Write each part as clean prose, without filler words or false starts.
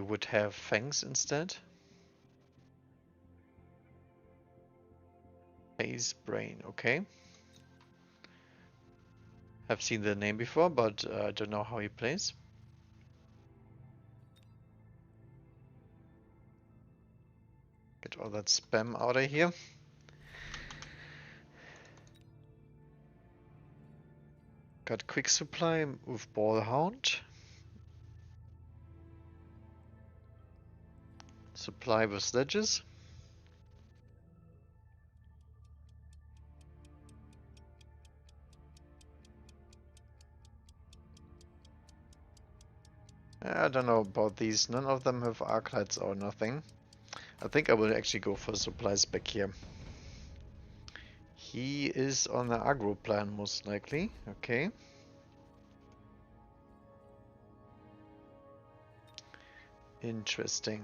would have fangs instead. Ace Brain, okay. I've seen the name before, but I don't know how he plays. Get all that spam out of here. Got quick supply with Ballhound. Supply with sledges. I don't know about these. None of them have arc lights or nothing. I think I will actually go for supplies back here. He is on the aggro plan most likely. Okay. Interesting.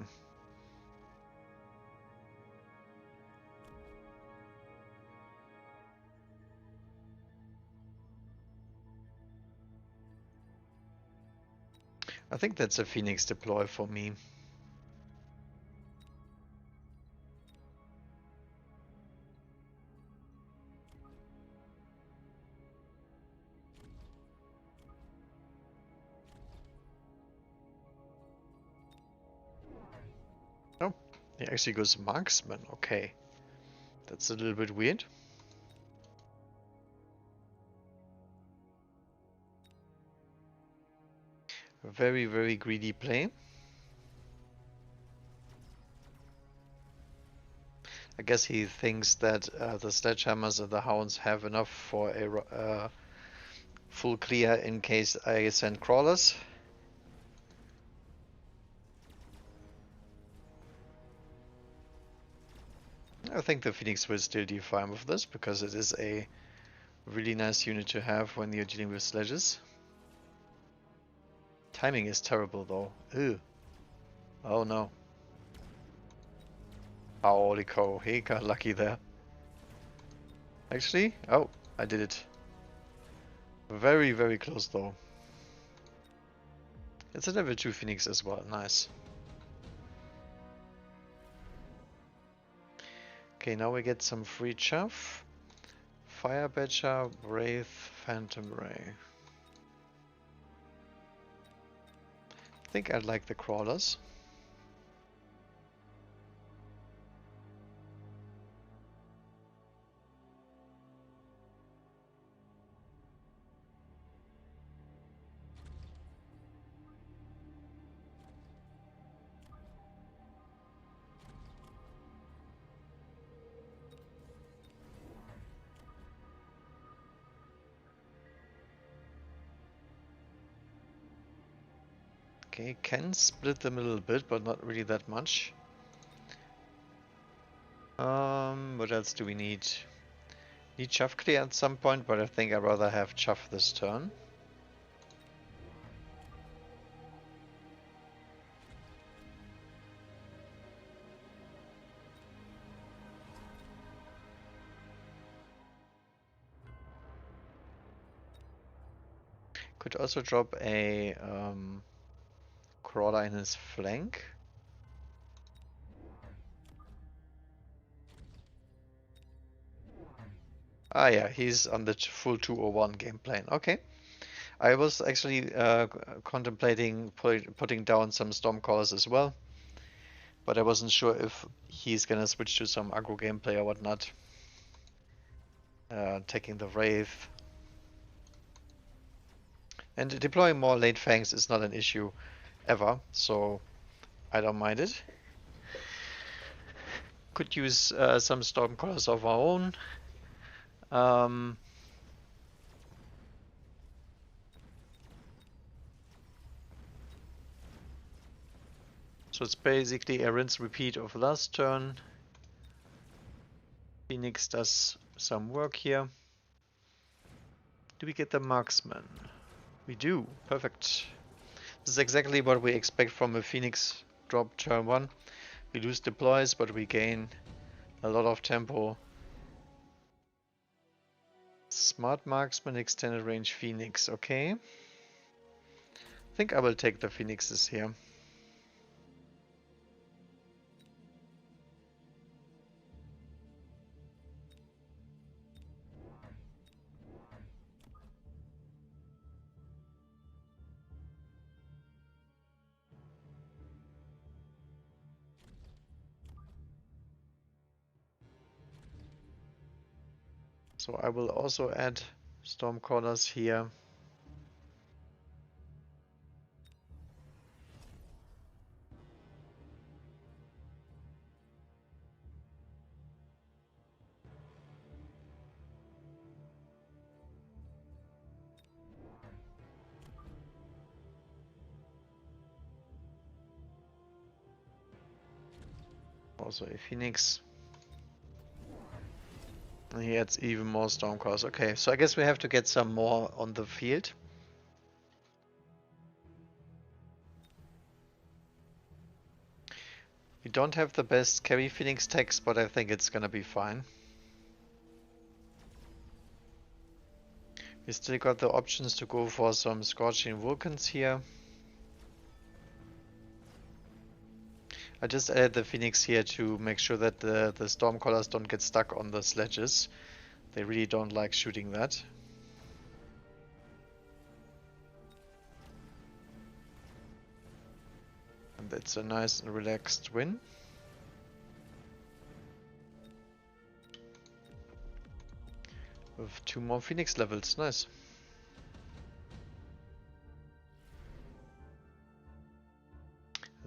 I think that's a Phoenix deploy for me. Oh, he actually goes marksman. Okay. That's a little bit weird. Very, very greedy play. I guess he thinks that the sledgehammers and the hounds have enough for a full clear in case I send crawlers. I think the Phoenix will still do fine with this because it is a really nice unit to have when you're dealing with sledges. Timing is terrible though. Ew. Oh no. Holy cow, he got lucky there. Actually, oh, I did it. Very, very close though. It's a level 2 Phoenix as well, nice. Okay, now we get some free chuff. Fire Badger, Wraith, Phantom Ray. I think I'd like the crawlers. Okay, can split them a little bit, but not really that much. What else do we need? Need Chuff clear at some point, but I think I'd rather have Chuff this turn. Could also drop a crawler in his flank. Ah yeah, he's on the full 201 game plan. Okay. I was actually contemplating putting down some Stormcallers as well, but I wasn't sure if he's gonna switch to some aggro gameplay or whatnot. Taking the Wraith. And deploying more late fangs is not an issue ever, so I don't mind it. Could use some Stormcallers of our own. So it's basically a rinse repeat of last turn. Phoenix does some work here. Do we get the marksman? We do. Perfect. This is exactly what we expect from a Phoenix drop turn 1. We lose deploys, but we gain a lot of tempo. Smart marksman, extended range Phoenix. Okay. I think I will take the Phoenixes here. So I will also add storm callers here. Also a Phoenix. And he adds even more Stormcast. Okay, so I guess we have to get some more on the field. We don't have the best carry Phoenix text, but I think it's gonna be fine. We still got the options to go for some Scorching Vulcans here. I just added the Phoenix here to make sure that the Stormcallers don't get stuck on the sledges. They really don't like shooting that. And it's a nice and relaxed win. With 2 more Phoenix levels, nice.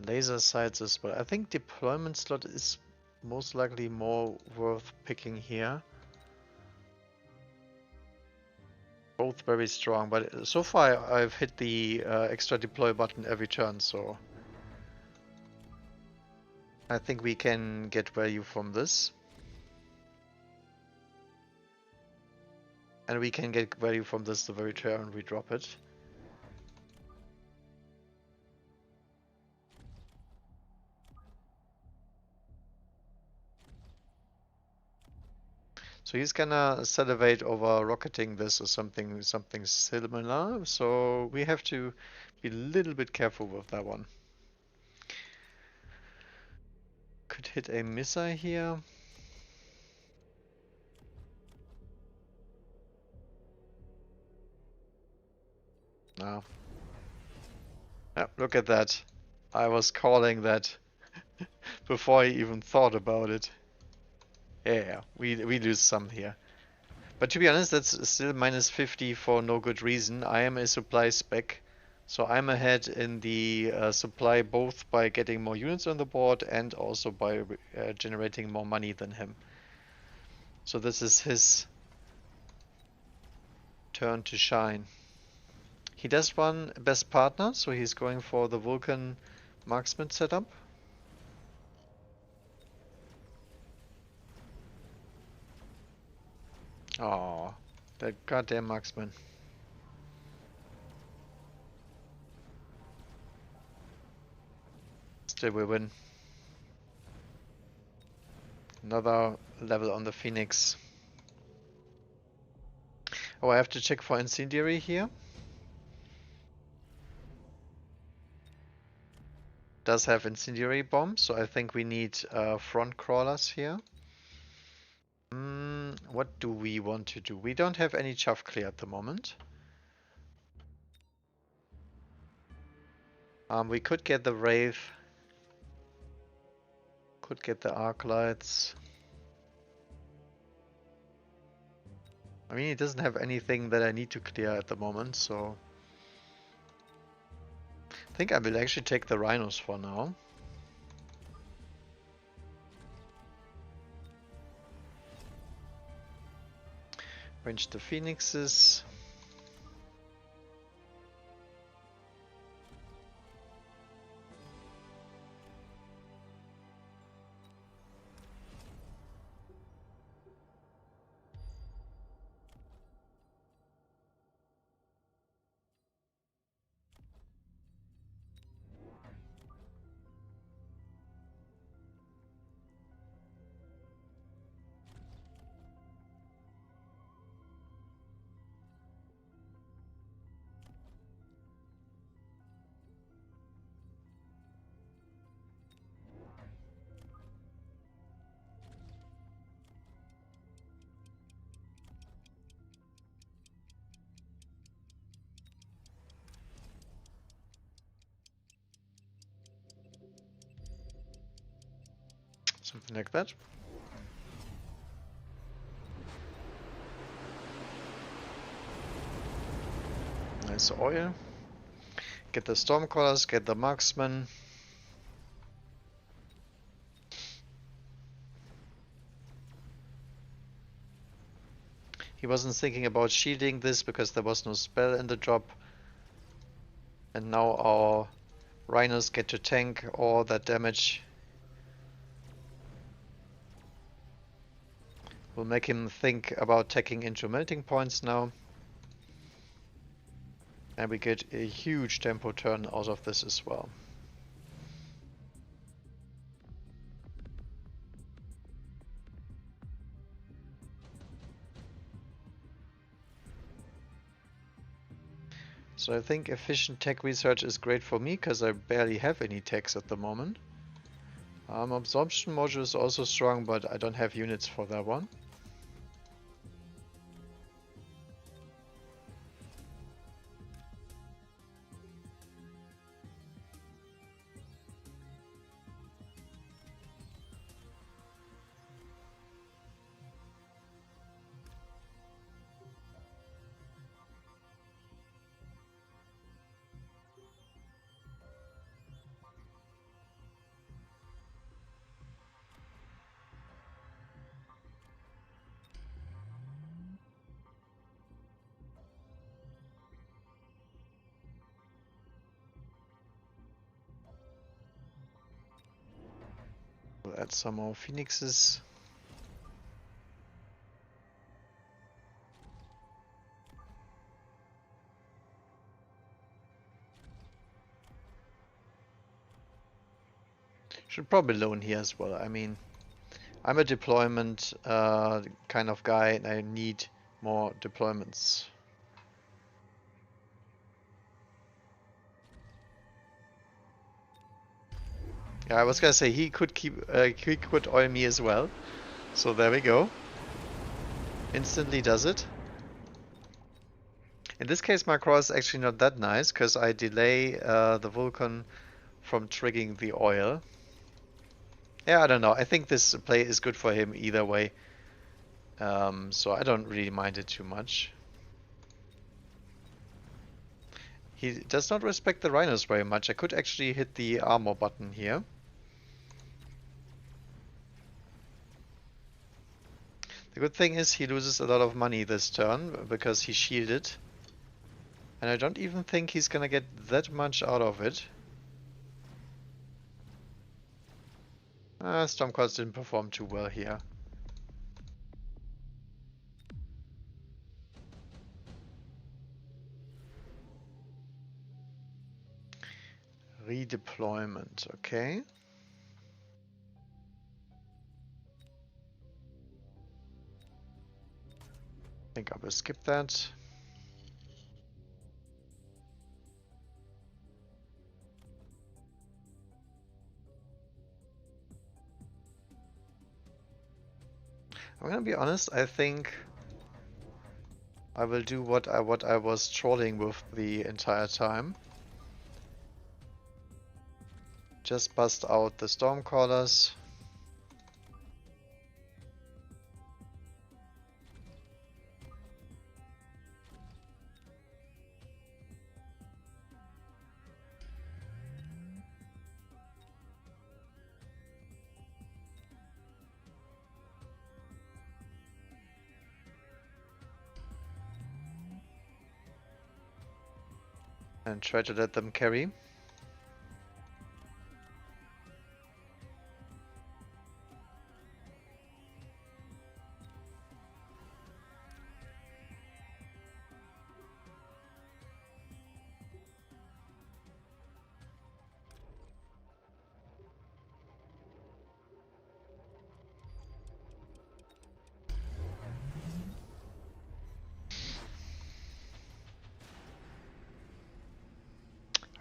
Laser sights as well. I think deployment slot is most likely more worth picking here. Both very strong, but so far I've hit the extra deploy button every turn, so I think we can get value from this. And we can get value from this the very turn we drop it. So he's gonna salivate over rocketing this or something similar. So we have to be a little bit careful with that one. Could hit a missile here. No. Yeah, look at that. I was calling that before I even thought about it. Yeah, we lose some here. But to be honest, that's still minus 50 for no good reason. I am a supply spec, so I'm ahead in the supply both by getting more units on the board and also by generating more money than him. So this is his turn to shine. He does run best partner, so he's going for the Vulcan marksman setup. Oh, that goddamn marksman. Still we win. Another level on the Phoenix. Oh, I have to check for incendiary here. Does have incendiary bomb, so I think we need front crawlers here. What do we want to do? We don't have any chaff clear at the moment. We could get the Wraith. Could get the arc lights. I mean, it doesn't have anything that I need to clear at the moment, so I think I will actually take the rhinos for now. Range the phoenixes. Something like that. this oil. Get the Stormcallers, get the Marksman. He wasn't thinking about shielding this because there was no spell in the drop. And now our Rhinos get to tank all that damage. We'll make him think about taking into melting points now. And we get a huge tempo turn out of this as well. So I think efficient tech research is great for me because I barely have any techs at the moment. Absorption module is also strong, but I don't have units for that one. We'll add some more phoenixes. Should probably loan here as well. I mean, I'm a deployment kind of guy and I need more deployments. Yeah, I was gonna say he could oil me as well. So there we go. Instantly does it. In this case, my crawl is actually not that nice because I delay the Vulcan from triggering the oil. Yeah, I don't know. I think this play is good for him either way. So I don't really mind it too much. He does not respect the Rhinos very much. I could actually hit the armor button here. The good thing is he loses a lot of money this turn because he shielded. And I don't even think he's gonna get that much out of it. Stormcalls didn't perform too well here. Redeployment, okay. I think I will skip that. I'm gonna be honest, I think I will do what I was trolling with the entire time. Just bust out the Stormcallers. And try to let them carry.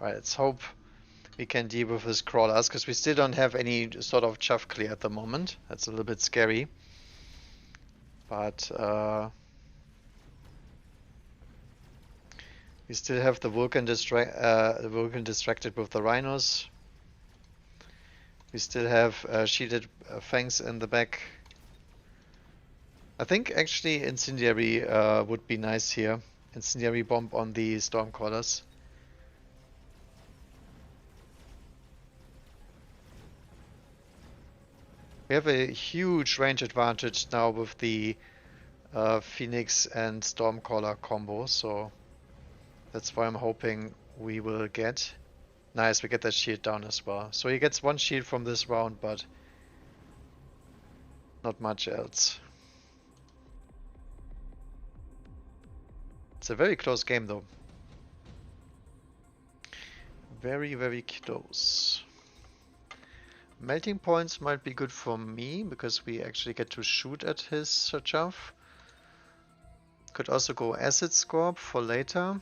Alright, let's hope we can deal with his crawlers, because we still don't have any sort of chuff clear at the moment. That's a little bit scary. But we still have the Vulcan distracted with the Rhinos. We still have shielded Fangs in the back. I think actually Incendiary would be nice here incendiary bomb on the Stormcallers. We have a huge range advantage now with the Phoenix and Stormcaller combo, so that's why I'm hoping we will get. Nice, we get that shield down as well. So he gets one shield from this round, but not much else. It's a very close game though. Very, very close. Melting points might be good for me, because we actually get to shoot at his Chaff. Could also go Acid Scorp for later.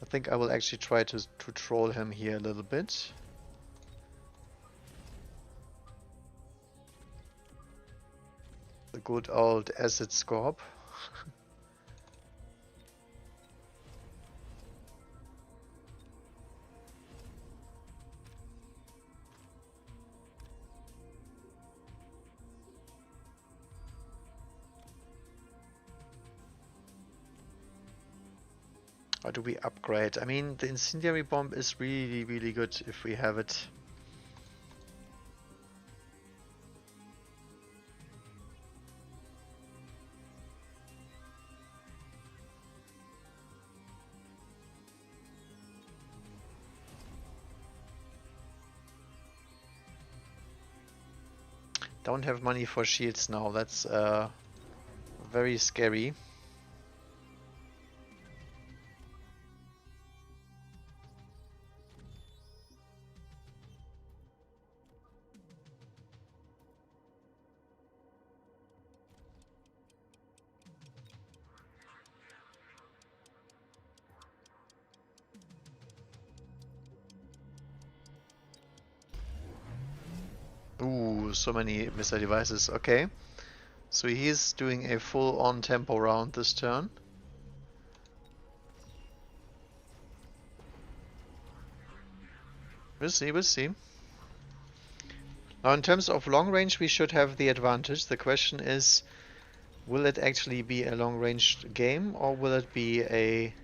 I think I will actually try to troll him here a little bit. The good old Acid Scorp. Or do we upgrade? I mean, the incendiary bomb is really, really good if we have it. Don't have money for shields now. That's very scary. Ooh, so many missile devices. Okay. So he's doing a full-on tempo round this turn. We'll see, we'll see. Now in terms of long range we should have the advantage. The question is, will it actually be a long-range game, or will it be a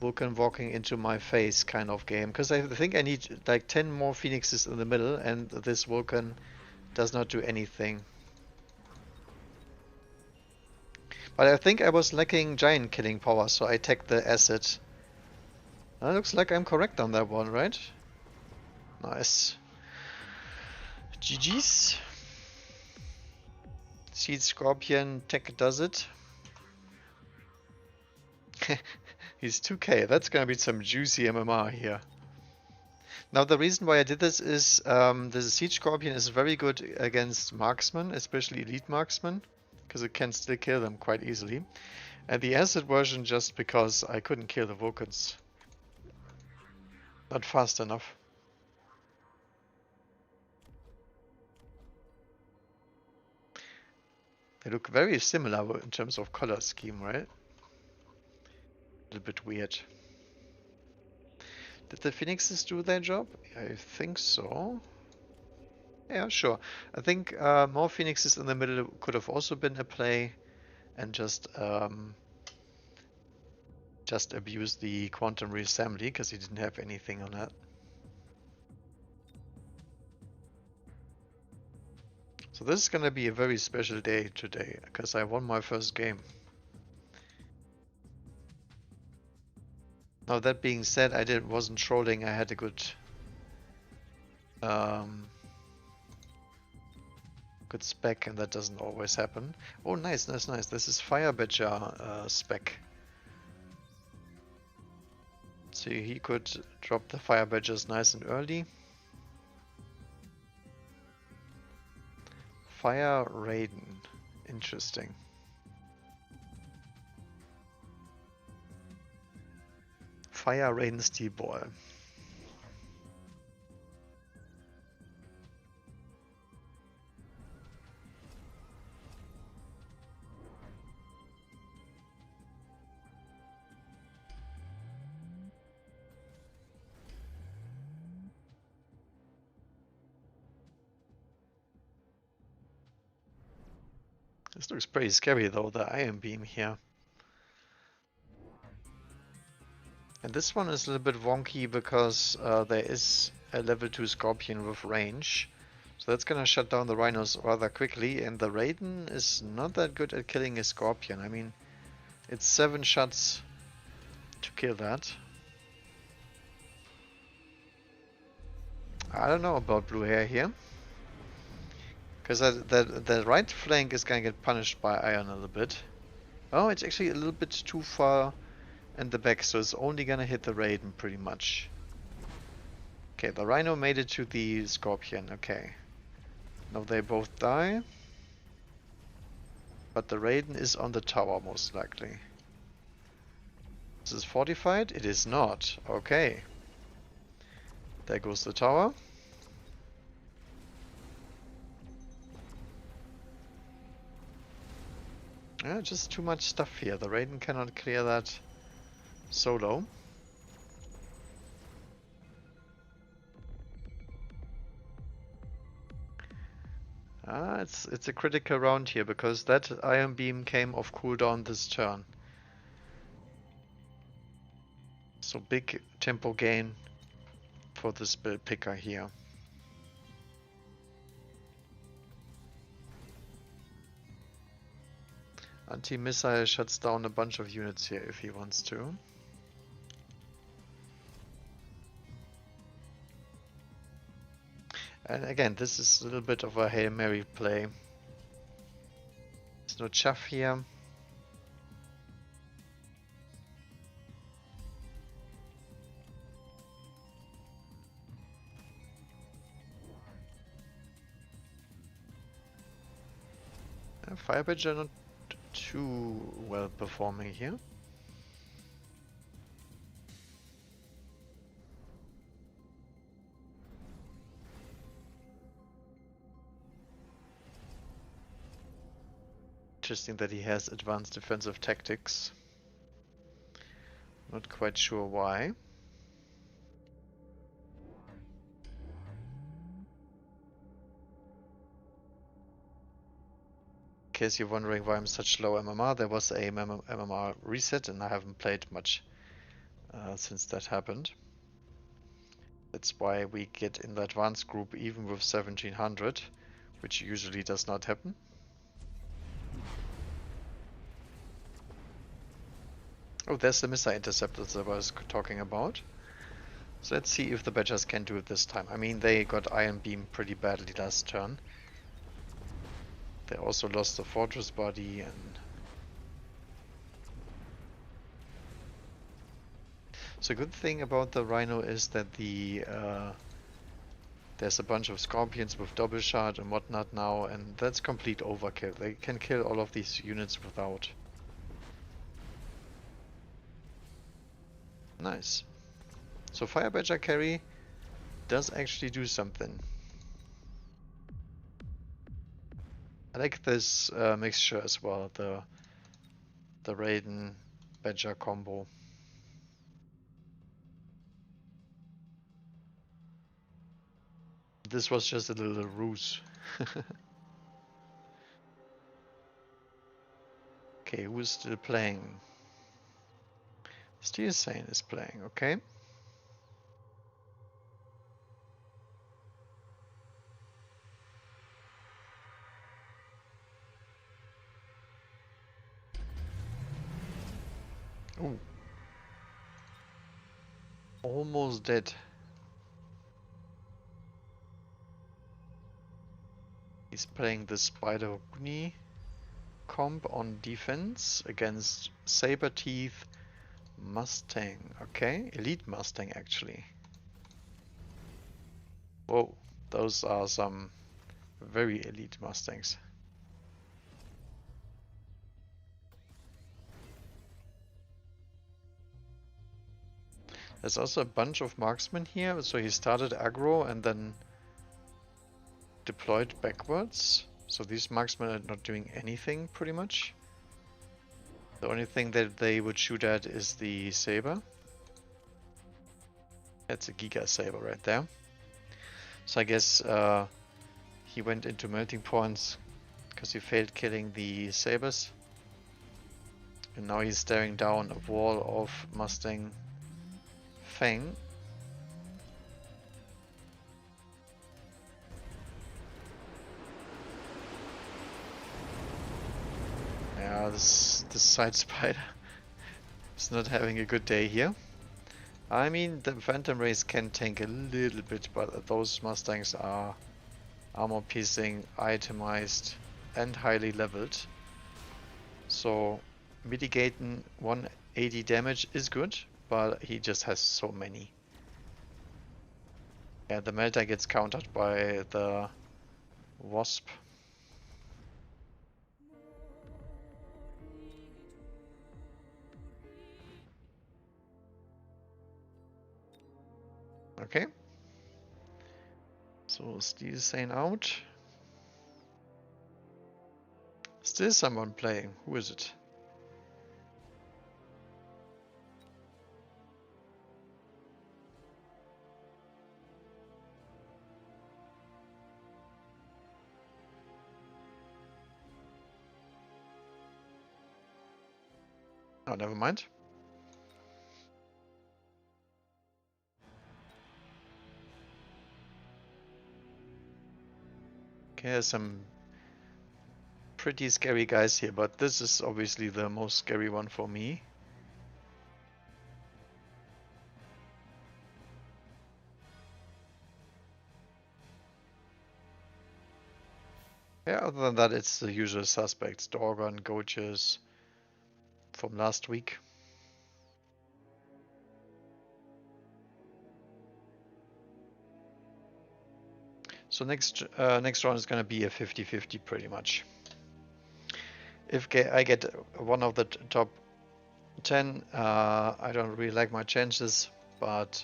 Vulcan walking into my face kind of game? Because I think I need like 10 more Phoenixes in the middle, and this Vulcan does not do anything. But I think I was lacking giant killing power, so I take the acid. Looks like I'm correct on that one, right? Nice. GG's. Seed Scorpion tech does it. He's 2k. That's gonna be some juicy MMR here. Now the reason why I did this is the Siege Scorpion is very good against marksmen, especially elite marksmen, because it can still kill them quite easily. And the acid version just because I couldn't kill the Vulcans. Not fast enough. They look very similar in terms of color scheme, right? A little bit weird. Did the Phoenixes do their job? I think so. Yeah, sure. I think more Phoenixes in the middle could have also been a play, and just abuse the quantum reassembly because he didn't have anything on that. So this is gonna be a very special day today because I won my first game. Now that being said, I wasn't trolling. I had a good good spec, and that doesn't always happen. Oh, nice, nice, nice. This is Fire Badger spec. So he could drop the Fire Badgers nice and early. Fire Raiden. Interesting. Fire Raiden Steel Ball. This looks pretty scary though, the iron beam here. And this one is a little bit wonky because there is a level 2 Scorpion with range. So that's gonna shut down the Rhinos rather quickly, and the Raiden is not that good at killing a Scorpion. I mean, it's 7 shots to kill that. I don't know about blue hair here. Because the right flank is gonna get punished by iron a little bit. Oh, it's actually a little bit too far in the back, so it's only gonna hit the Raiden pretty much. Okay, the Rhino made it to the Scorpion, okay. Now they both die. But the Raiden is on the tower most likely. Is this fortified? It is not. Okay. There goes the tower. Yeah, just too much stuff here. The Raiden cannot clear that solo. It's a critical round here because that Iron Beam came off cooldown this turn. So big tempo gain for this build picker here. Anti-missile shuts down a bunch of units here if he wants to. And again, this is a little bit of a Hail Mary play. There's no chaff here. Fire Badger not too well performing here. Interesting that he has advanced defensive tactics. Not quite sure why. In case you're wondering why I'm such low MMR, there was a MMR reset and I haven't played much since that happened. That's why we get in the advanced group even with 1700, which usually does not happen. Oh, there's the missile interceptors that I was talking about. So let's see if the Badgers can do it this time. I mean, they got Iron Beam pretty badly last turn. They also lost the fortress body and... So good thing about the Rhino is that there's a bunch of Scorpions with double shot and whatnot now, and that's complete overkill. They can kill all of these units without. Nice. So Fire Badger carry does actually do something. I like this mixture as well, the Raiden Badger combo. This was just a little ruse. Okay, who's still playing? Steel Sane is playing, okay. Ooh. Almost dead. He's playing the Spider Uni comp on defense against Saber Teeth Mustang. Okay, Elite Mustang actually. Whoa, those are some very elite Mustangs. There's also a bunch of marksmen here, so he started aggro and then deployed backwards. So these marksmen are not doing anything pretty much. The only thing that they would shoot at is the saber. That's a Giga Saber right there. So I guess he went into melting points because he failed killing the sabers. And now he's staring down a wall of Mustang Fang. Yeah, this side spider is not having a good day here. I mean, the Phantom Race can tank a little bit, but those Mustangs are armor piercing, itemized, and highly leveled. So mitigating 180 damage is good, but he just has so many. Yeah, the Melter gets countered by the Wasp. Okay. So Steel Sane out. Still someone playing. Who is it? Oh, never mind. Okay, there's some pretty scary guys here, but this is obviously the most scary one for me. Yeah, other than that, it's the usual suspects. Dorgon, Goaches from last week. So next round is going to be a 50-50 pretty much. If I get one of the top 10, I don't really like my chances, but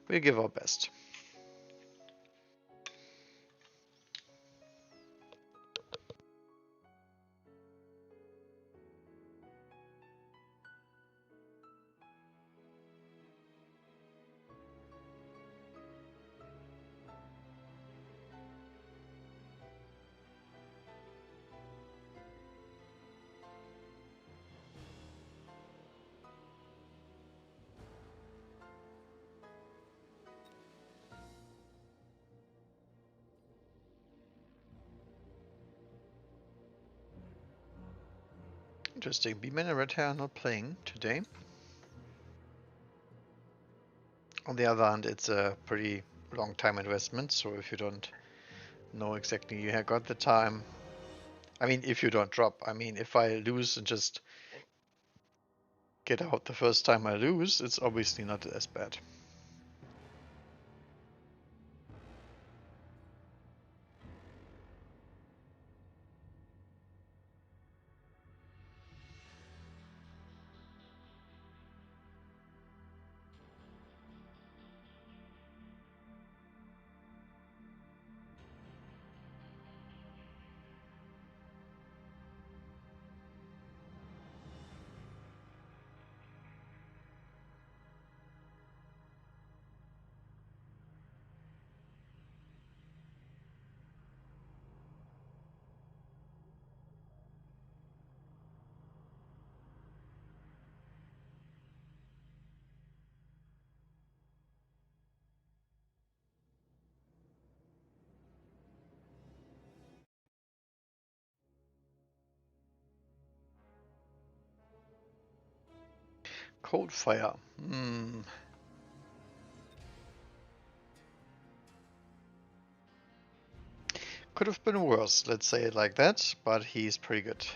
we'll give our best. Interesting. B-Man and Red Hair are not playing today. On the other hand, it's a pretty long time investment, so if you don't know exactly you have got the time. I mean, if you don't drop. I mean, if I lose and just get out the first time I lose, it's obviously not as bad. Cold Fire. Could have been worse, let's say it like that, but he's pretty good.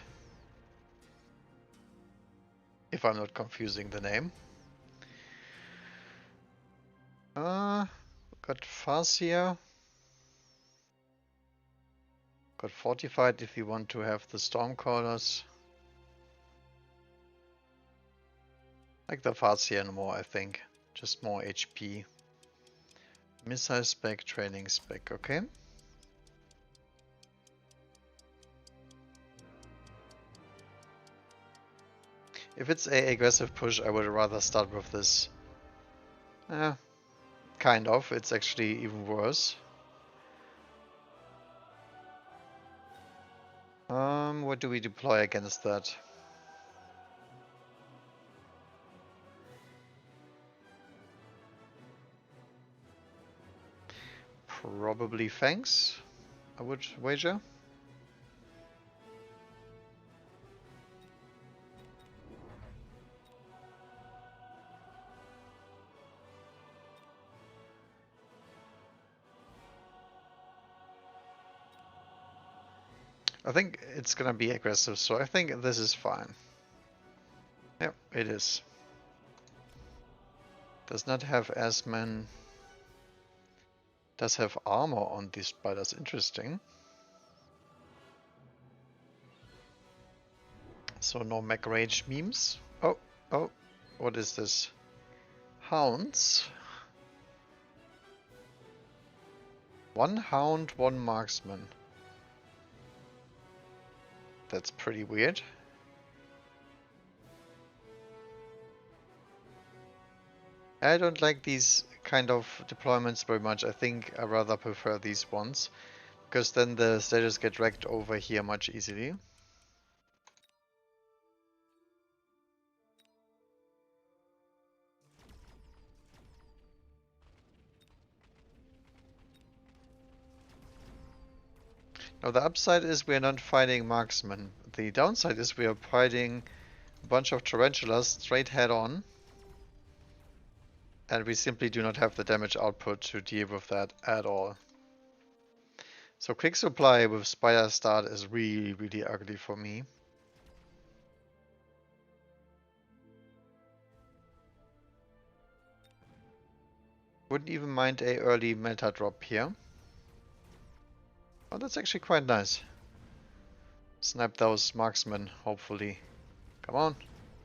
If I'm not confusing the name. Got Farsia. Got Fortified if you want to have the Stormcallers. Like the Farsia more, I think. Just more HP. Missile spec, training spec, okay. If it's a aggressive push, I would rather start with this. Kind of. It's actually even worse. What do we deploy against that? Probably Fangs, I would wager. I think it's gonna be aggressive, so I think this is fine. Yep, it is. Does not have Asman. Does have armor on these spiders, interesting. So no mech rage memes. Oh, oh, what is this? Hounds. One hound, one marksman. That's pretty weird. I don't like these kind of deployments very much. I think I rather prefer these ones, because then the stages get dragged over here much easily. Now the upside is we are not fighting marksmen. The downside is we are fighting a bunch of tarantulas straight head on. And we simply do not have the damage output to deal with that at all. So quick supply with Spider Start is really, really ugly for me. Wouldn't even mind a early meta drop here. Oh, that's actually quite nice. Snipe those marksmen, hopefully. Come on.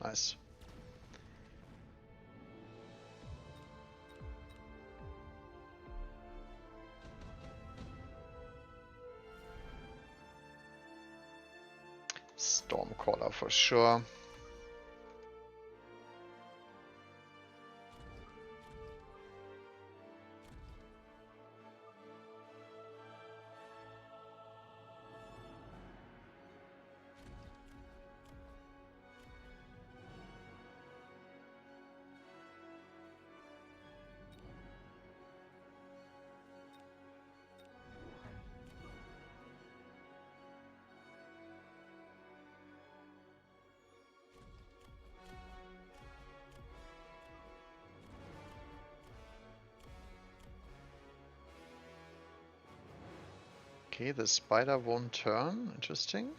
Nice. Stormcaller for sure. Okay, the spider won't turn. Interesting.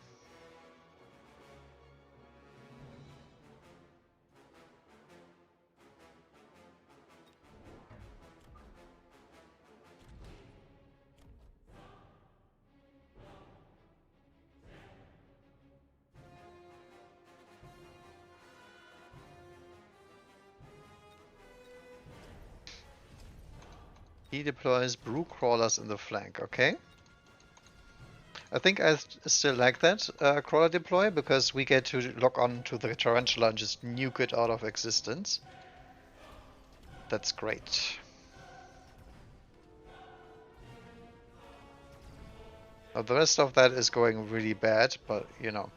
He deploys brew crawlers in the flank, okay. I think I still like that crawler deploy because we get to lock on to the tarantula and just nuke it out of existence. That's great. Now the rest of that is going really bad, but you know.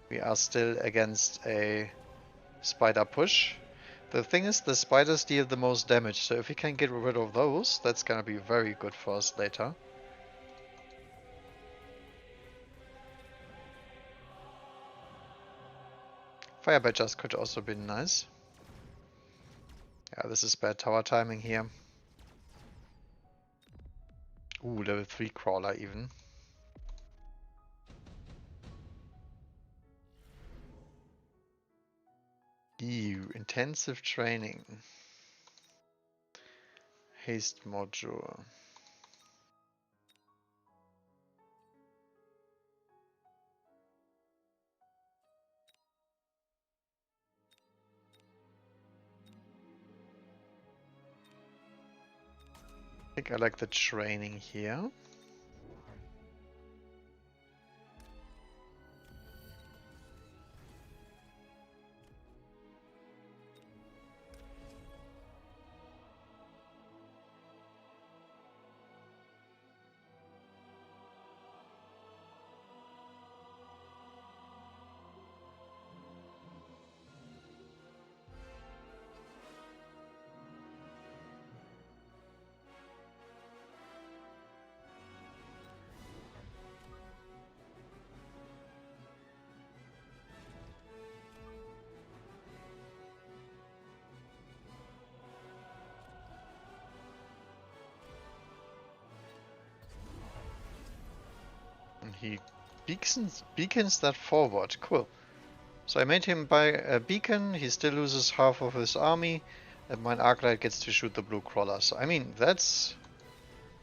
We are still against a spider push. The thing is, the spiders deal the most damage, so if we can get rid of those, that's gonna be very good for us later. Fire badgers could also be nice. Yeah, this is bad tower timing here. Ooh, level 3 crawler even. Ew, intensive training. Haste module. I think I like the training here. He beacons that forward. Cool. So I made him buy a beacon, he still loses half of his army, and my Arclight gets to shoot the blue crawlers. I mean, that's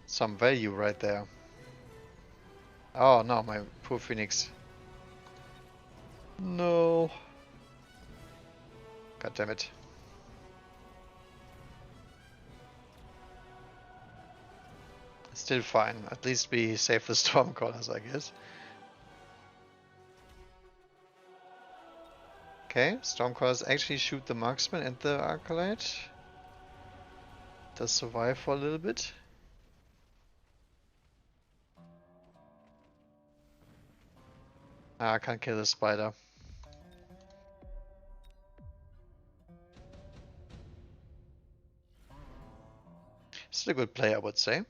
some value right there. Oh no, my poor Phoenix. No. God damn it. Still fine. At least we save the Stormcallers, I guess. Okay, Stormcallers actually shoot the Marksman and the Acolyte. Does survive for a little bit. Ah, I can't kill the spider. Still a good play, I would say.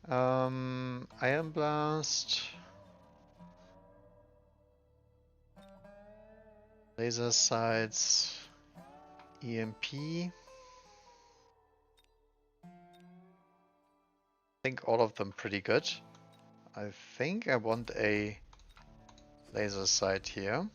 Iron Blast. Laser sights. EMP. I think all of them pretty good. I think I want a laser sight here.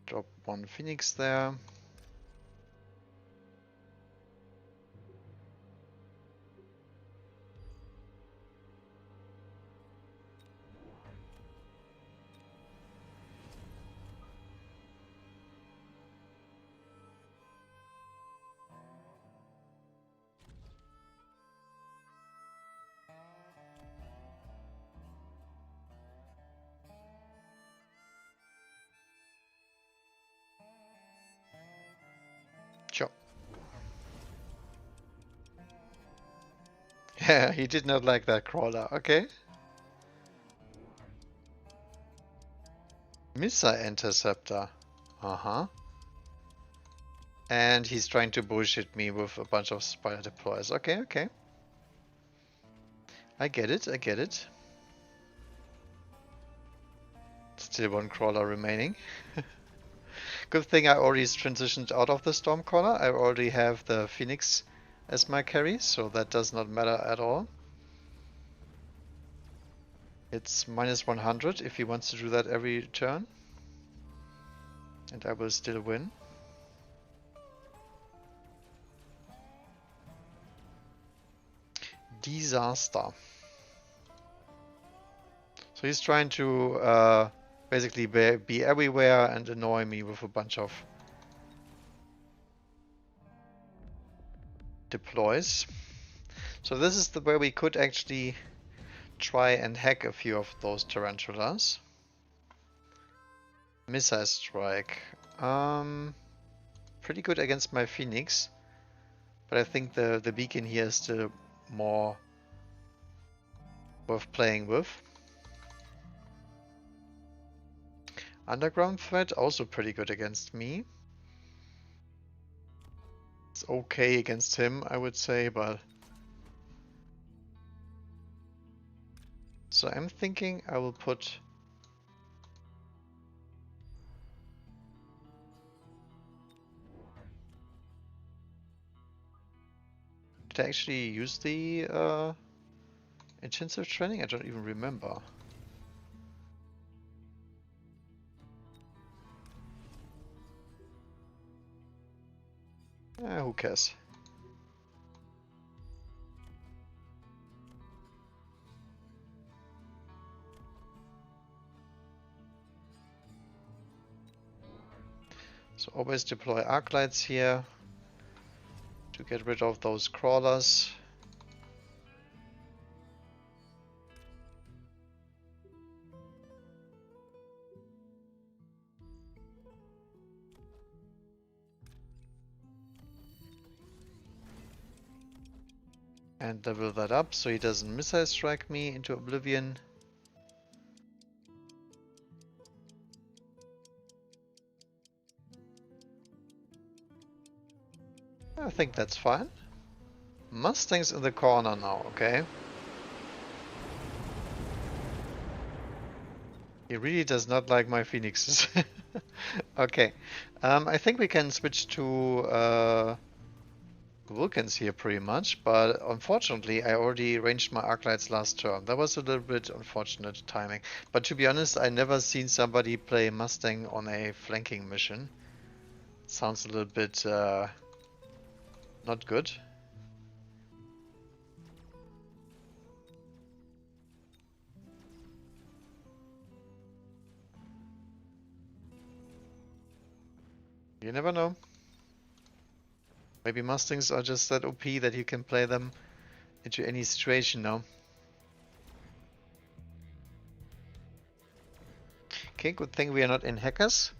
Drop one Phoenix there. Sure. Yeah, he did not like that crawler. Okay. Missile Interceptor. Uh-huh. And he's trying to bullshit me with a bunch of spider deployers. Okay, okay. I get it, I get it. Still one crawler remaining. Good thing I already transitioned out of the Stormcaller. I already have the Phoenix as my carry, so that does not matter at all. It's minus 100 if he wants to do that every turn. And I will still win. Disaster. So he's trying to basically be everywhere and annoy me with a bunch of deploys. So this is the where we could actually try and hack a few of those tarantulas. Missile strike. Pretty good against my Phoenix. But I think the beacon here is still more worth playing with. Underground threat also pretty good against me. It's okay against him, I would say, but... So I'm thinking I will put... Did I actually use the intensive training? I don't even remember. Who cares? So always deploy arc lights here to get rid of those crawlers. And level that up so he doesn't missile strike me into oblivion. I think that's fine. Mustang's in the corner now, okay? He really does not like my phoenixes. Okay. I think we can switch to Vulcans here pretty much, but unfortunately I already ranged my Arclights last turn. That was a little bit unfortunate timing. But to be honest, I never seen somebody play Mustang on a flanking mission. Sounds a little bit not good. You never know. Maybe Mustangs are just that OP that you can play them into any situation now. Okay, good thing we are not in hackers.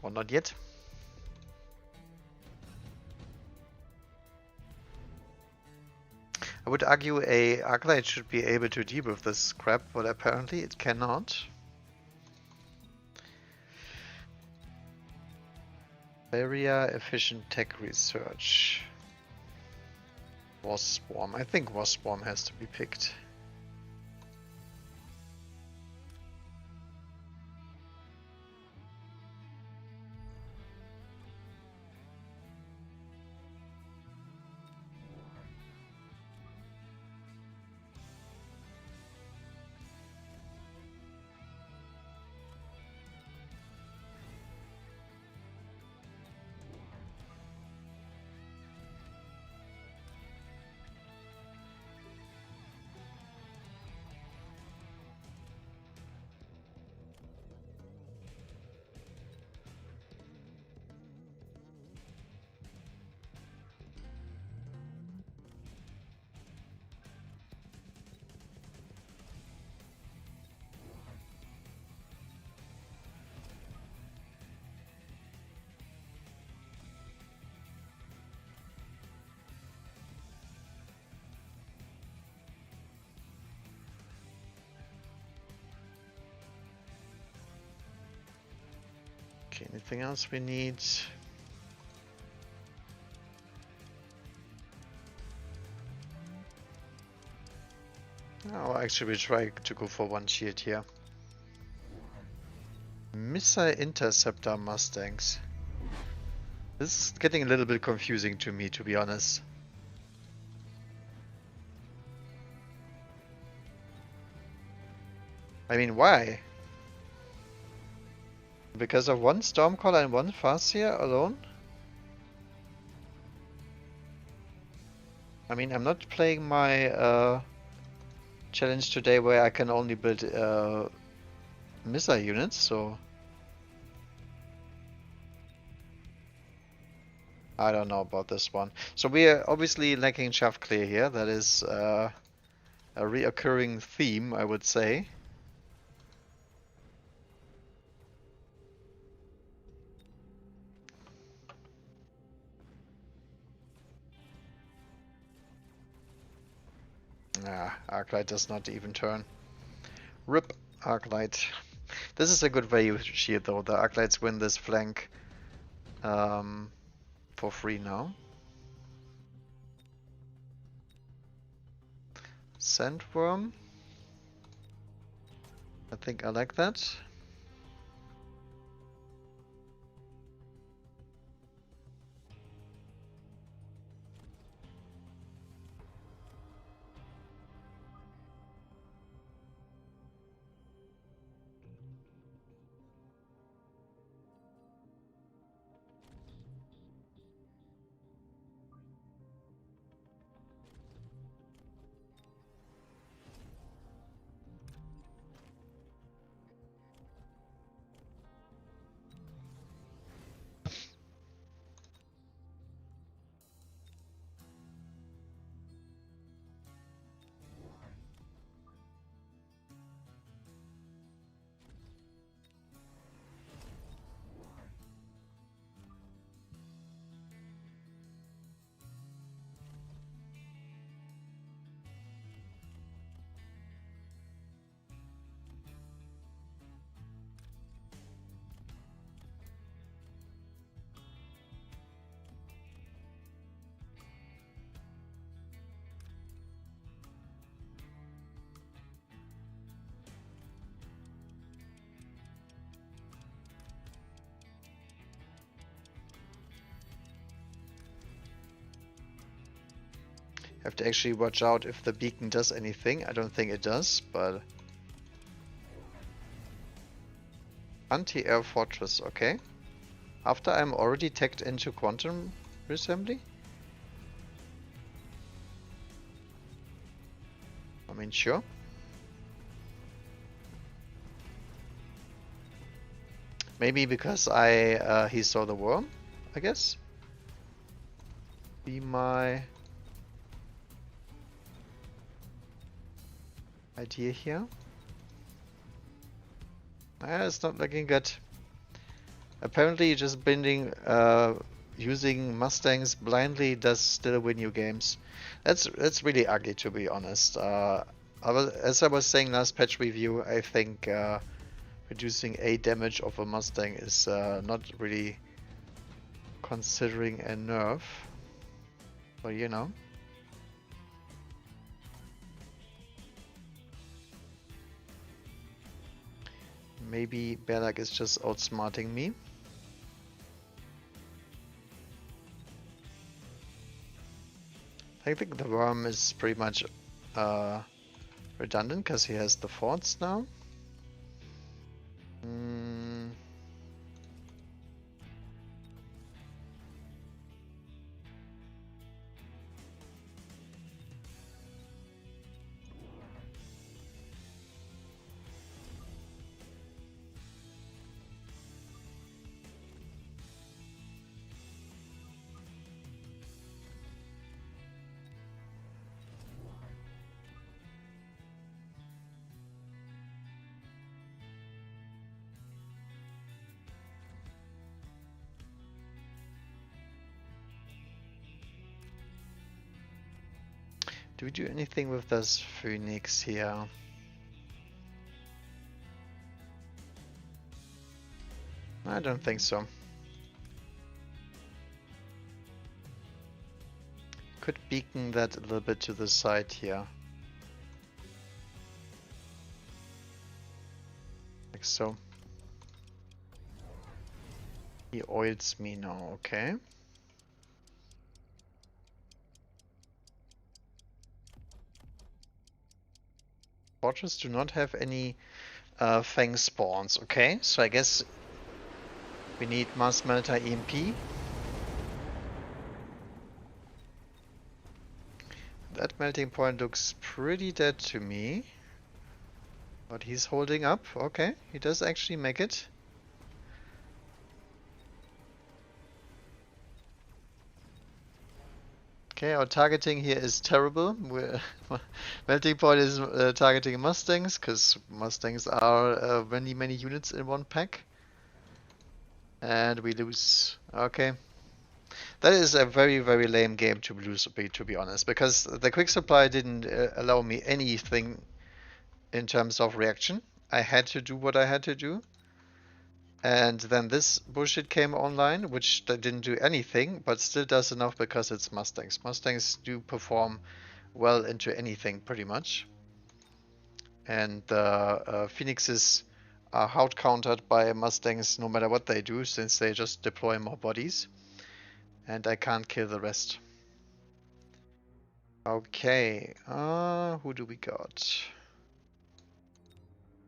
Or not yet. I would argue a Arclight should be able to deal with this crap, but apparently it cannot. Area efficient tech research. Wasp Swarm. I think Wasp Swarm has to be picked. Okay, anything else we need? Oh, actually we try to go for one shield here. Missile Interceptor Mustangs. This is getting a little bit confusing to me, to be honest. I mean, why? Because of one Stormcaller and one Farseer alone? I mean, I'm not playing my challenge today where I can only build missile units, so I don't know about this one. So we are obviously lacking shaft clear here. That is a reoccurring theme, I would say. Ah, Arclight does not even turn. RIP Arclight. This is a good value shield though. The Arclights win this flank for free now. Sandworm. I think I like that. Have to actually watch out if the beacon does anything. I don't think it does, but... Anti-air fortress, okay. After I'm already tagged into quantum reassembly? I mean, sure. Maybe because he saw the worm, I guess. Be my idea here. It's not looking good. Apparently just using Mustangs blindly does still win you games. That's really ugly, to be honest. As I was saying last patch review, I think reducing a damage of a Mustang is not really considering a nerf. Well, you know. Maybe Belak is just outsmarting me. I think the worm is pretty much redundant because he has the forts now. Do we do anything with this Phoenix here? I don't think so. Could beacon that a little bit to the side here. Like so. He oils me now, okay. Fortress do not have any Fang spawns, okay? So I guess we need Mars Melter EMP. That melting point looks pretty dead to me. But he's holding up, okay. He does actually make it. Okay, our targeting here is terrible. Melting point is targeting Mustangs, because Mustangs are many units in one pack. And we lose. Okay. That is a very lame game to lose, to be honest, because the quick supply didn't allow me anything in terms of reaction. I had to do what I had to do. And then this bullshit came online, which didn't do anything, but still does enough because it's Mustangs. Mustangs do perform well into anything, pretty much. And the Phoenixes are out-countered by Mustangs no matter what they do, since they just deploy more bodies. And I can't kill the rest. Okay, who do we got?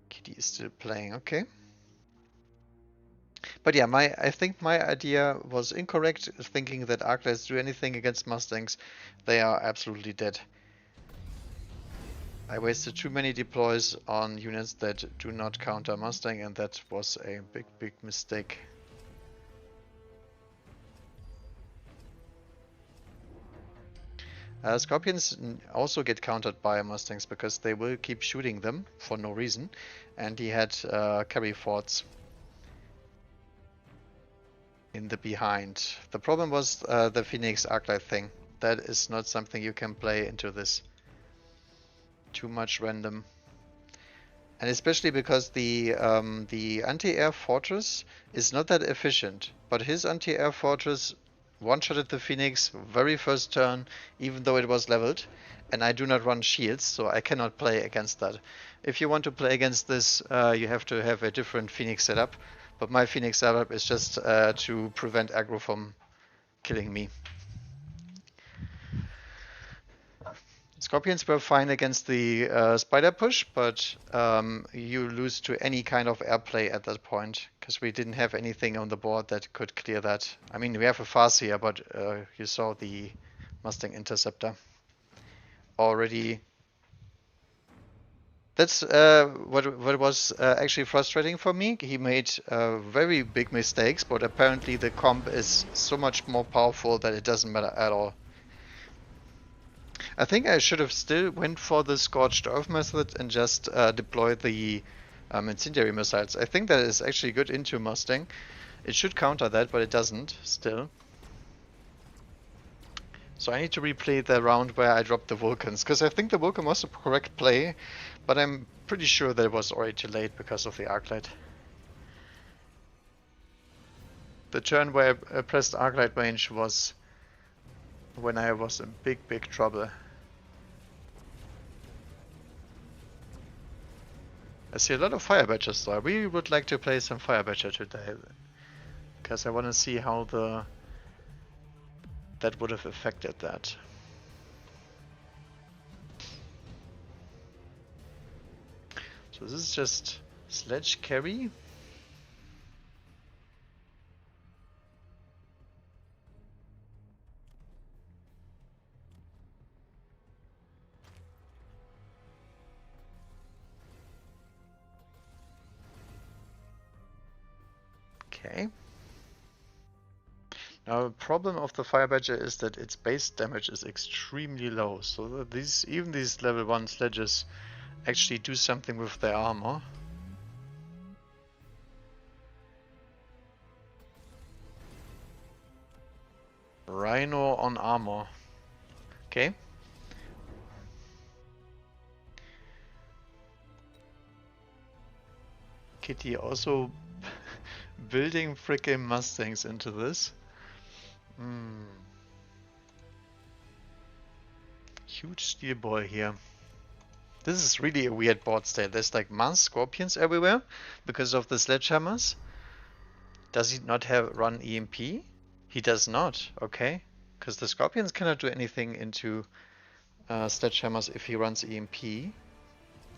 Kitty is still playing, okay. But yeah, I think my idea was incorrect, thinking that Arclights do anything against Mustangs. They are absolutely dead. I wasted too many deploys on units that do not counter Mustang, and that was a big mistake. Scorpions also get countered by Mustangs because they will keep shooting them for no reason, and he had carry forts in the behind. The problem was the Phoenix Arclight thing. That is not something you can play into this. Too much random. And especially because the anti-air fortress is not that efficient, but his anti-air fortress one-shotted the Phoenix very first turn, even though it was leveled, and I do not run shields, so I cannot play against that. If you want to play against this, you have to have a different Phoenix setup, but my Phoenix setup is just to prevent aggro from killing me. Scorpions were fine against the spider push, but you lose to any kind of airplay at that point, because we didn't have anything on the board that could clear that. I mean, we have a Farseer, but you saw the Mustang Interceptor already. That's what was actually frustrating for me. He made very big mistakes, but apparently the comp is so much more powerful that it doesn't matter at all. I think I should have still went for the Scorched Earth method and just deployed the incendiary missiles. I think that is actually good into Mustang. It should counter that, but it doesn't still. So I need to replay the round where I dropped the Vulcans, because I think the Vulcan was the correct play, but I'm pretty sure that it was already too late because of the Arclight. The turn where I pressed Arclight range was when I was in big trouble. I see a lot of Fire Badgers though. I really would like to play some Fire Badger today, because I want to see how that would have affected that. So this is just sledge carry. Okay. Now the problem of the Fire Badger is that its base damage is extremely low, so that even these level 1 sledges actually do something with their armor. Rhino on armor. Okay. Kitty also building frickin' Mustangs into this. Huge steel ball here. This is really a weird board state. There's like mass scorpions everywhere because of the sledgehammers. Does he not have run EMP? He does not, okay. Because the scorpions cannot do anything into sledgehammers if he runs EMP.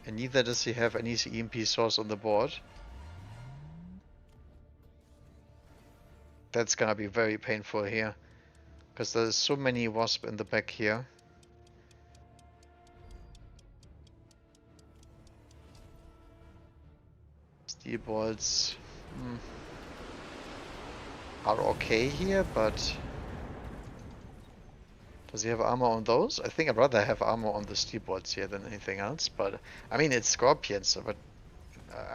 And neither does he have any EMP source on the board. That's gonna be very painful here. Because there's so many wasp in the back here. Steel balls are okay here, but does he have armor on those? I think I'd rather have armor on the steel balls here than anything else, but I mean it's scorpions, but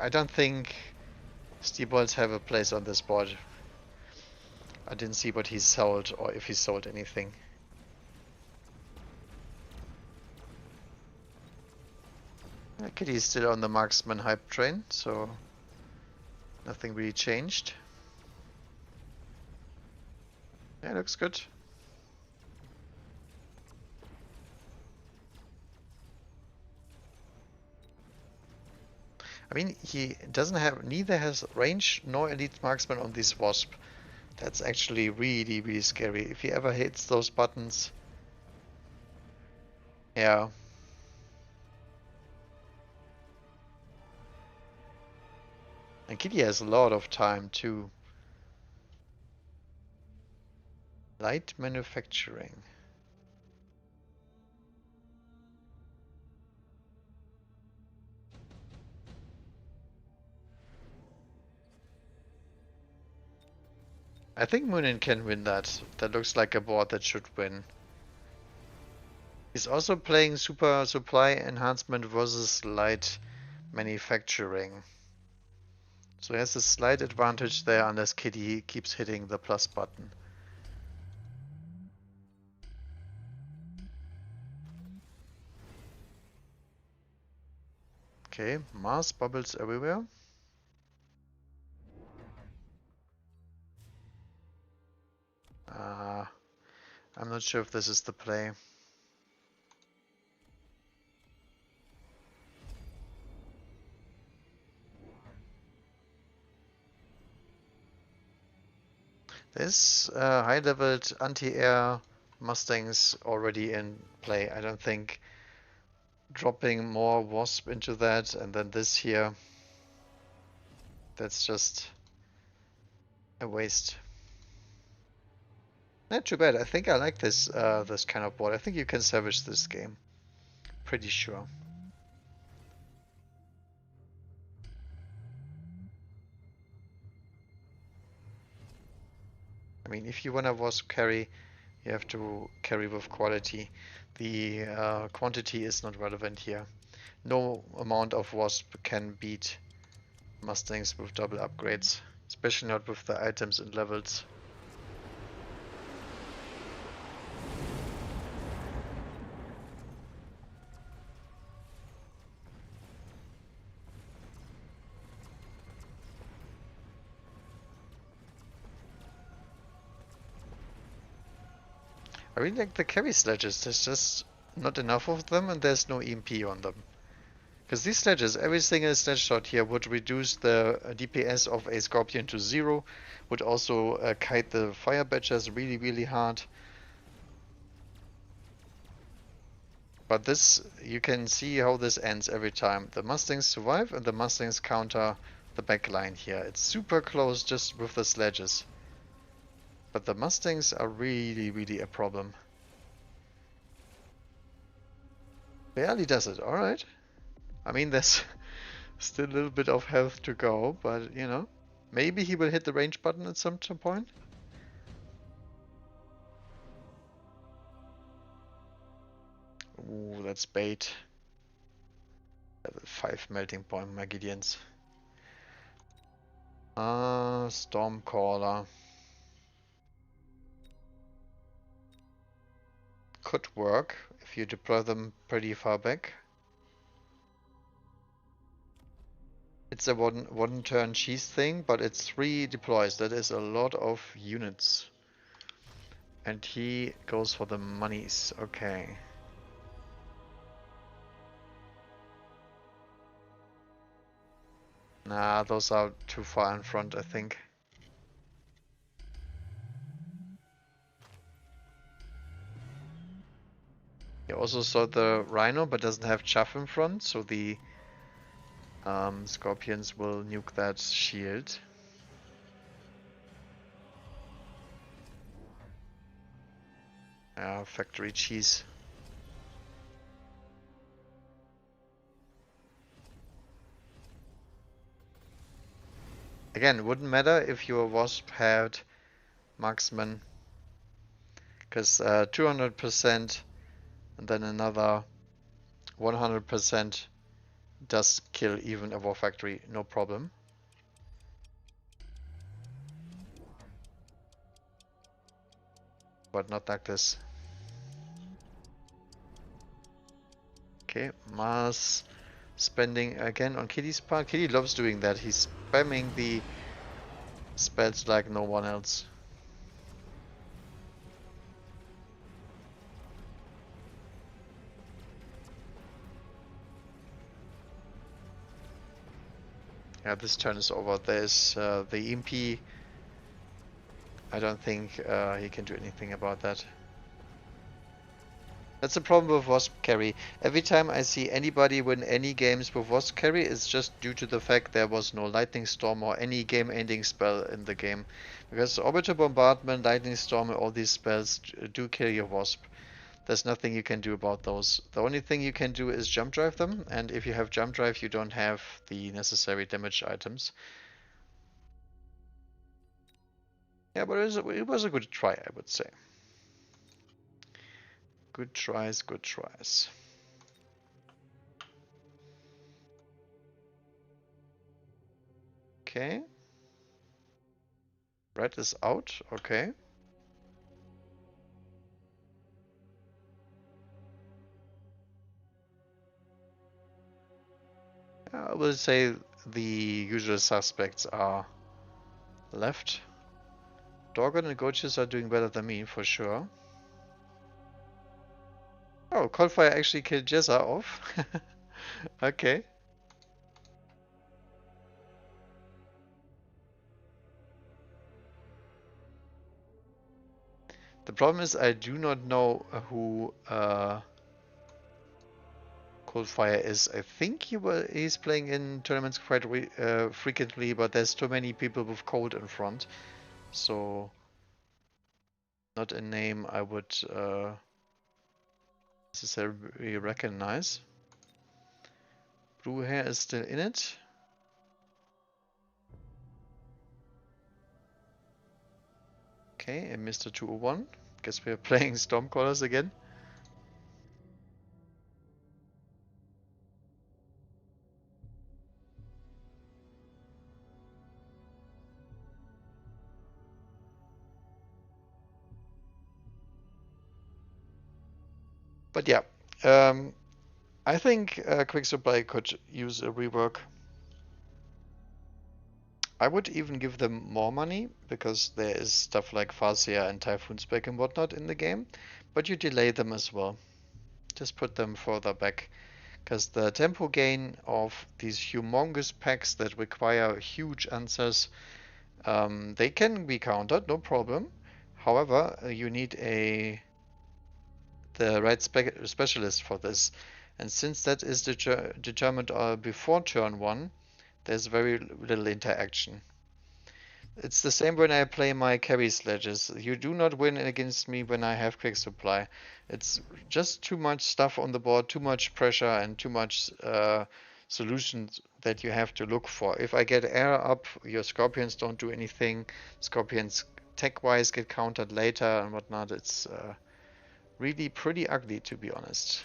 I don't think steel balls have a place on this board. I didn't see what he sold or if he sold anything. Kitty's still on the marksman hype train, so nothing really changed. Yeah, looks good. I mean, he doesn't have, neither has range nor elite marksman on this wasp. That's actually really scary. If he ever hits those buttons. Yeah. And Kitty has a lot of time too. Light manufacturing. I think Moonin can win that. That looks like a board that should win. He's also playing super supply enhancement versus light manufacturing. So he has a slight advantage there unless Kitty keeps hitting the plus button. Okay, Mars bubbles everywhere. I'm not sure if this is the play. There's high-leveled anti-air Mustangs already in play. I don't think dropping more Wasp into that, and then this here. That's just a waste. Not too bad. I think I like this kind of board. I think you can salvage this game. Pretty sure. I mean, if you wanna Wasp carry, you have to carry with quality. The quantity is not relevant here. No amount of Wasp can beat Mustangs with double upgrades, especially not with the items and levels. I really like the carry sledges. There's just not enough of them, and there's no EMP on them. Because these sledges, every single sledge shot here would reduce the DPS of a Scorpion to 0, would also kite the fire badgers really, really hard. But this, you can see how this ends every time. The Mustangs survive and the Mustangs counter the back line here. It's super close just with the sledges. But the Mustangs are really, really a problem. Barely does it, alright. I mean, there's still a little bit of health to go, but you know, maybe he will hit the range button at some point. Ooh, that's bait. Level 5 melting point Magidians. Stormcaller. Could work if you deploy them pretty far back. It's a one turn cheese thing, but it's 3 deploys. That is a lot of units. And he goes for the monies. Okay. Nah, those are too far in front, I think. He also saw the Rhino, but doesn't have Chaff in front, so the Scorpions will nuke that shield. Factory cheese. Again, it wouldn't matter if your Wasp had Marksman, because 200% and then another 100% does kill even a War Factory, no problem. But not like this. Okay, Mars spending again on Kitty's part. Kitty loves doing that. He's spamming the spells like no one else. Yeah, this turn is over. There's the EMP. I don't think he can do anything about that. That's the problem with Wasp carry. Every time I see anybody win any games with Wasp carry, it's just due to the fact there was no Lightning Storm or any game-ending spell in the game. Because Orbital Bombardment, Lightning Storm, and all these spells do kill your Wasp. There's nothing you can do about those. The only thing you can do is jump drive them, and if you have jump drive, you don't have the necessary damage items. Yeah, but it was a good try, I would say. Good tries, good tries. Okay. Red is out, okay. I will say the usual suspects are left. Dorgan and Gochis are doing better than me, for sure. Oh, Coldfire actually killed Jezza off. Okay. The problem is I do not know who Coldfire is. I think he's playing in tournaments quite frequently, but there's too many people with Cold in front, so not a name I would necessarily recognize. Blue Hair is still in it. Okay, and Mr. 201. Guess we're playing Stormcallers again. But yeah, I think Quick Supply could use a rework. I would even give them more money, because there is stuff like Farseer and Typhoon Spec and whatnot in the game, but you delay them as well. Just put them further back, because the tempo gain of these humongous packs that require huge answers, they can be countered, no problem. However, you need the right specialist for this. And since that is determined before turn 1, there's very little interaction. It's the same when I play my carry sledges. You do not win against me when I have quick supply. It's just too much stuff on the board, too much pressure, and too much solutions that you have to look for. If I get air up, your scorpions don't do anything. Scorpions tech-wise get countered later and whatnot. It's really pretty ugly, to be honest.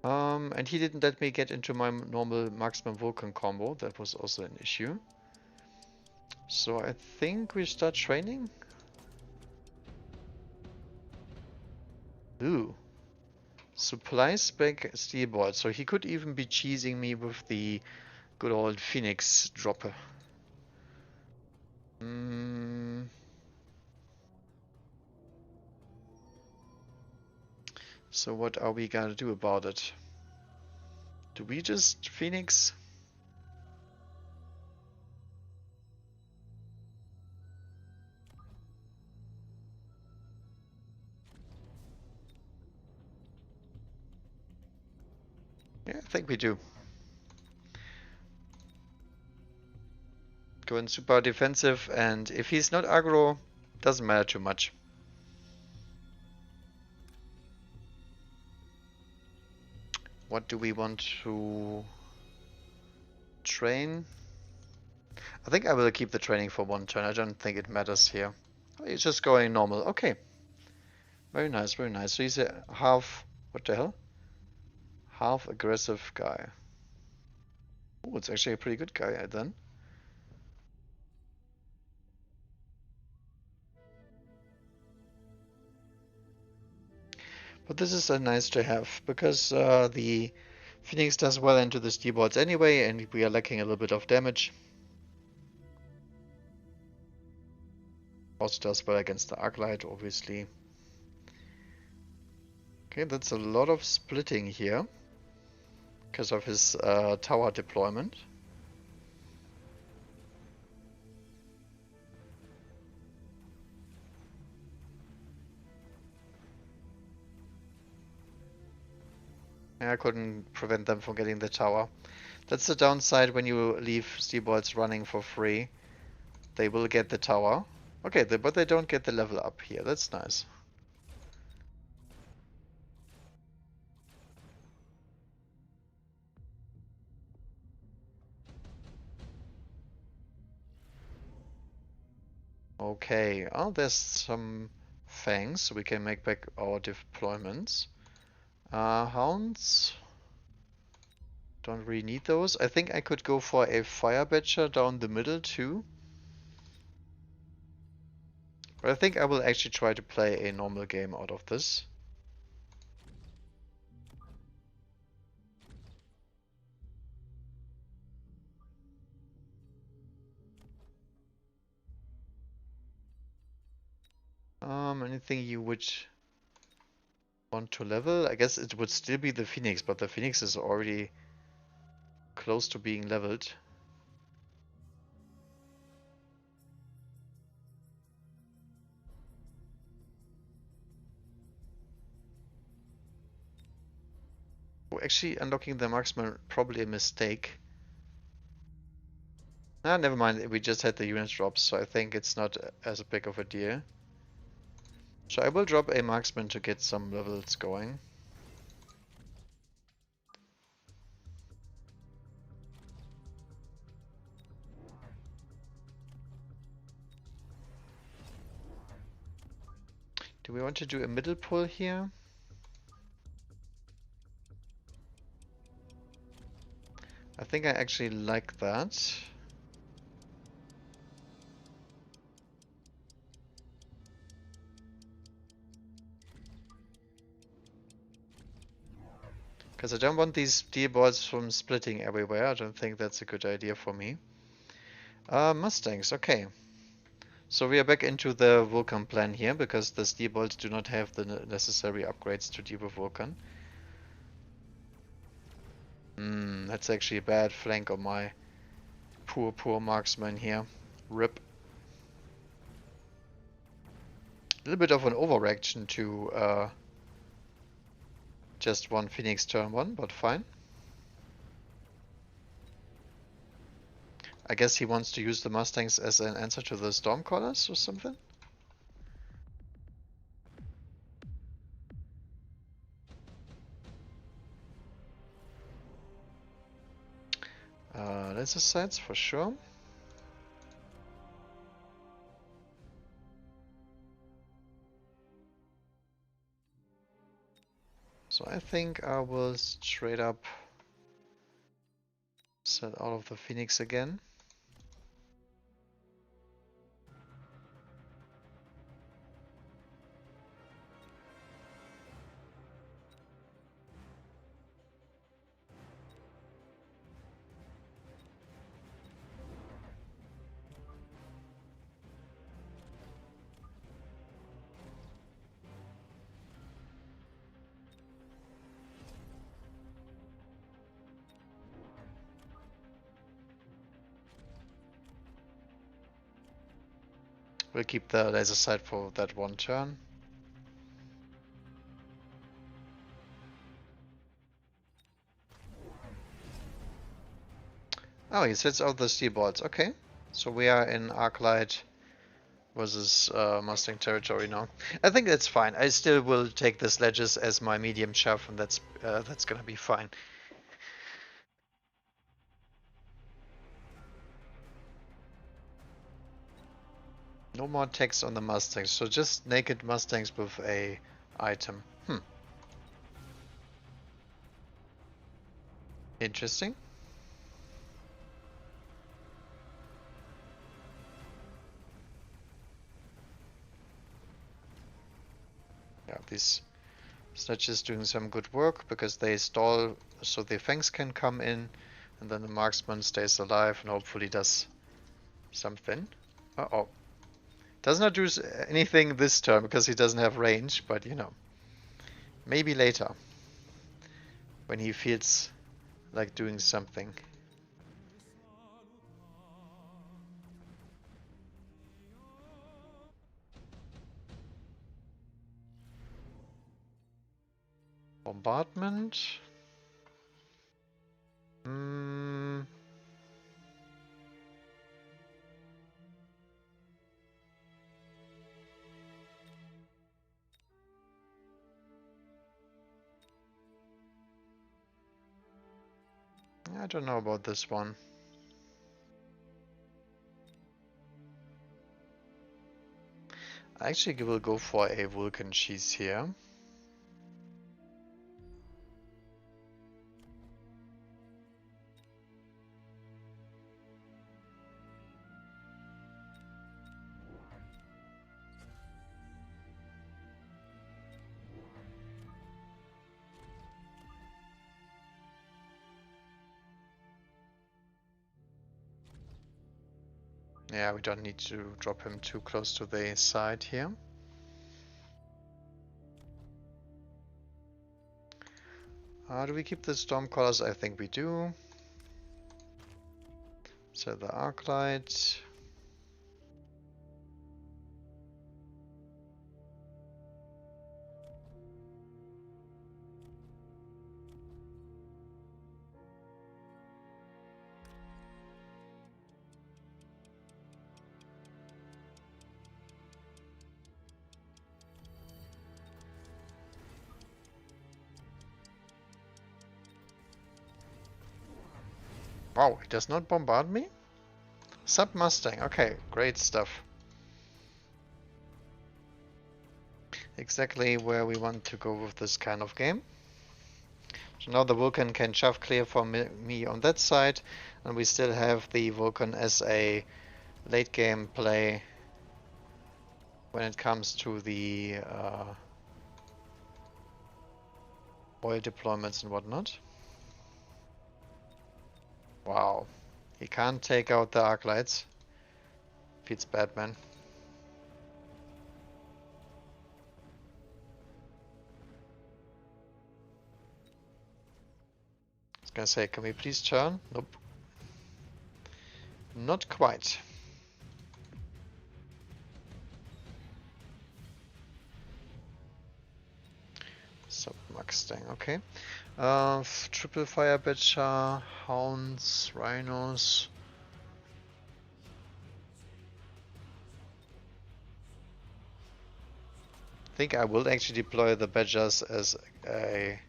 And he didn't let me get into my normal Marksman Vulcan combo. That was also an issue. So I think we start training. Ooh. Supply spec steelboard. So he could even be cheesing me with the good old Phoenix dropper. So what are we gonna do about it? Do we just Phoenix? Yeah, I think we do. Go in super defensive, and if he's not aggro, doesn't matter too much. What do we want to train? I think I will keep the training for one turn. I don't think it matters here. He's just going normal. Okay. Very nice, very nice. So he's a half... What the hell? Half aggressive guy. Oh, it's actually a pretty good guy then. But this is nice to have, because the Phoenix does well into the steelboards anyway, and we are lacking a little bit of damage. Also does well against the Arclight, obviously. Okay, that's a lot of splitting here, because of his tower deployment. I couldn't prevent them from getting the tower. That's the downside when you leave steelboards running for free. They will get the tower. Okay, but they don't get the level up here. That's nice. Okay, oh, there's some fangs, so we can make back our deployments. Hounds. Don't really need those. I think I could go for a fire batcher down the middle too. But I think I will actually try to play a normal game out of this. Anything you would want to level? I guess it would still be the Phoenix, but the Phoenix is already close to being leveled. Oh, actually unlocking the marksman probably a mistake. Ah, never mind. We just had the unit drops, so I think it's not as big of a deal. So I will drop a marksman to get some levels going. Do we want to do a middle pull here? I think I actually like that. Because I don't want these steel balls from splitting everywhere. I don't think that's a good idea for me. Mustangs, okay. So we are back into the Vulcan plan here, because the steel bolts do not have the necessary upgrades to deal with Vulcan. That's actually a bad flank on my poor marksman here. Rip. A little bit of an overreaction to just one Phoenix turn one, but fine. I guess he wants to use the Mustangs as an answer to the Stormcallers or something? Laser sights for sure. So I think I will straight up set all of the Phoenix again. We'll keep the laser sight for that one turn. Oh, he sets out the steel bolts. Okay, so we are in Arclight versus Mustang territory now. I think that's fine. I still will take the sledges as my medium shove, and that's gonna be fine. No more text on the Mustangs, so just naked Mustangs with a item. Interesting. Yeah, these sledges doing some good work because they stall so the fangs can come in, and then the marksman stays alive and hopefully does something. Uh-oh. Does not do anything this turn because he doesn't have range, but you know. Maybe later. When he feels like doing something. Bombardment. I don't know about this one. I actually will go for a Vulcan cheese here. Yeah, we don't need to drop him too close to the side here. Do we keep the Stormcallers? I think we do. So the Arclight. Wow, he does not bombard me? Sub Mustang, okay, great stuff. Exactly where we want to go with this kind of game. So now the Vulcan can shove clear for me on that side, and we still have the Vulcan as a late game play when it comes to the oil deployments and whatnot. Wow, he can't take out the arc lights. Beats Batman. I was gonna say, can we please turn? Nope. Not quite. Sub Mustang, okay. Triple Fire Badger, Hounds, Rhinos. I think I will actually deploy the Badgers as a...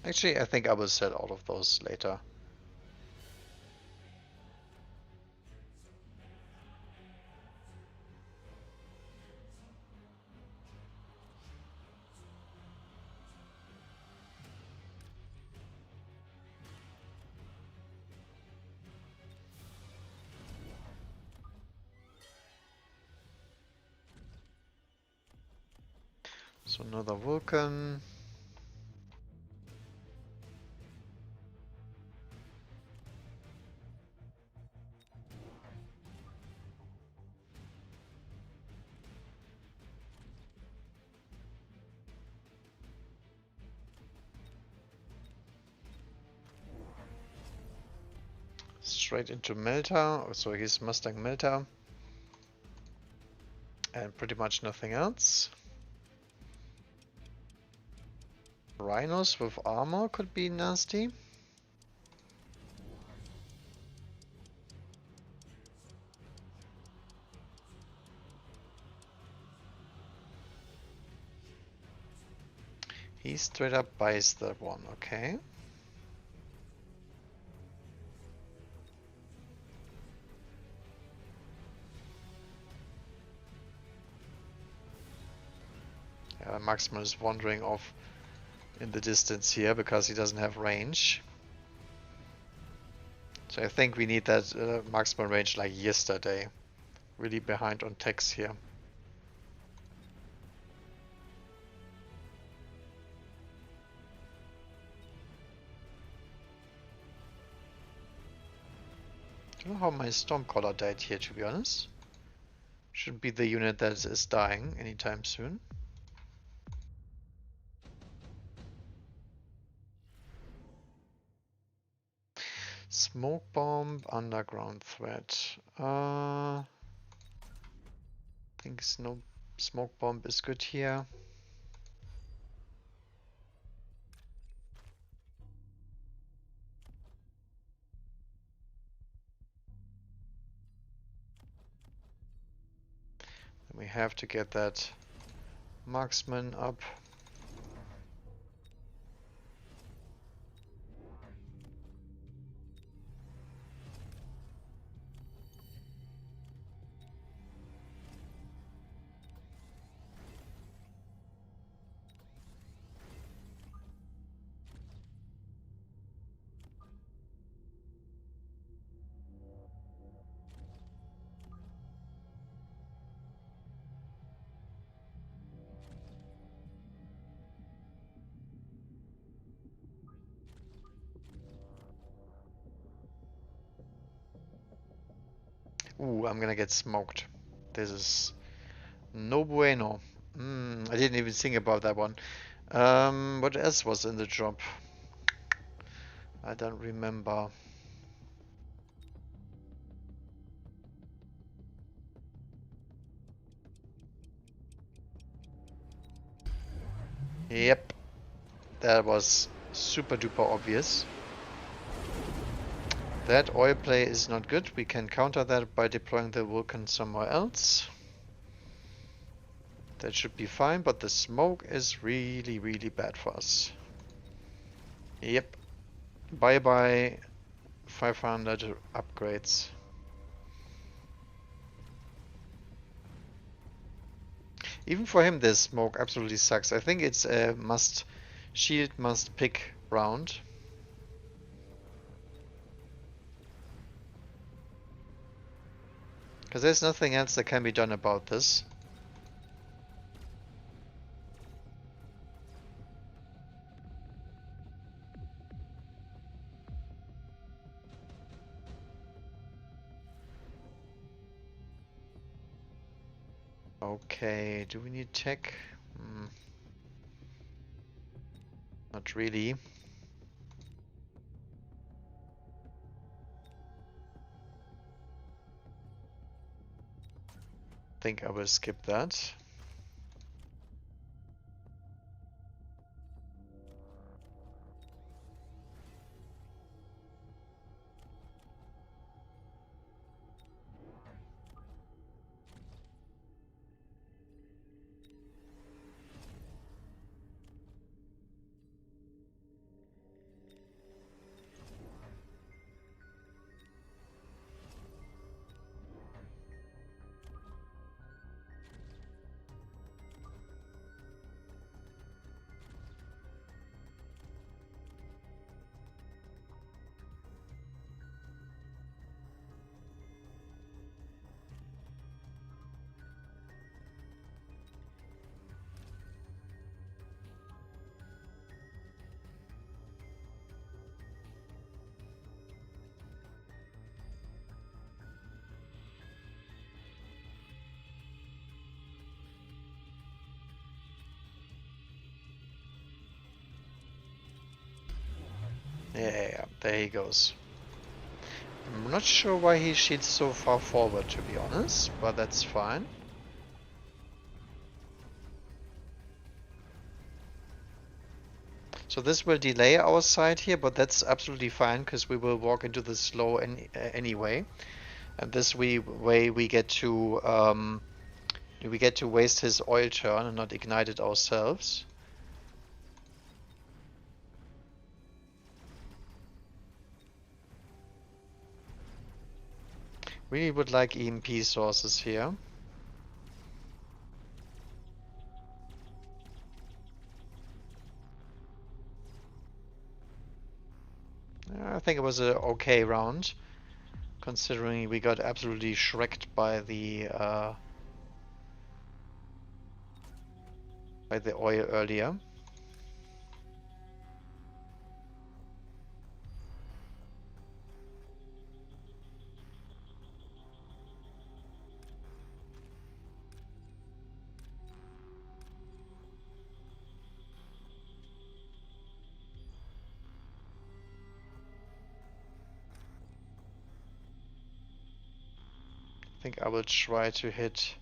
Actually, I think I will sell all of those later. So another Vulcan. Straight into Melta, so he's Mustang Melta. And pretty much nothing else. Rhinos with armor could be nasty. He straight up buys that one, okay. Marksman is wandering off in the distance here because he doesn't have range. So I think we need that marksman range like yesterday. Really behind on techs here. I don't know how my Stormcaller died here, to be honest. Shouldn't be the unit that is dying anytime soon. Smoke bomb, underground threat. I think smoke bomb is good here. Then we have to get that marksman up. Ooh, I'm gonna get smoked. This is no bueno. I didn't even think about that one. What else was in the drop? I don't remember. Yep, that was super duper obvious. That oil play is not good. We can counter that by deploying the Vulcan somewhere else. That should be fine, but the smoke is really, really bad for us. Yep. Bye bye 500 upgrades. Even for him, this smoke absolutely sucks. I think it's a shield must pick round. Because there's nothing else that can be done about this. Okay, do we need tech? Not really. Think I will skip that. Yeah, there he goes. I'm not sure why he shields so far forward, to be honest, but that's fine. So this will delay our side here, but that's absolutely fine because we will walk into the slow anyway. And this way we get to waste his oil turn and not ignite it ourselves. Really would like EMP sources here. I think it was a okay round, considering we got absolutely shreked by the oil earlier. I think I will try to hit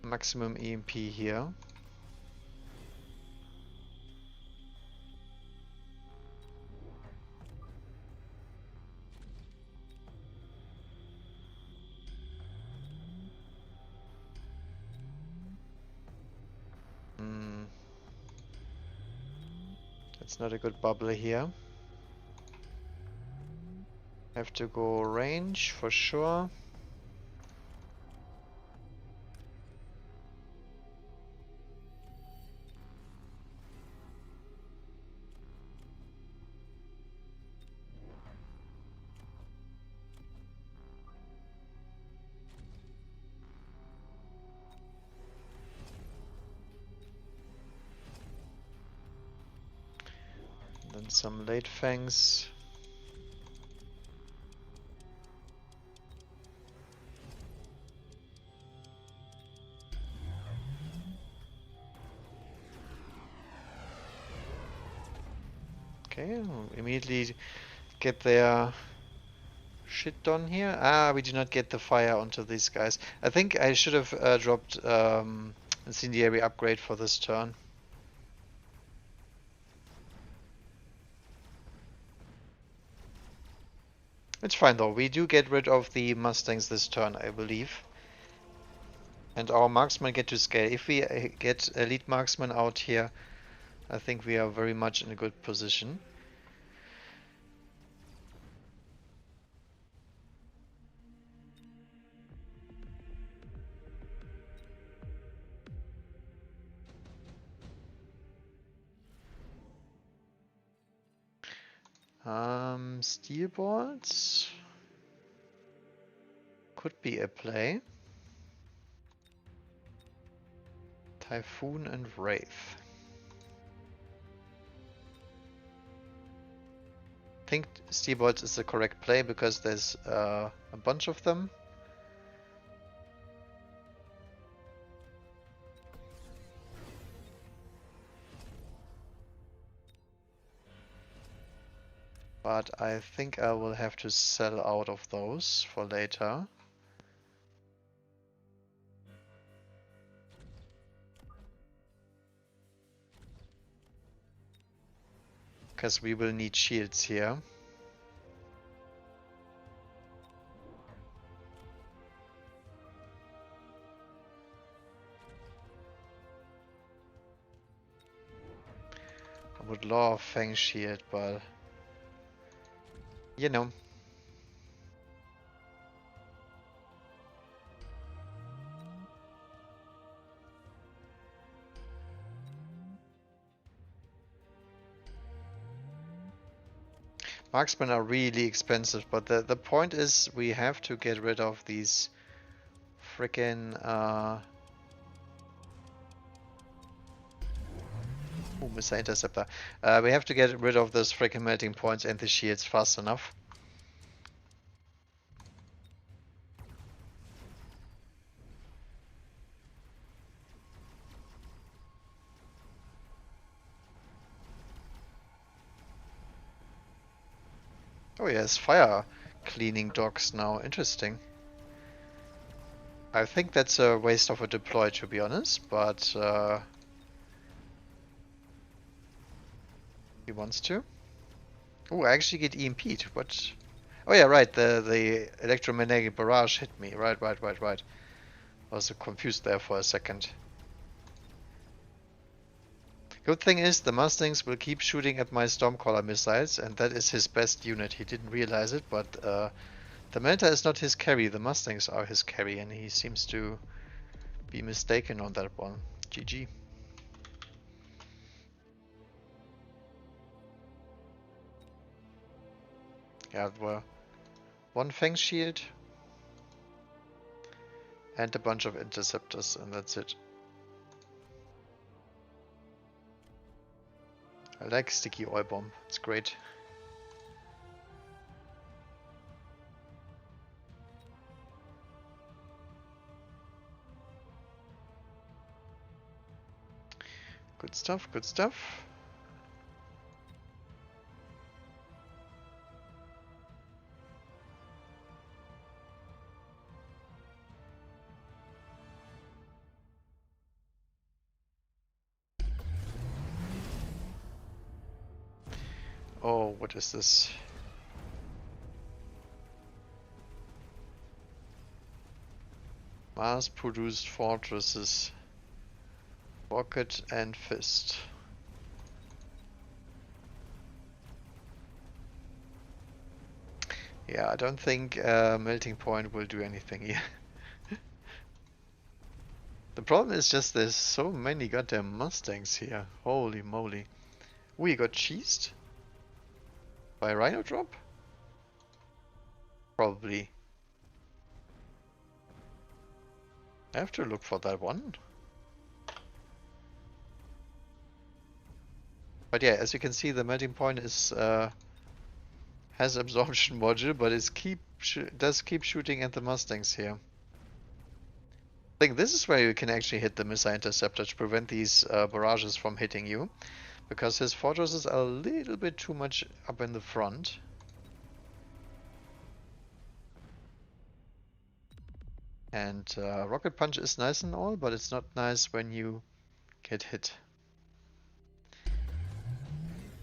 maximum EMP here. That's not a good bubble here. Have to go range for sure. Then some late fangs. Okay, immediately get their shit done here. Ah, we did not get the fire onto these guys. I think I should have dropped incendiary upgrade for this turn. It's fine though. We do get rid of the Mustangs this turn, I believe. And our marksmen get to scale. If we get elite marksmen out here, I think we are very much in a good position. Steel bolts could be a play. Typhoon and Wraith. I think steel bolts is the correct play because there's a bunch of them. But I think I will have to sell out of those for later. Because we will need shields here. I would love Fang Shield, but you know. Marksmen are really expensive, but the point is we have to get rid of these frickin' missile interceptor. We have to get rid of those frickin' melting points and the shields fast enough. Oh yes, fire cleaning docks now. Interesting. I think that's a waste of a deploy, to be honest, but he wants to. Oh, I actually get EMP'd. What? Oh yeah, right. The electromagnetic barrage hit me. Right. I was confused there for a second. Good thing is the Mustangs will keep shooting at my Stormcaller missiles, and that is his best unit. He didn't realize it, but the Melter is not his carry. The Mustangs are his carry, and he seems to be mistaken on that one. GG. Yeah, well, one Fang Shield and a bunch of interceptors, and that's it. I like Sticky Oil Bomb. It's great. Good stuff, good stuff. Oh, what is this? Mass-produced fortresses. Rocket and Fist. Yeah, I don't think Melting Point will do anything here. The problem is just there's so many goddamn Mustangs here. Holy moly. We got cheesed? By Rhino Drop? Probably. I have to look for that one. But yeah, as you can see, the melting point is has absorption module, but it does keep shooting at the Mustangs here. I think this is where you can actually hit the missile interceptor to prevent these barrages from hitting you, because his fortresses are a little bit too much up in the front. And Rocket Punch is nice and all, but it's not nice when you get hit.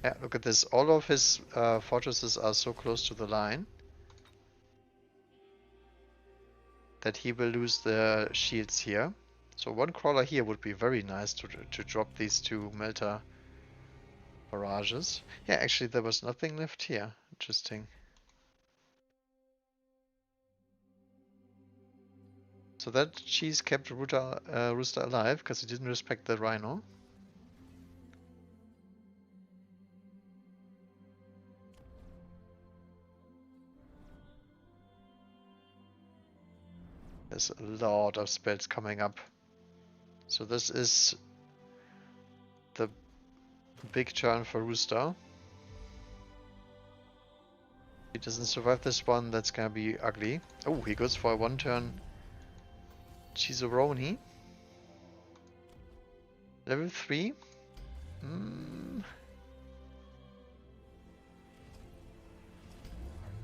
Yeah, look at this. All of his fortresses are so close to the line that he will lose the shields here. So one crawler here would be very nice to drop these two melter barrages. Yeah, actually there was nothing left here. Interesting. So that cheese kept Rooster alive because he didn't respect the rhino. There's a lot of spells coming up. So this is the big turn for Rooster. He doesn't survive this one, that's gonna be ugly. Oh, he goes for a one turn Cheeseroni. Level 3.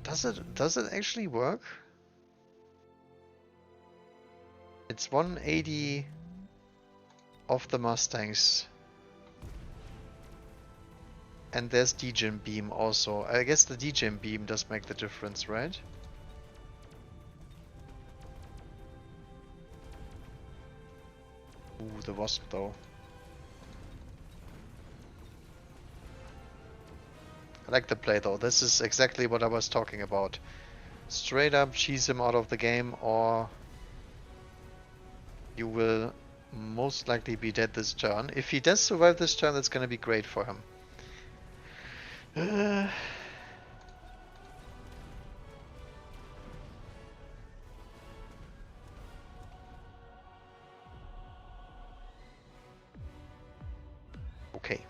Does it actually work? It's 180 of the Mustangs. And there's Degen Beam also. I guess the Degen Beam does make the difference, right? Ooh, the Wasp though. I like the play though. This is exactly what I was talking about. Straight up cheese him out of the game, or you will most likely be dead this turn. If he does survive this turn, that's gonna be great for him. Okay.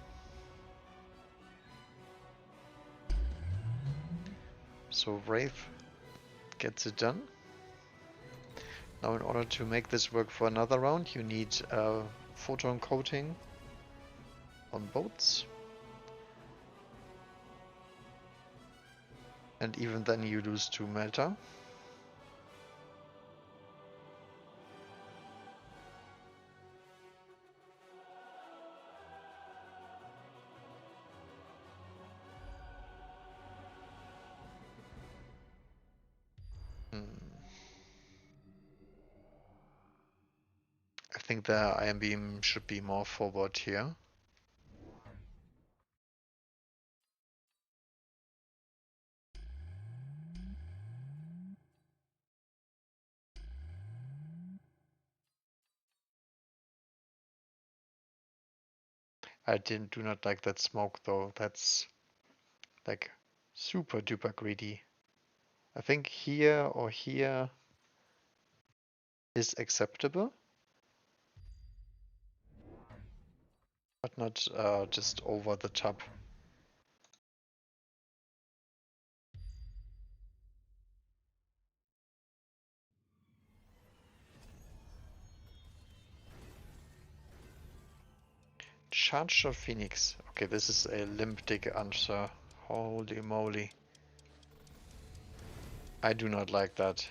So Wraith gets it done. Now in order to make this work for another round, you need photon coating on boats. And even then you lose 2 melter. I think the Iron Beam should be more forward here. I do not like that smoke though. That's like super duper greedy. I think here or here is acceptable, but not just over the top. Charge of Phoenix. Okay, this is a limp dick answer. Holy moly. I do not like that.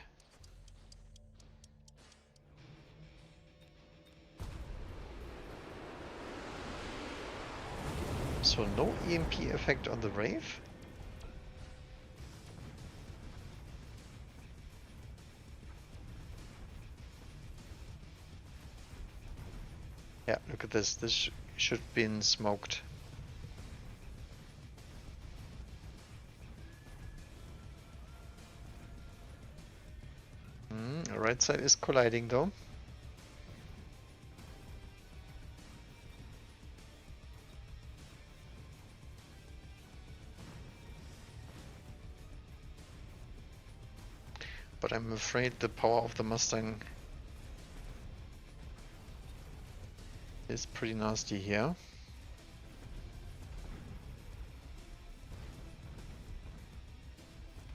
So no EMP effect on the Wraith? Yeah, look at this. This should have been smoked. The right side is colliding though. But I'm afraid the power of the Mustang is pretty nasty here.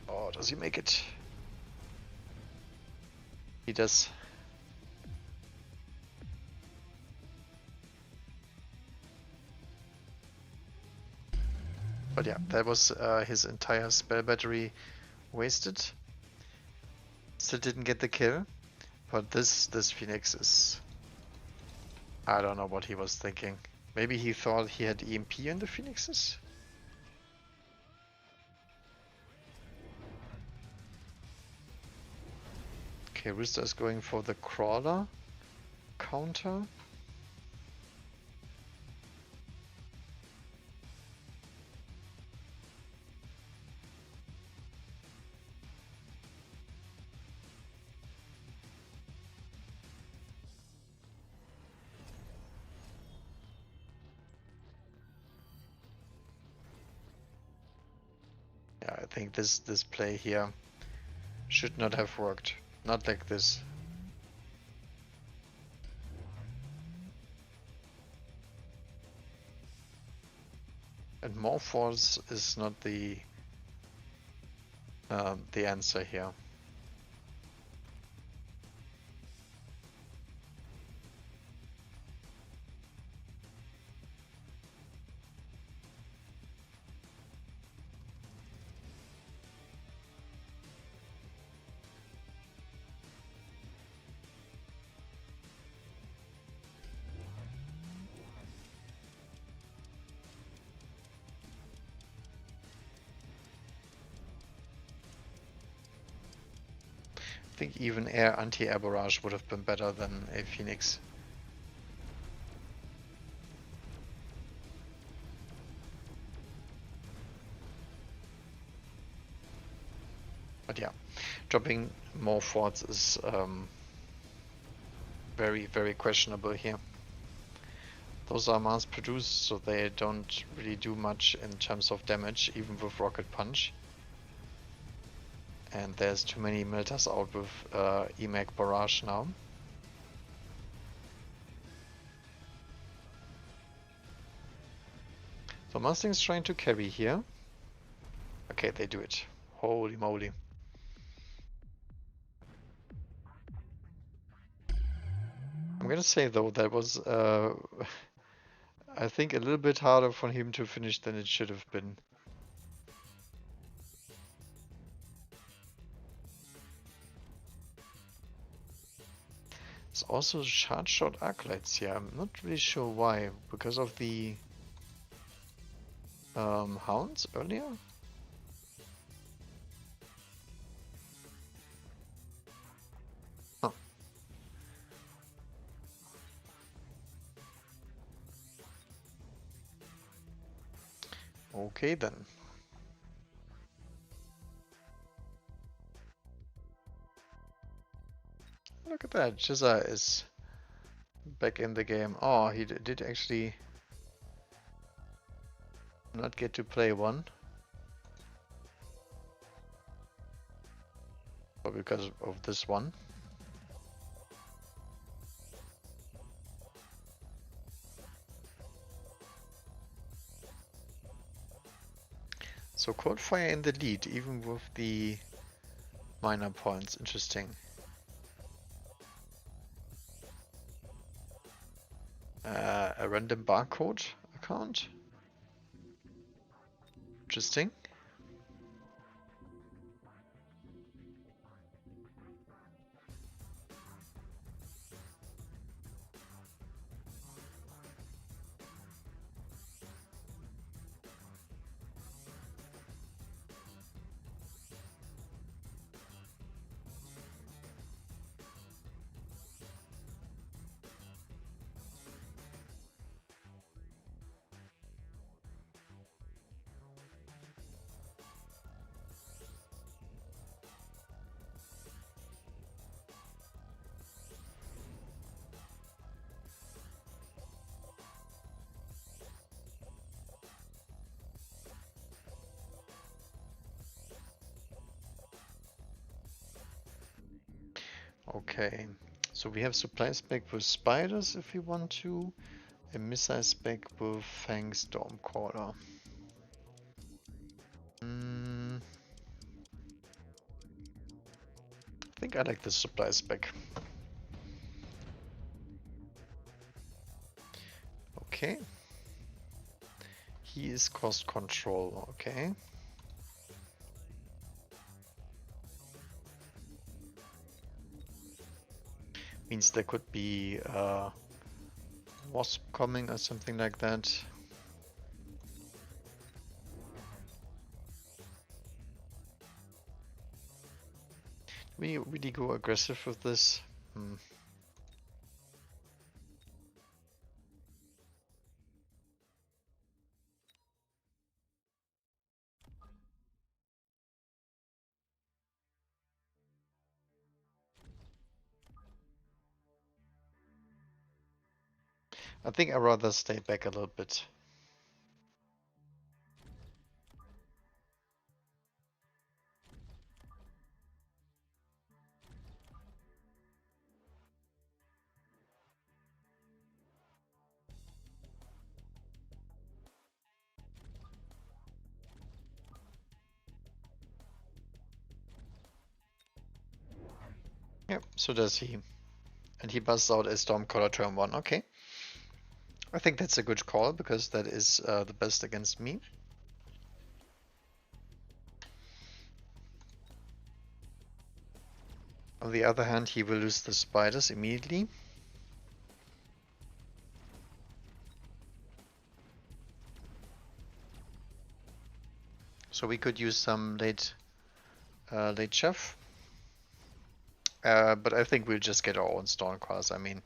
Oh, does he make it? He does. But yeah, that was his entire spell battery wasted. Still didn't get the kill. But this Phoenix is... I don't know what he was thinking. Maybe he thought he had EMP in the Phoenixes? Okay, Rooster is going for the crawler. counter. Yeah, I think this play here should not have worked. Not like this. And more force is not the answer here. I think even anti-air barrage would have been better than a Phoenix. But yeah, dropping more forts is very, very questionable here. Those are mass produced, so they don't really do much in terms of damage, even with Rocket Punch. And there's too many Militars out with EMAC Barrage now. So Mustang's trying to carry here. Okay, they do it. Holy moly. I'm gonna say though, that was I think a little bit harder for him to finish than it should have been. It's also charge shot Arclights here. I'm not really sure why. Because of the hounds earlier? Huh. Okay then. Look at that, Jizza is back in the game. Oh, he did actually not get to play one. But because of this one. So Coldfire in the lead, even with the minor points. Interesting. A random barcode account. Interesting. Okay, so we have supply spec with spiders if we want to, a missile spec with Fang Stormcaller. I think I like the supply spec. Okay. He is cost control, okay. Means there could be Wasp coming or something like that. We really go aggressive with this. I think I'd rather stay back a little bit. Yep, so does he. And he busts out a Stormcaller turn 1. Okay. I think that's a good call, because that is the best against me. On the other hand, he will lose the spiders immediately. So we could use some late chef. But I think we'll just get our own Stormcallers. I mean,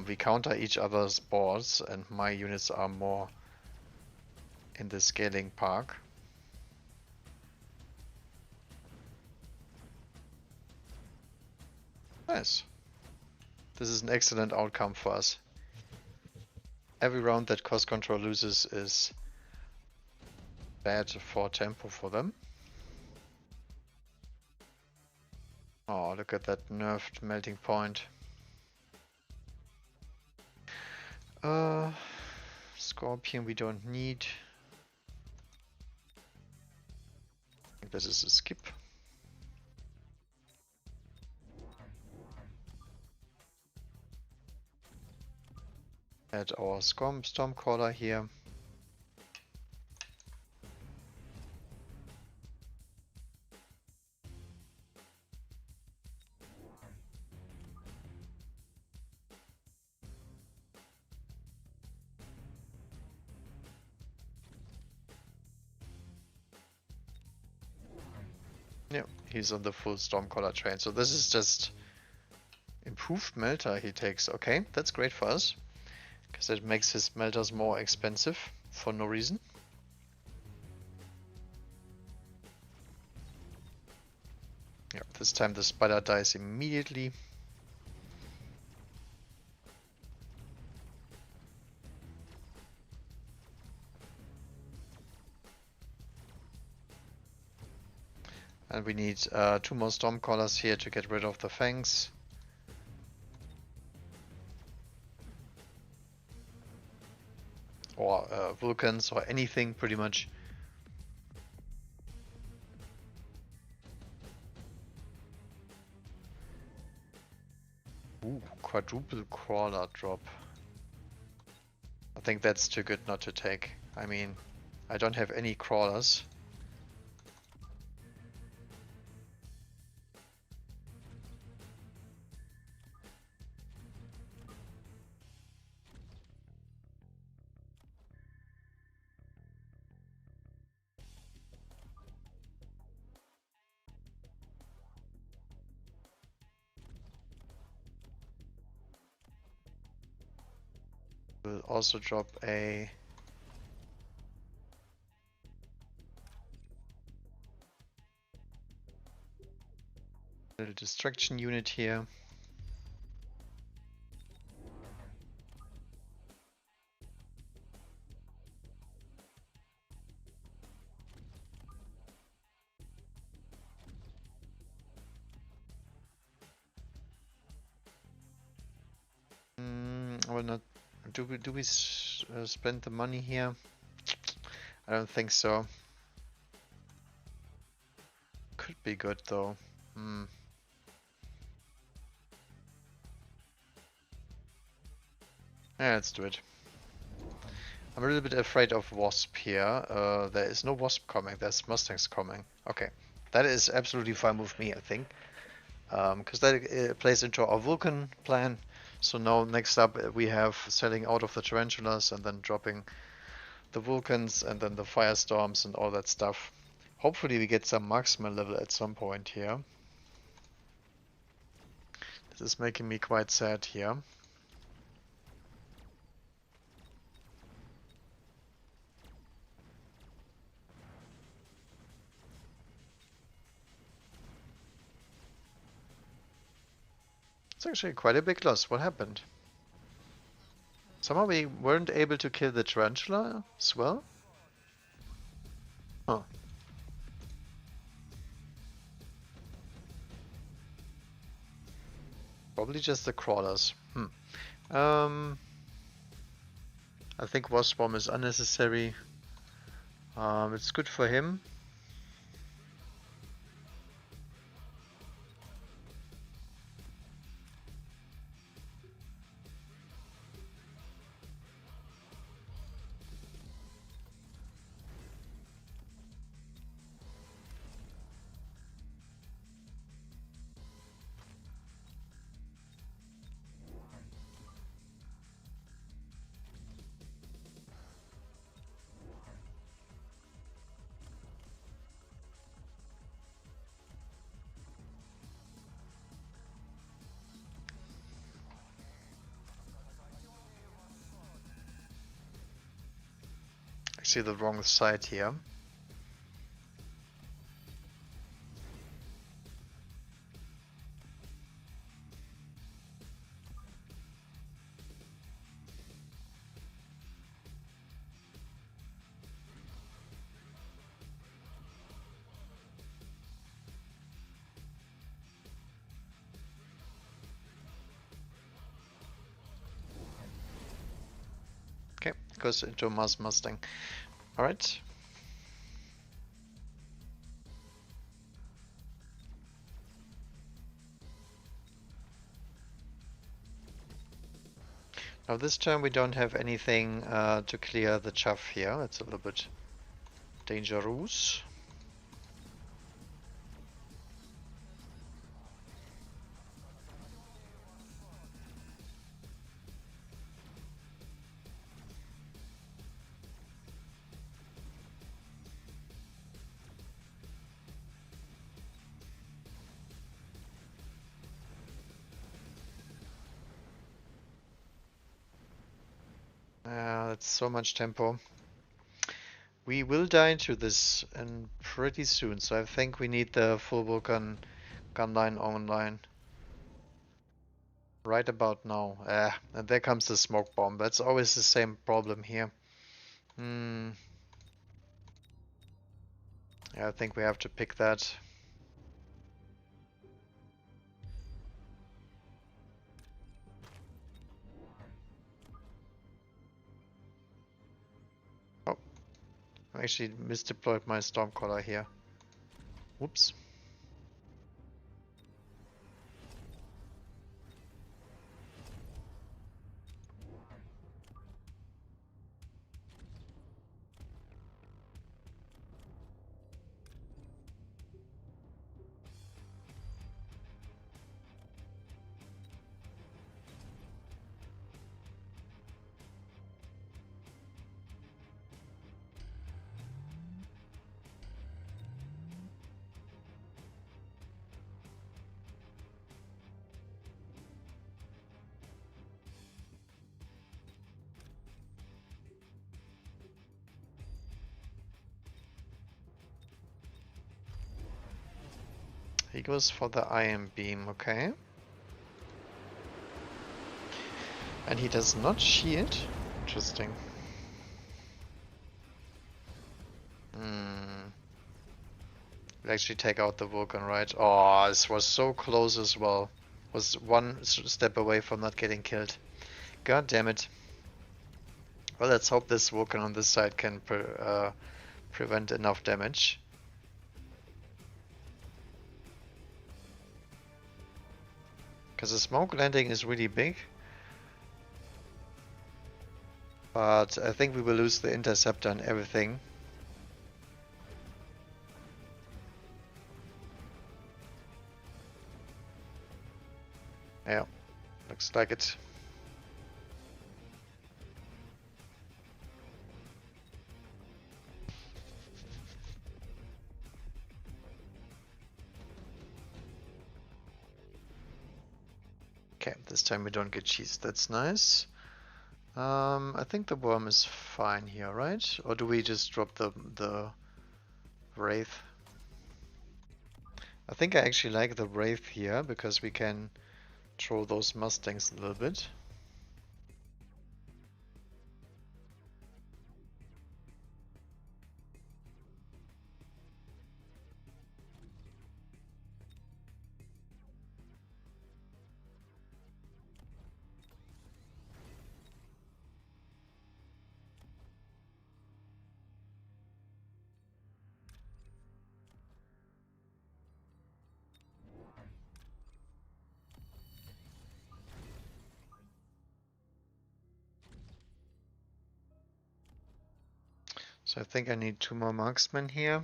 we counter each other's boards, and my units are more in the scaling park. Nice. This is an excellent outcome for us. Every round that cost control loses is bad for tempo for them. Oh, look at that nerfed melting point. Scorpion we don't need. I think this is a skip. Add our Stormcaller here. Yeah, he's on the full Stormcaller train. So this is just improved melter he takes. Okay, that's great for us, because it makes his melters more expensive for no reason. Yeah, this time the spider dies immediately. And we need 2 more Stormcallers here to get rid of the fangs. Or Vulcans, or anything pretty much. Ooh, quadruple crawler drop. I think that's too good not to take. I mean, I don't have any crawlers. We'll also drop a little distraction unit here. I will not. Do we spend the money here? I don't think so. Could be good though. Yeah, let's do it. I'm a little bit afraid of Wasp here. There is no Wasp coming, there's Mustangs coming. Okay, that is absolutely fine with me, I think. Because that plays into our Vulcan plan. So now next up we have selling out of the Tarantulas and then dropping the Vulcans and then the Firestorms and all that stuff. Hopefully we get some marksman level at some point here. This is making me quite sad here. It's actually quite a big loss. What happened? Somehow we weren't able to kill the tarantula as well? Huh. Probably just the crawlers. I think Wasp Bomb is unnecessary. It's good for him. I see the wrong side here. Okay, goes into a Mustang. Alright. Now this time we don't have anything to clear the chaff here. It's a little bit dangerous. That's so much tempo. We will die into this and pretty soon, so I think we need the full Vulcan gun line online. Right about now. And there comes the smoke bomb. That's always the same problem here. Yeah, I think we have to pick that. Oh, I actually misdeployed my Stormcaller here. Whoops. He goes for the ion beam, okay. And he does not shield. Interesting. We'll actually take out the Vulcan, right? Oh, this was so close as well. Was one step away from not getting killed. God damn it. Well, let's hope this Vulcan on this side can prevent enough damage. Because the smoke landing is really big. But I think we will lose the interceptor and everything. Yeah, looks like it. Okay, this time we don't get cheese. That's nice. I think the worm is fine here, right? Or do we just drop the wraith? I think I actually like the wraith here because we can throw those mustangs a little bit. So I think I need 2 more marksmen here.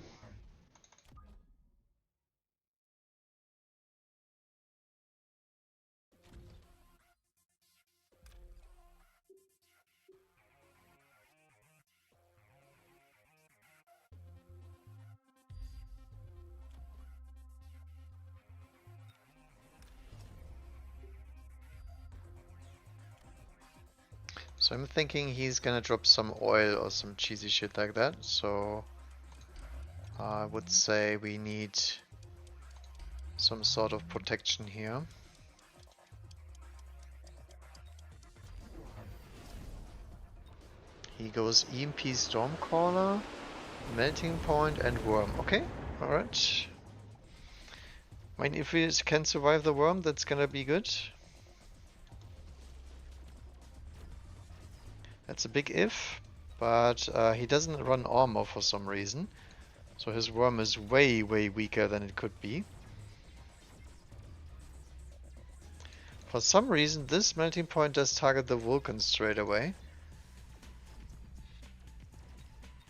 So I'm thinking he's gonna drop some oil or some cheesy shit like that. So I would say we need some sort of protection here. He goes EMP Stormcaller, Melting Point, and Worm. Okay, alright. I mean, if we can survive the Worm, that's gonna be good. That's a big if, but he doesn't run armor for some reason. So his Worm is way, way weaker than it could be. For some reason, this Melting Point does target the Vulcan straight away.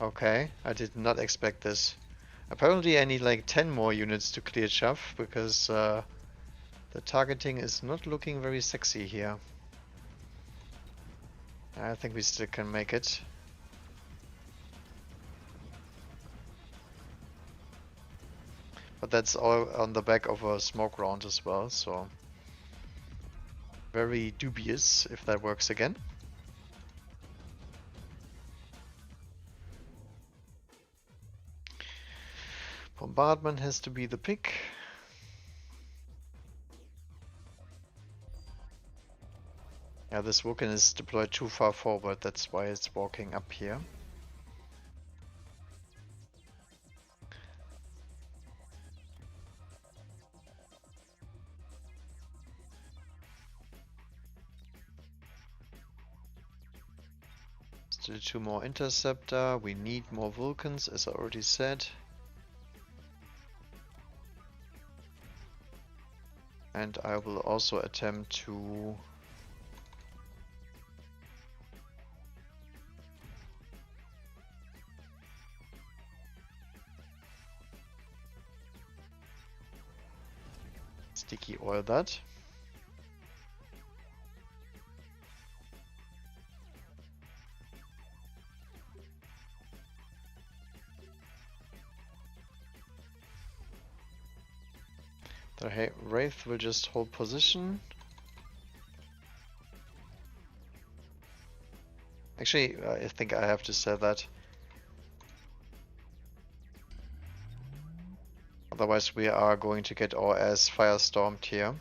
Okay, I did not expect this. Apparently I need like 10 more units to clear Chaff, because the targeting is not looking very sexy here. I think we still can make it. But that's all on the back of a smoke round as well, so very dubious if that works again. Bombardment has to be the pick. Yeah, this Vulcan is deployed too far forward, that's why it's walking up here. Still 2 more Interceptor, we need more Vulcans as I already said. And I will also attempt to sticky oil that. The Wraith will just hold position. Actually, I think I have to say that. Otherwise we are going to get our ass firestormed here.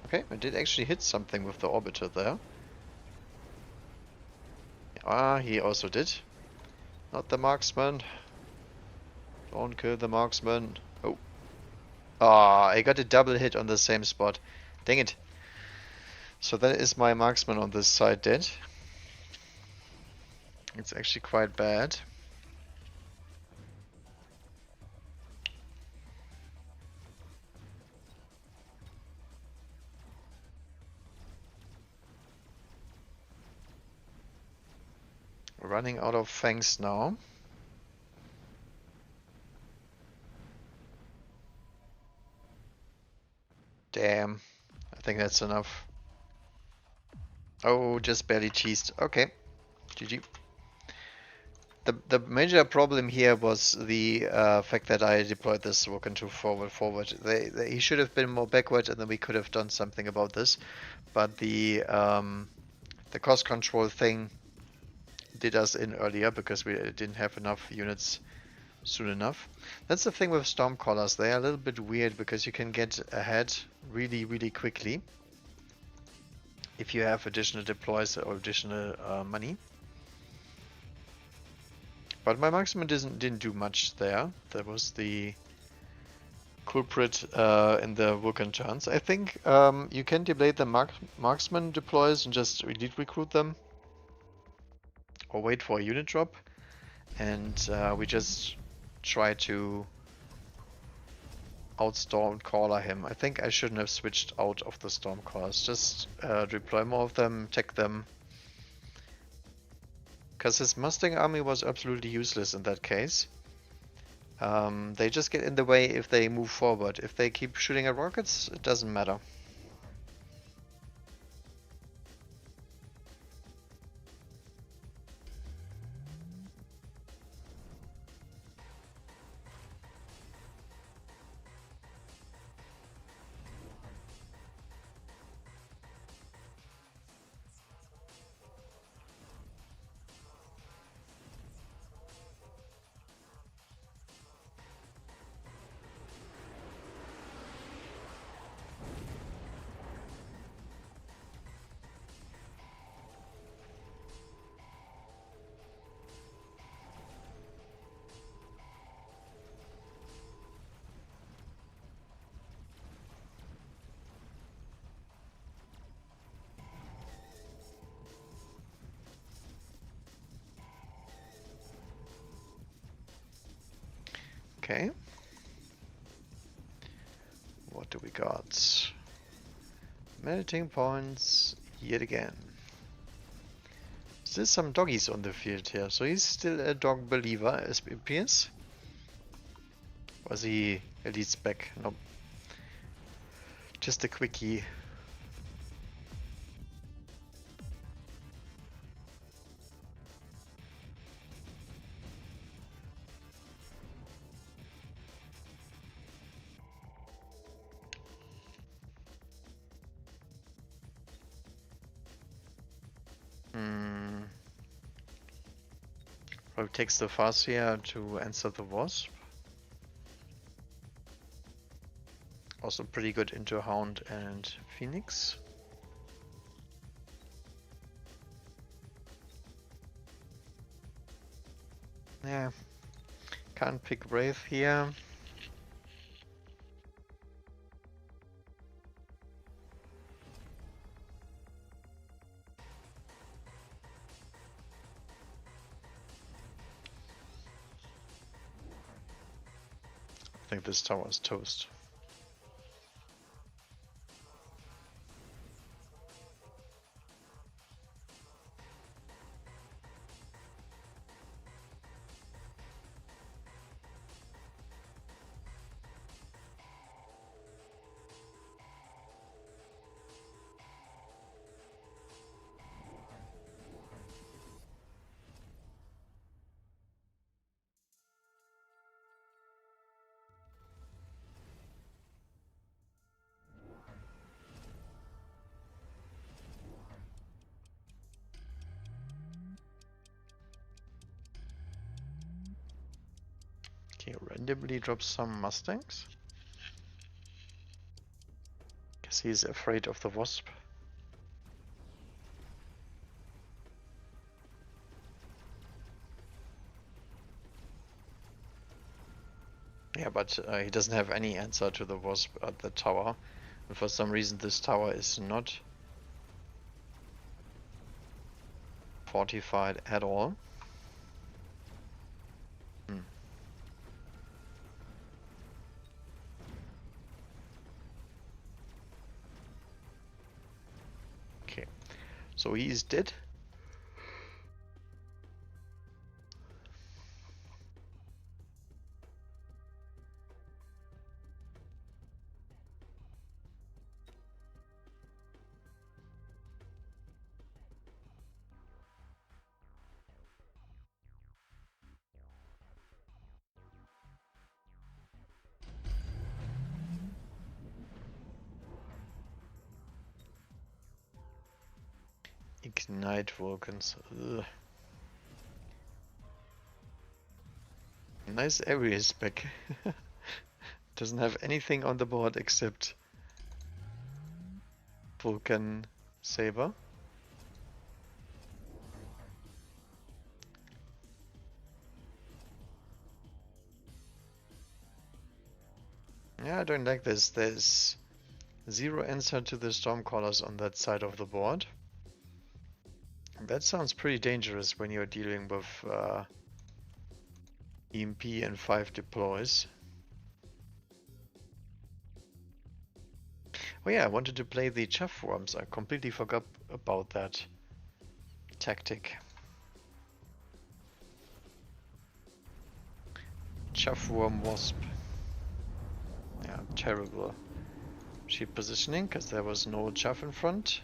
Okay, I did actually hit something with the orbiter there. Ah, he also did. Not the marksman. Don't kill the marksman. Oh. Ah, I got a double hit on the same spot. Dang it. So that is my marksman on this side dead. It's actually quite bad. Running out of fangs now. Damn. I think that's enough. Oh, just barely cheesed. Okay. GG. The major problem here was the fact that I deployed this Vulcan too forward. He should have been more backward, and then we could have done something about this. But the cost control thing did us in earlier because we didn't have enough units soon enough. That's the thing with Stormcallers. They are a little bit weird because you can get ahead really, really quickly if you have additional deploys or additional money. But my marksman didn't do much there. That was the culprit in the Vulcan turns. I think you can delay the marksman deploys and just elite recruit them, or wait for a unit drop, and we just try to out Stormcaller him. I think I shouldn't have switched out of the Stormcallers. Just deploy more of them, tech them. Because his Mustang army was absolutely useless in that case. They just get in the way if they move forward. If they keep shooting at rockets, it doesn't matter. Okay. What do we got? Melting points yet again. Still some doggies on the field here, so he's still a dog believer, as it appears. Was he elite spec? Nope. Just a quickie. Probably takes the Farseer to answer the Wasp. Also pretty good into Hound and Phoenix. Yeah, can't pick Wraith here. I think this tower is toast. Okay, randomly drops some Mustangs. Guess he's afraid of the Wasp. Yeah, but he doesn't have any answer to the Wasp at the tower. And for some reason this tower is not fortified at all. Okay, so he is dead. Ignite Vulcans. Ugh. Nice area spec. Doesn't have anything on the board except Vulcan Saber. Yeah, I don't like this. There's zero answer to the Stormcallers on that side of the board. That sounds pretty dangerous when you're dealing with EMP and 5 deploys. Oh yeah, I wanted to play the chaff worms. I completely forgot about that tactic. Chaff worm wasp. Yeah, terrible sheep positioning because there was no chaff in front.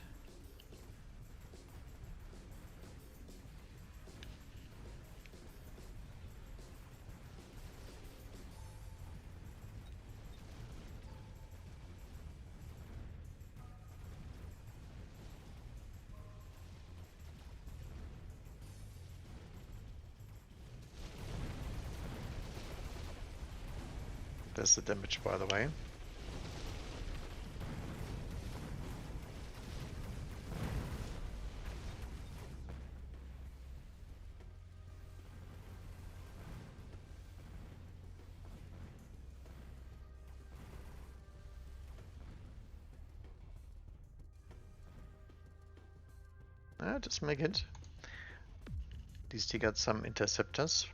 There's the damage, by the way. Just make it. At least he got some interceptors.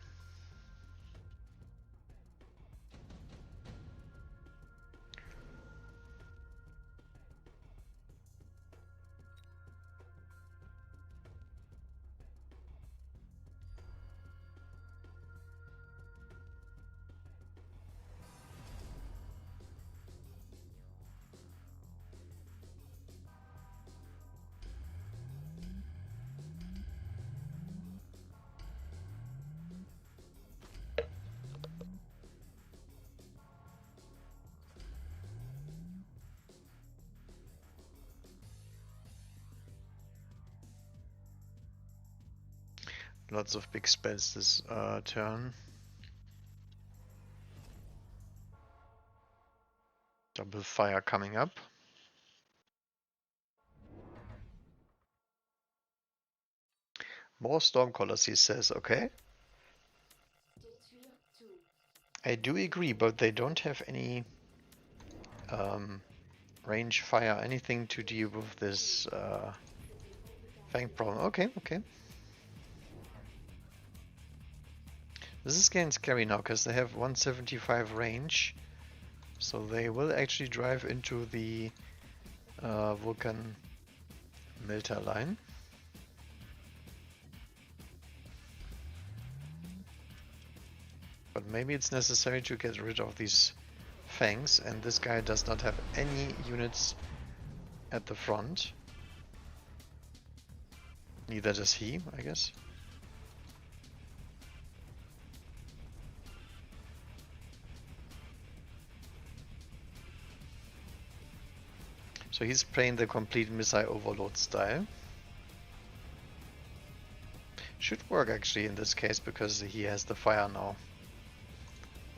Lots of big spells this turn. Double fire coming up. More Stormcallers, he says. Okay. I do agree, but they don't have any range fire, anything to deal with this fang problem. Okay, okay. This is getting scary now because they have 175 range, so they will actually drive into the Vulcan Melter line. But maybe it's necessary to get rid of these fangs, and this guy does not have any units at the front. Neither does he, I guess. So he's playing the complete missile overload style. Should work actually in this case because he has the fire now.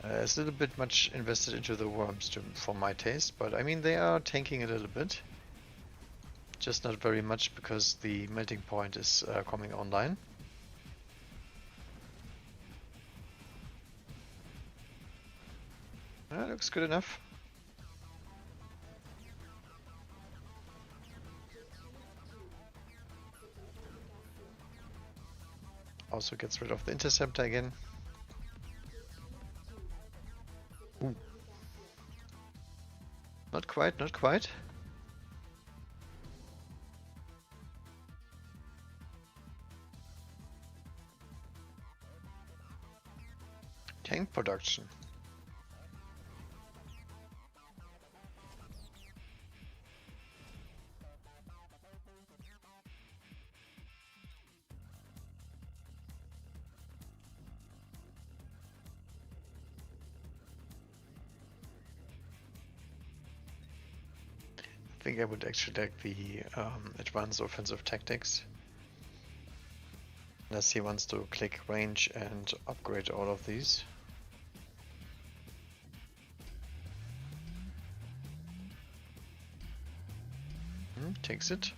It's a little bit much invested into the worms for my taste, but I mean they are tanking a little bit. Just not very much because the melting point is coming online. Looks good enough. Also gets rid of the interceptor again. Ooh. Not quite, not quite. Tank production. I think I would actually like the advanced offensive tactics. Unless he wants to click range and upgrade all of these. Takes it.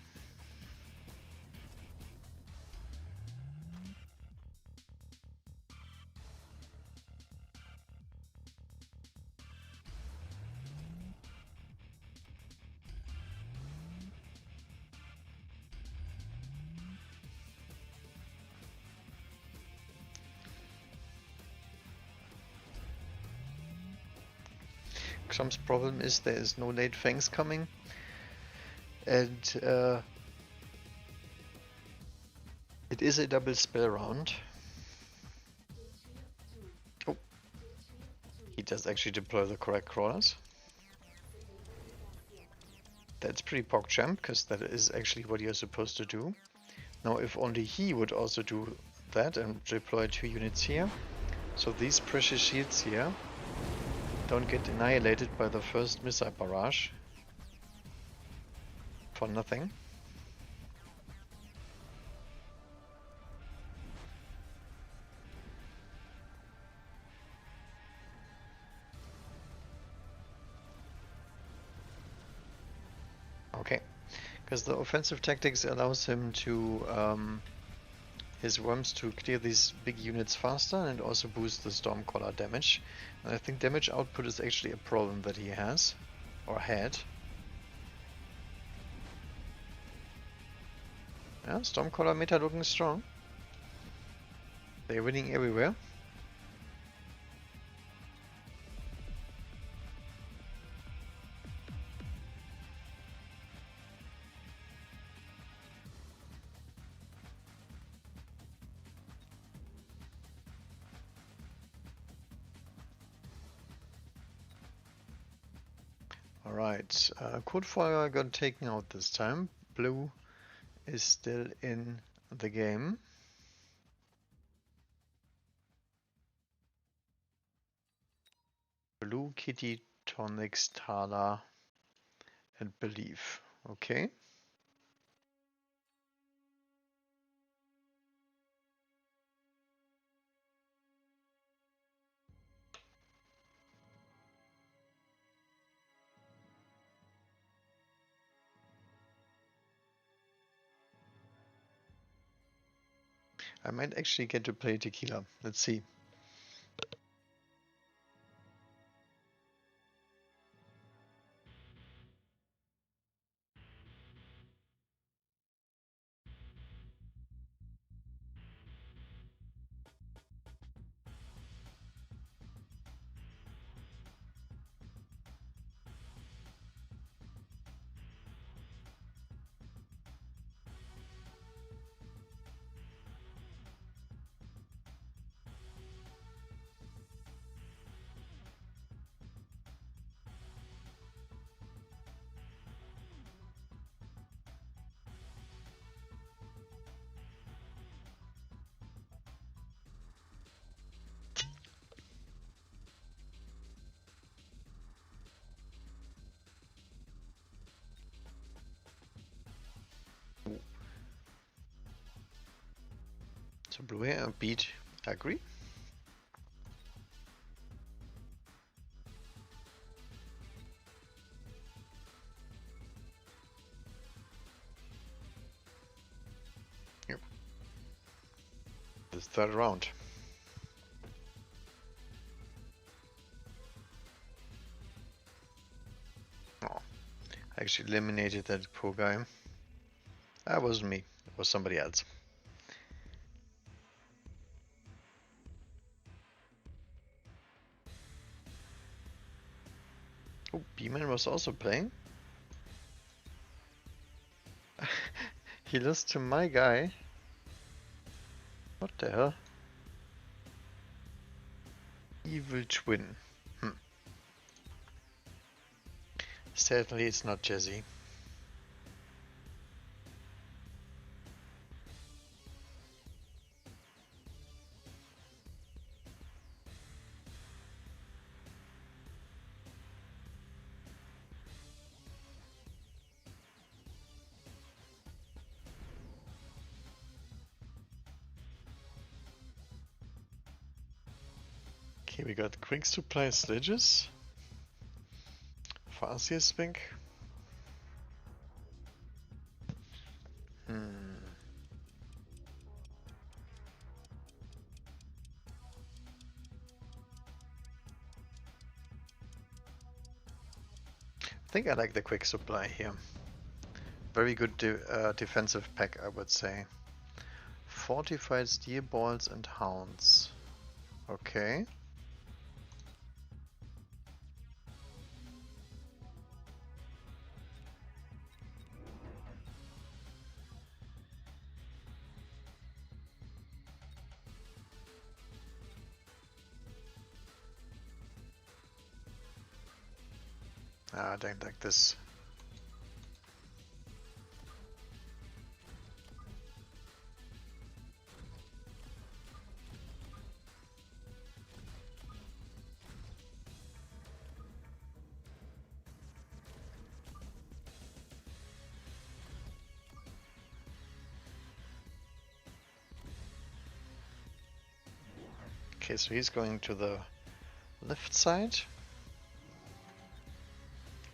Trump's problem is there is no late fangs coming, and it is a double spell round. Oh, he does actually deploy the correct crawlers. That's pretty PogChamp, because that is actually what you're supposed to do. Now if only he would also do that and deploy 2 units here, so these precious shields here don't get annihilated by the first missile barrage for nothing. Okay, because the offensive tactics allows him to his worms to clear these big units faster and also boost the Stormcaller damage. And I think damage output is actually a problem that he has, or had. Yeah, Stormcaller meta looking strong. They're winning everywhere. Alright, Codefire got taken out this time. Blue is still in the game. Blue, Kitty, Tonics, Thala, and Belief. Okay. I might actually get to play Tequila. Let's see. So Blue Hair beat Agree. Yep. The third round. Oh, I actually eliminated that poor guy. That wasn't me. It was somebody else. Oh, B-Man was also playing. He lost to my guy. What the hell? Evil twin. Sadly, it's not Jesse. Okay, we got quick supply sledges. Fast Spink. I think I like the quick supply here. Very good defensive pack, I would say. Fortified steel balls and hounds. Okay. I don't like this. Okay, so he's going to the left side.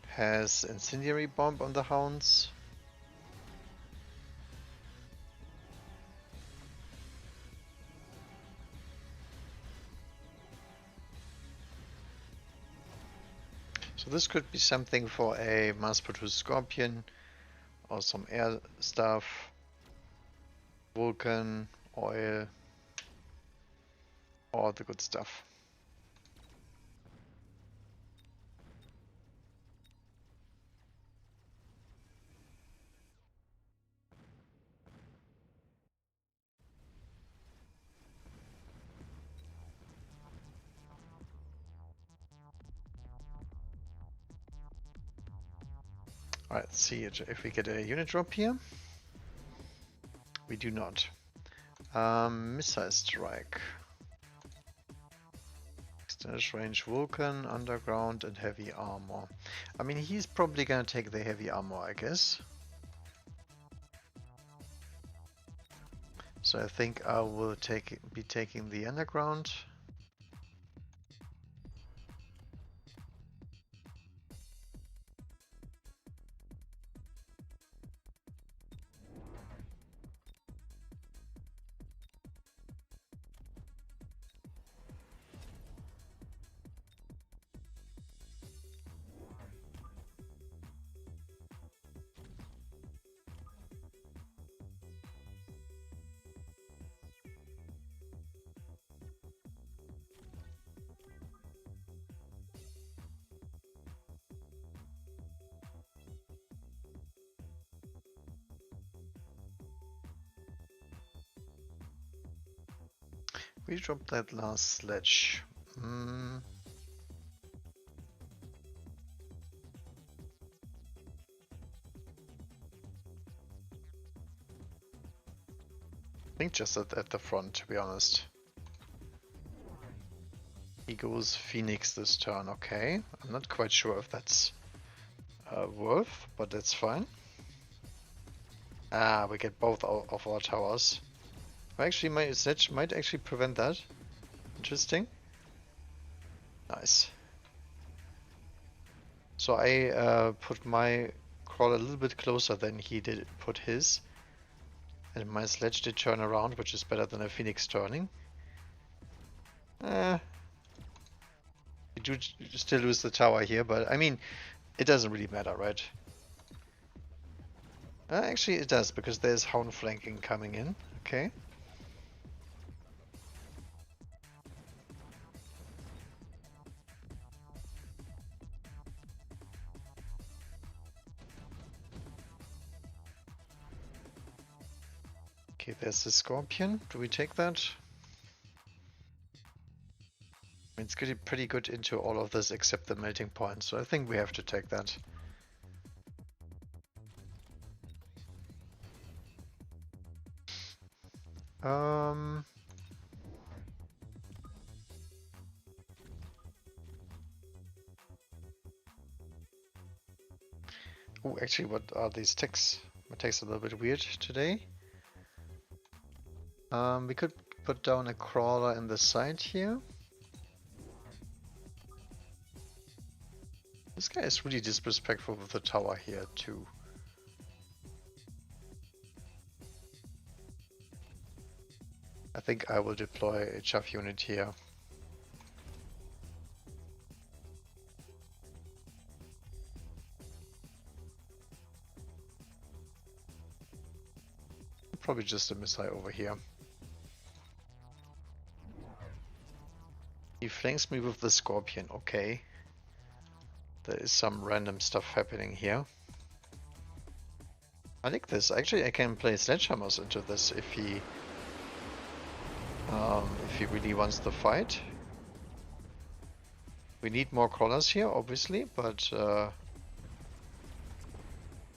Has incendiary bomb on the hounds. So this could be something for a mass-produced scorpion or some air stuff, Vulcan, oil, all the good stuff. Alright, let's see if we get a unit drop here. We do not. Missile strike. Extended range Vulcan, underground, and heavy armor. I mean, he's probably gonna take the heavy armor, I guess. So I think I will be taking the underground. We dropped that last sledge. I think just at the front, to be honest. He goes Phoenix this turn, okay. I'm not quite sure if that's worth, but that's fine. Ah, we get both of our towers. Actually, my sledge might actually prevent that. Interesting. Nice. So I put my crawl a little bit closer than he did put his. And my sledge did turn around, which is better than a Phoenix turning. We do still lose the tower here, but I mean, it doesn't really matter, right? Actually, it does, because there's hound flanking coming in. Okay. Okay, there's the scorpion. Do we take that? It's getting pretty good into all of this except the melting point, so I think we have to take that. Oh, actually, what are these ticks? My text a little bit weird today. We could put down a crawler in the side here. This guy is really disrespectful with the tower here too. I think I will deploy a chaff unit here. Probably just a missile over here. He flanks me with the scorpion, okay. There is some random stuff happening here. I like this. Actually, I can play sledgehammers into this if he really wants the fight. We need more crawlers here, obviously, but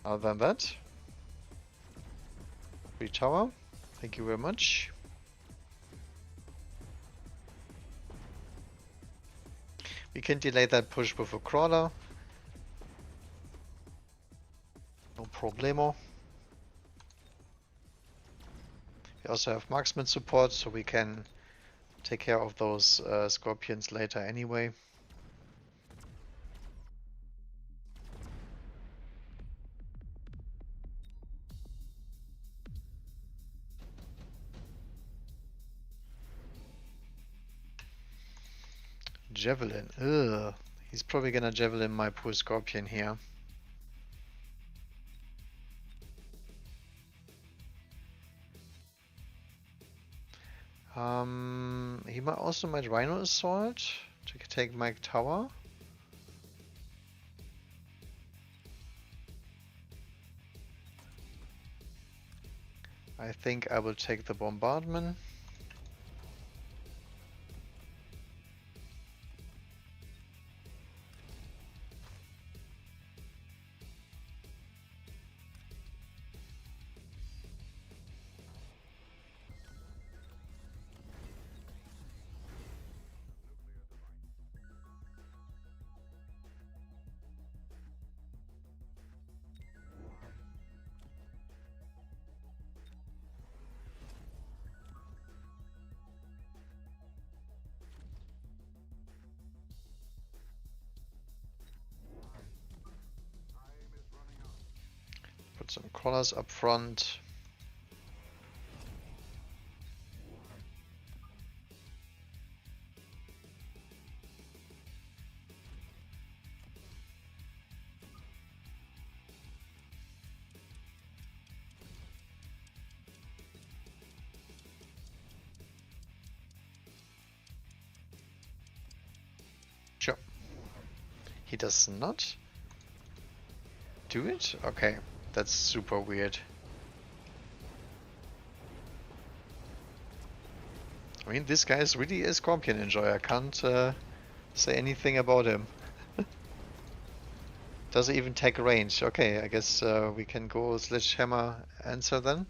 Other than that, free tower. Thank you very much. We can delay that push with a crawler. No problemo. We also have marksman support, so we can take care of those scorpions later anyway. Javelin. Ugh. He's probably gonna javelin my poor scorpion here. He might also might Rhino Assault to take my tower. I think I will take the bombardment. Put some collars up front. Sure. He does not do it? Okay, that's super weird. I mean, this guy is really a scorpion enjoyer. I can't say anything about him. Doesn't even take range. Okay, I guess we can go sledgehammer answer then.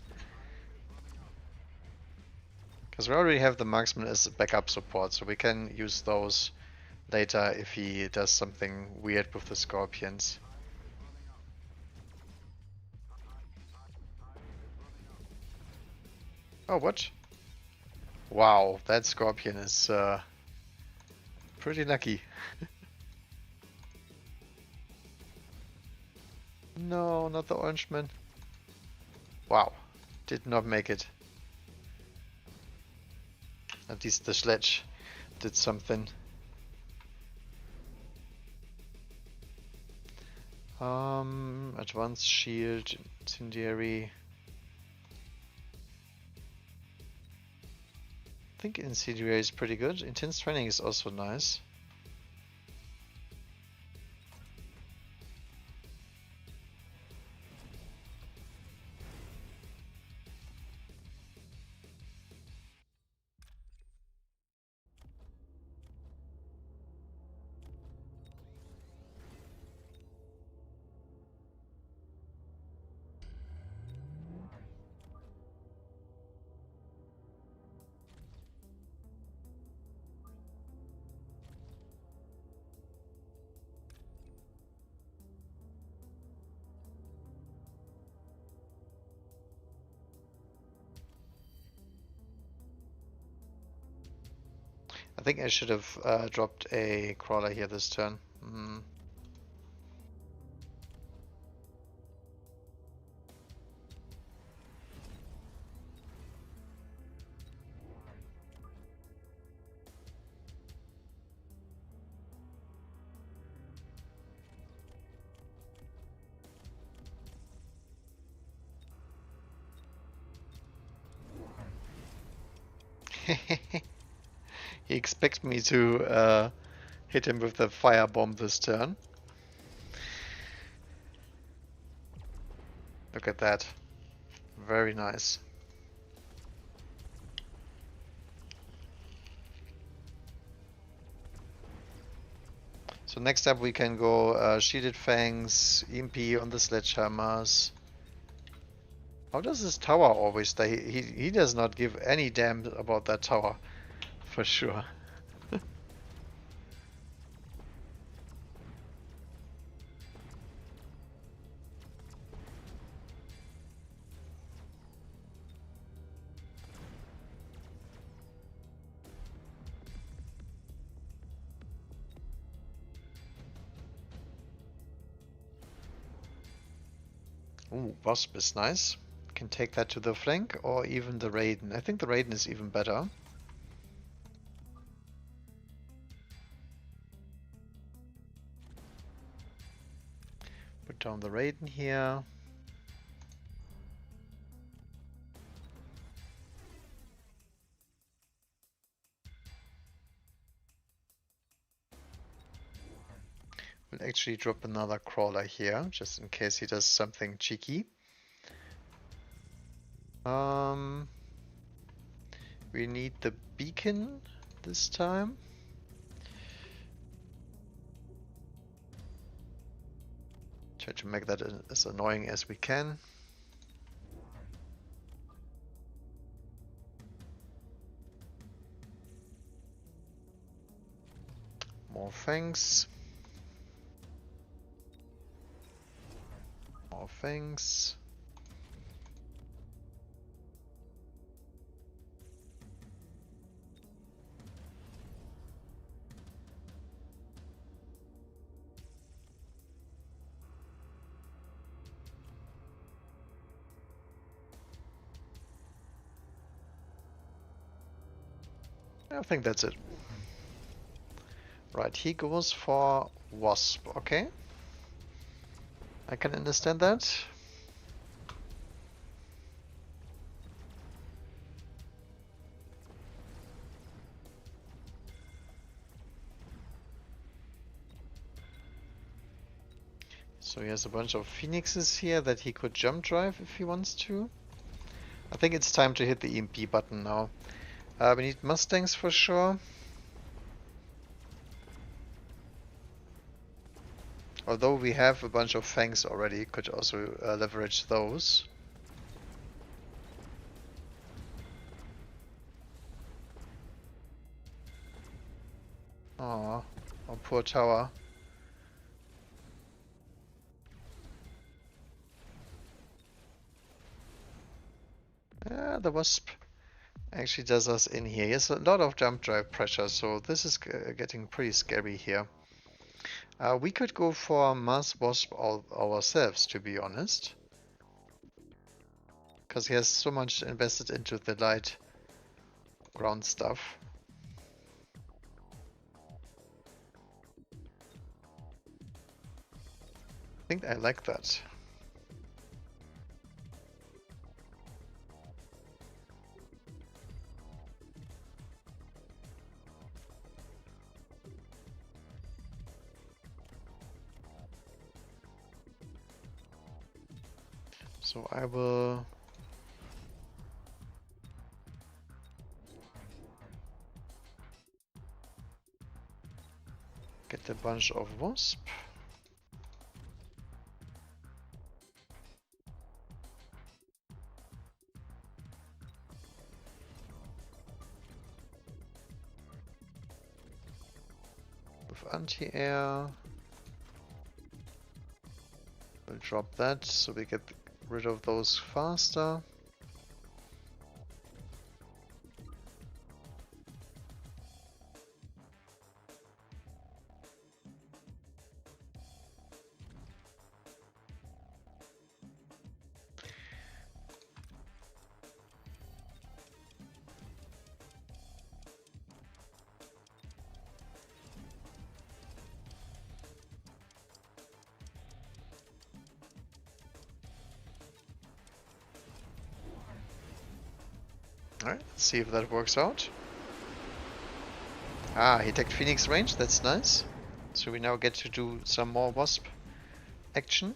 Because we already have the marksman as backup support, so we can use those later if he does something weird with the scorpions. Oh, what? Wow, that scorpion is pretty lucky. No, not the orangeman. Wow, did not make it. At least the sledge did something. Advanced shield, incendiary. I think incendiary is pretty good. Intense training is also nice. I think I should have dropped a crawler here this turn. He expects me to hit him with the firebomb this turn. Look at that. Very nice. So next up we can go Shielded Fangs, EMP on the Sledgehammers. How does this tower always stay? He does not give any damn about that tower, for sure. Ooh, Wasp is nice. Can take that to the flank or even the Raiden. I think the Raiden is even better. Put down the Raiden here. We'll actually drop another crawler here, just in case he does something cheeky. We need the beacon this time. Try to make that as annoying as we can. More fangs. More fangs. I think that's it. Right, he goes for Wasp, okay. I can understand that. So he has a bunch of phoenixes here that he could jump drive if he wants to. I think it's time to hit the EMP button now. We need Mustangs for sure. Although we have a bunch of fangs already, could also leverage those. Aww, oh poor tower. Yeah, the Wasp actually does us in here. He has a lot of jump drive pressure, so this is getting pretty scary here. We could go for Mass Wasp ourselves, to be honest. Because he has so much invested into the light ground stuff. I think I like that. So I will get a bunch of Wasp. With anti-air. We'll drop that so we get rid of those faster. Alright, let's see if that works out. Ah, he attacked Phoenix range, that's nice. So we now get to do some more Wasp action.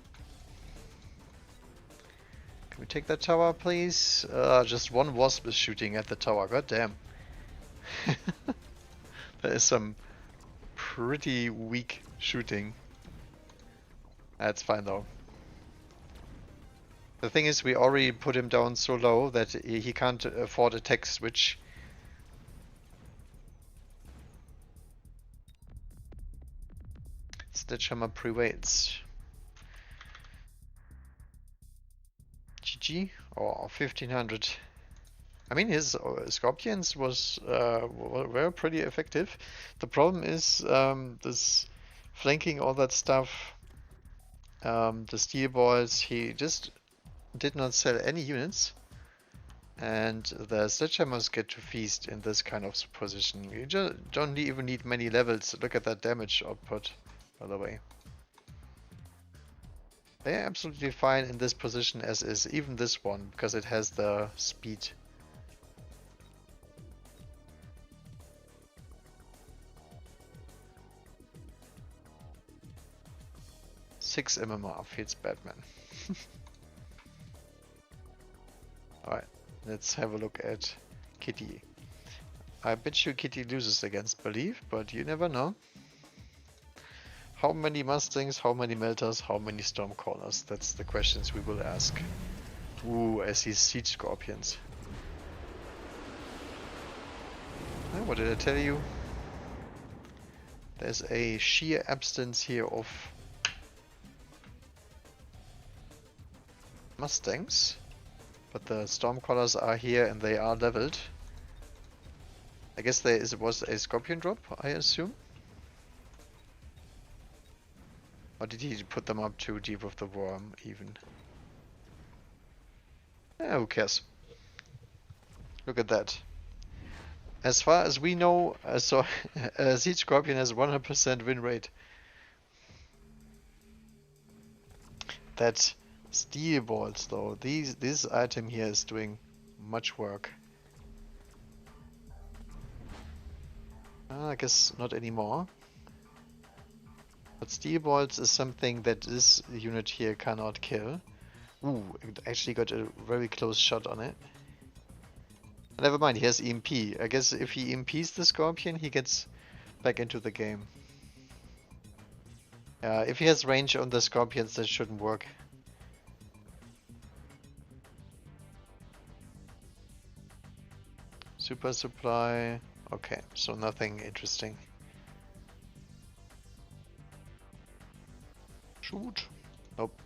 Can we take that tower, please? Just one Wasp is shooting at the tower, god damn. There is some pretty weak shooting. That's fine though. The thing is, we already put him down so low that he can't afford a tech switch. Sledgehammer prevails. GG or 1500. I mean, his Scorpions were pretty effective. The problem is this flanking, all that stuff. The steel balls, he just did not sell any units. And the Sledgehammers get to feast in this kind of position. You just don't even need many levels. Look at that damage output, by the way. They're absolutely fine in this position as is, even this one, because it has the speed. Six MMR feels Batman. Alright, let's have a look at Kitty. I bet you Kitty loses against Believe, but you never know. How many Mustangs, how many Melters, how many Stormcallers? That's the questions we will ask. Ooh, I see Siege Scorpions. What did I tell you? There's a sheer absence here of Mustangs, but the Stormcallers are here and they are leveled. I guess there was a Scorpion drop, I assume. Or did he put them up too deep with the worm, even? Who cares? Look at that. As far as we know, Siege Scorpion has 100% win rate. That steel balls, though, this item here is doing much work. I guess not anymore. But steel balls is something that this unit here cannot kill. Ooh, it actually got a very close shot on it. Never mind, he has EMP. I guess if he EMPs the Scorpion, he gets back into the game. If he has range on the Scorpions, that shouldn't work. Super supply. Okay, so nothing interesting. Shoot. Nope.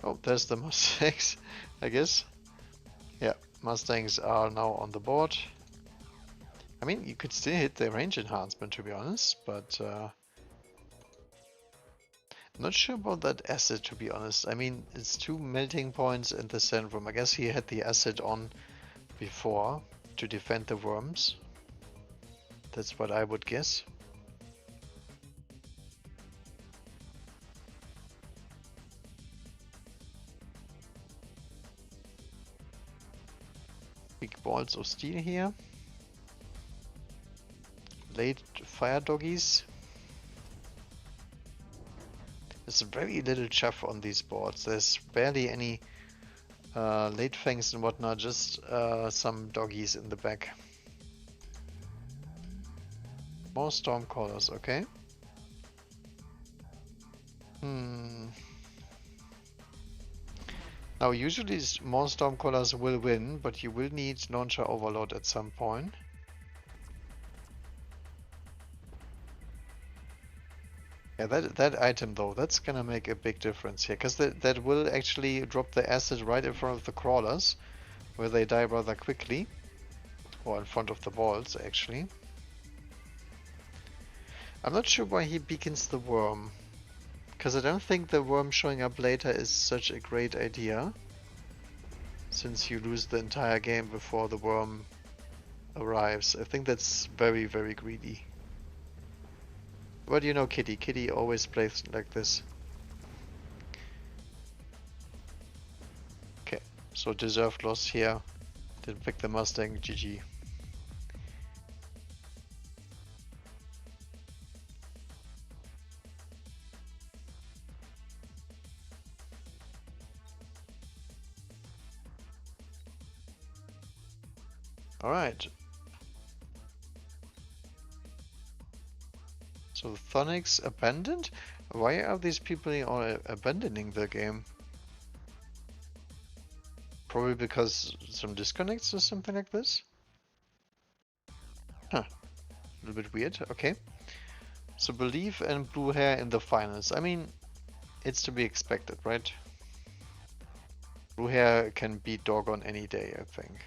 Oh, there's the Mustangs, I guess. Yeah, Mustangs are now on the board. I mean, you could still hit the range enhancement, to be honest, but not sure about that acid, to be honest. I mean, it's 2 melting points in the sand room. I guess he had the acid on before to defend the worms. That's what I would guess. Big balls of steel here. Late fire doggies. There's very little chuff on these boards. There's barely any late fangs and whatnot, just some doggies in the back. More Stormcallers, okay. Now usually more Stormcallers will win, but you will need Launcher Overload at some point. Yeah, that item though, that's gonna make a big difference here, because that will actually drop the acid right in front of the crawlers, where they die rather quickly. Or in front of the balls, actually. I'm not sure why he beacons the worm, because I don't think the worm showing up later is such a great idea, since you lose the entire game before the worm arrives. I think that's very, very greedy. What do you know, Kitty? Kitty always plays like this. Okay, so deserved loss here. Didn't pick the Mustang, GG. Alright. So Thonix abandoned? Why are these people all abandoning the game? Probably because some disconnects or something like this? Huh. A little bit weird. Okay. So Believe and Blue Hair in the finals. I mean, it's to be expected, right? Blue Hair can beat Doggone any day, I think.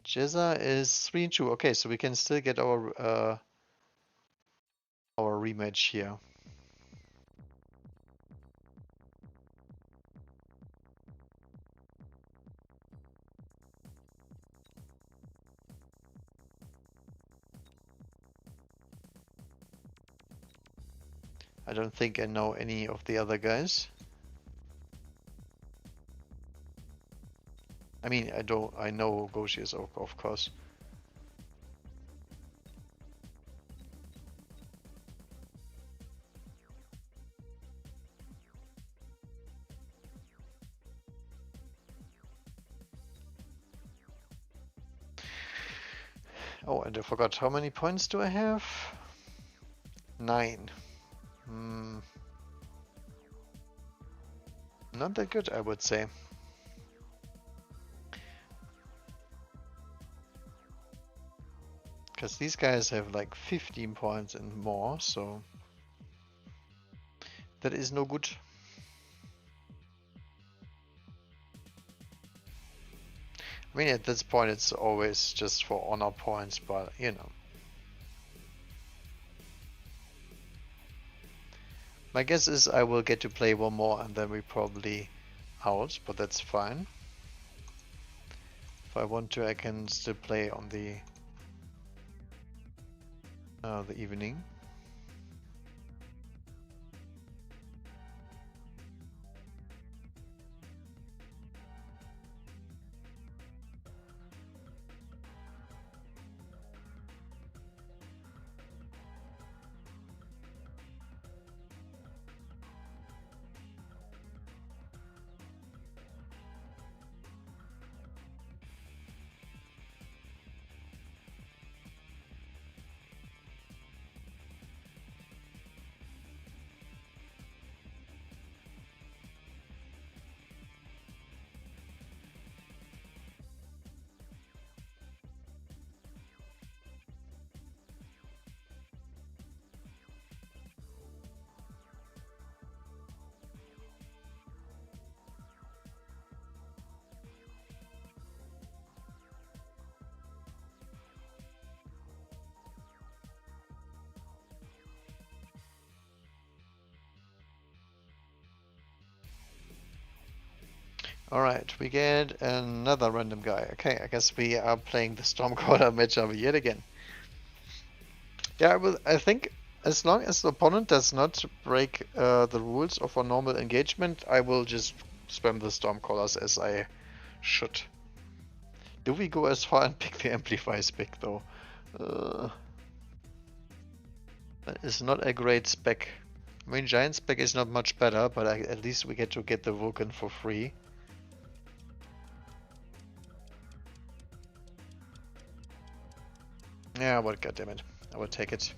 Jezza is 3-2. Okay, so we can still get our rematch here. I don't think I know any of the other guys. I mean, I know Goshi's of course. Oh, and I forgot, how many points do I have? 9. Not that good, I would say. Because these guys have like 15 points and more, so that is no good. I mean, at this point it's always just for honor points, but you know. My guess is I will get to play one more and then we probably out, but that's fine. If I want to, I can still play on the evening. Alright, we get another random guy. Okay, I guess we are playing the Stormcaller matchup yet again. Yeah, I think as long as the opponent does not break the rules of a normal engagement, I will just spam the Stormcallers as I should. Do we go as far and pick the Amplify spec though? That is not a great spec. I mean, Giant spec is not much better, but at least we get to get the Vulcan for free. Yeah, but goddammit, I will take it.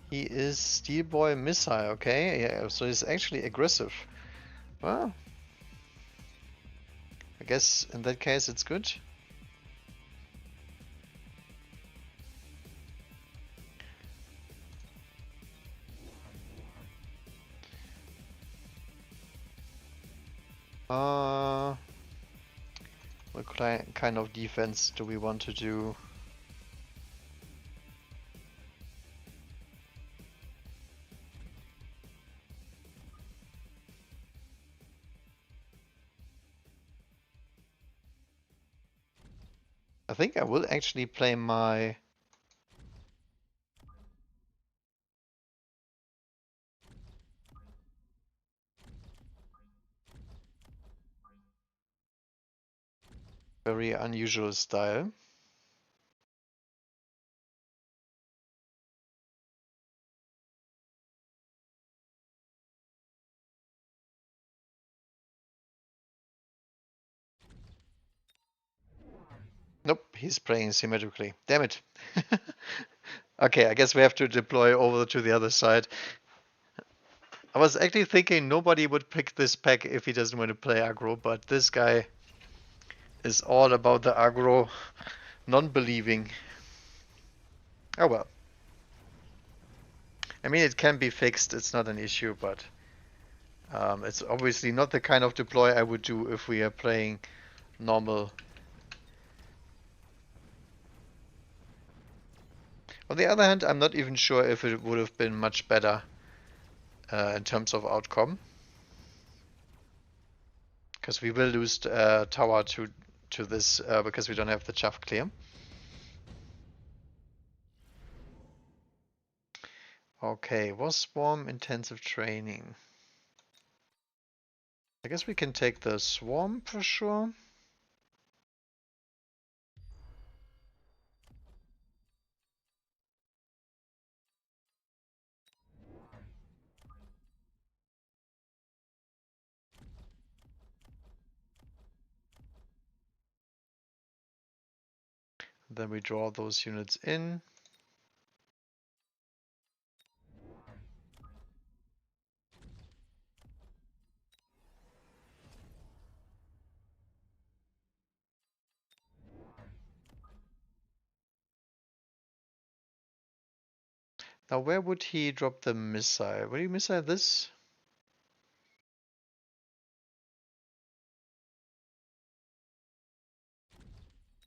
He is Steel Boy Missile, okay? Yeah, so he's actually aggressive. Well, I guess in that case it's good. What kind of defense do we want to do? I think I will actually play my... very unusual style. Nope, he's playing symmetrically. Damn it. Okay, I guess we have to deploy over to the other side. I was actually thinking nobody would pick this pack if he doesn't want to play aggro, but this guy is all about the aggro, non-believing. Oh well. I mean, it can be fixed, it's not an issue, but it's obviously not the kind of deploy I would do if we are playing normal. On the other hand, I'm not even sure if it would have been much better in terms of outcome. Because we will lose tower to this because we don't have the chaff clear. Okay, was swarm intensive training? I guess we can take the swarm for sure. Then we draw those units in. Now where would he drop the missile? Would he missile this?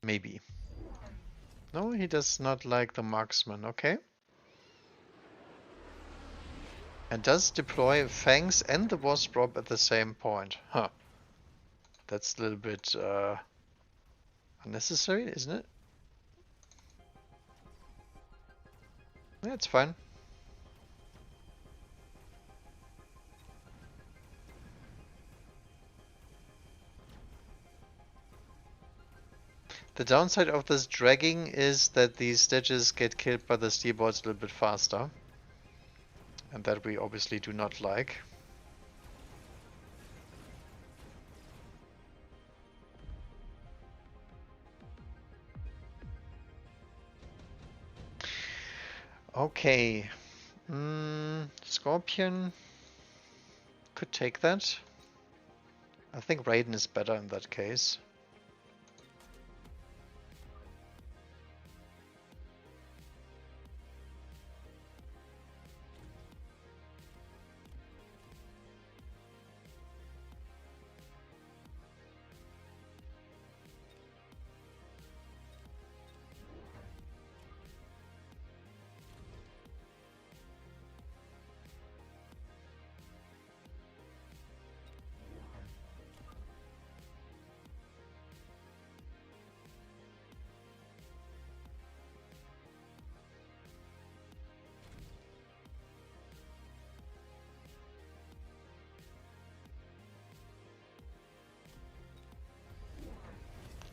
Maybe. No, he does not like the marksman, okay. And does deploy Fangs and the Wasp Drop at the same point. Huh. That's a little bit unnecessary, isn't it? Yeah, it's fine. The downside of this dragging is that these stitches get killed by the steel bolts a little bit faster. And that we obviously do not like. Okay. Scorpion could take that. I think Raiden is better in that case.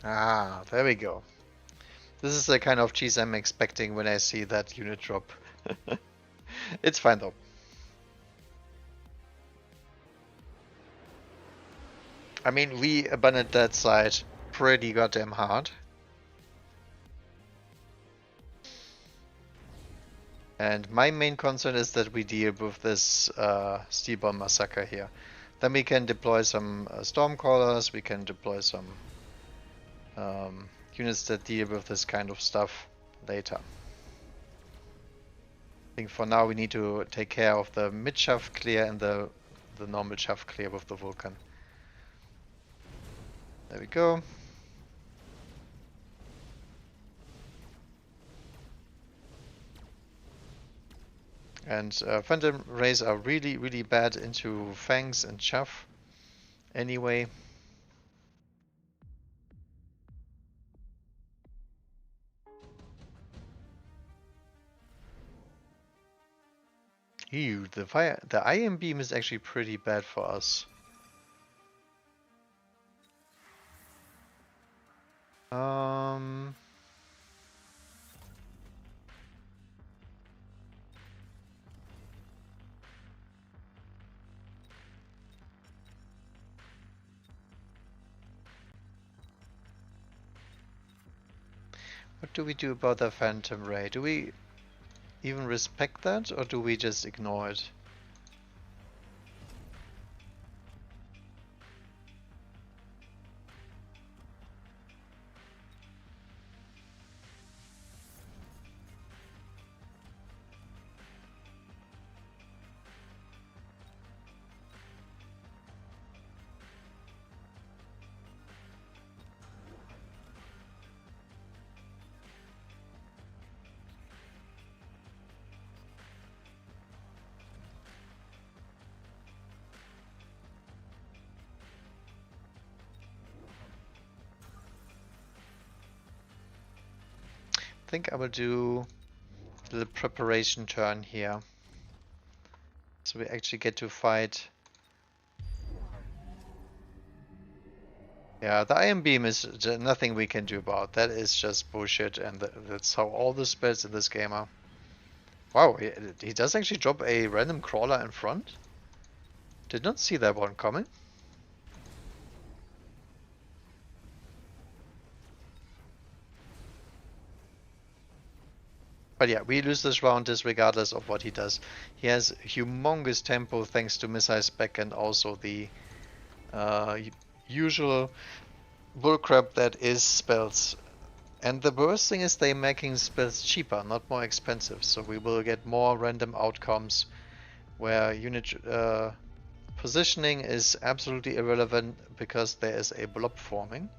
Ah, there we go. This is the kind of cheese I'm expecting when I see that unit drop. It's fine though. I mean, we abandoned that side pretty goddamn hard. And my main concern is that we deal with this steel bomb massacre here. Then we can deploy some stormcallers, we can deploy some units that deal with this kind of stuff later. I think for now we need to take care of the mid-shaft clear and the normal shaft clear with the Vulcan. There we go. And Phantom Rays are really, really bad into Fangs and Chaff anyway. Ew, the iron beam is actually pretty bad for us. What do we do about the Phantom Ray? Do we even respect that, or do we just ignore it? I think I will do a little preparation turn here. So we actually get to fight. Yeah, the Iron Beam is nothing we can do about. That is just bullshit, and that's how all the spells in this game are. Wow, he does actually drop a random crawler in front? Did not see that one coming. But yeah, we lose this round regardless of what he does. He has humongous tempo thanks to Missile Spec and also the usual bullcrap that is spells. And the worst thing is they're making spells cheaper, not more expensive. So we will get more random outcomes where unit positioning is absolutely irrelevant because there is a blob forming.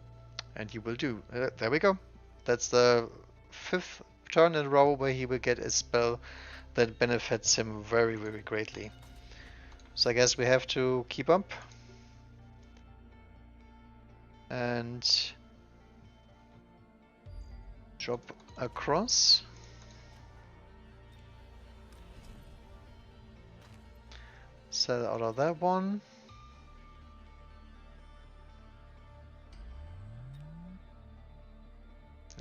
And he will do. There we go. That's the 5th turn in a row where he will get a spell that benefits him very, very greatly. So I guess we have to keep up. And drop across. Sell out of that one.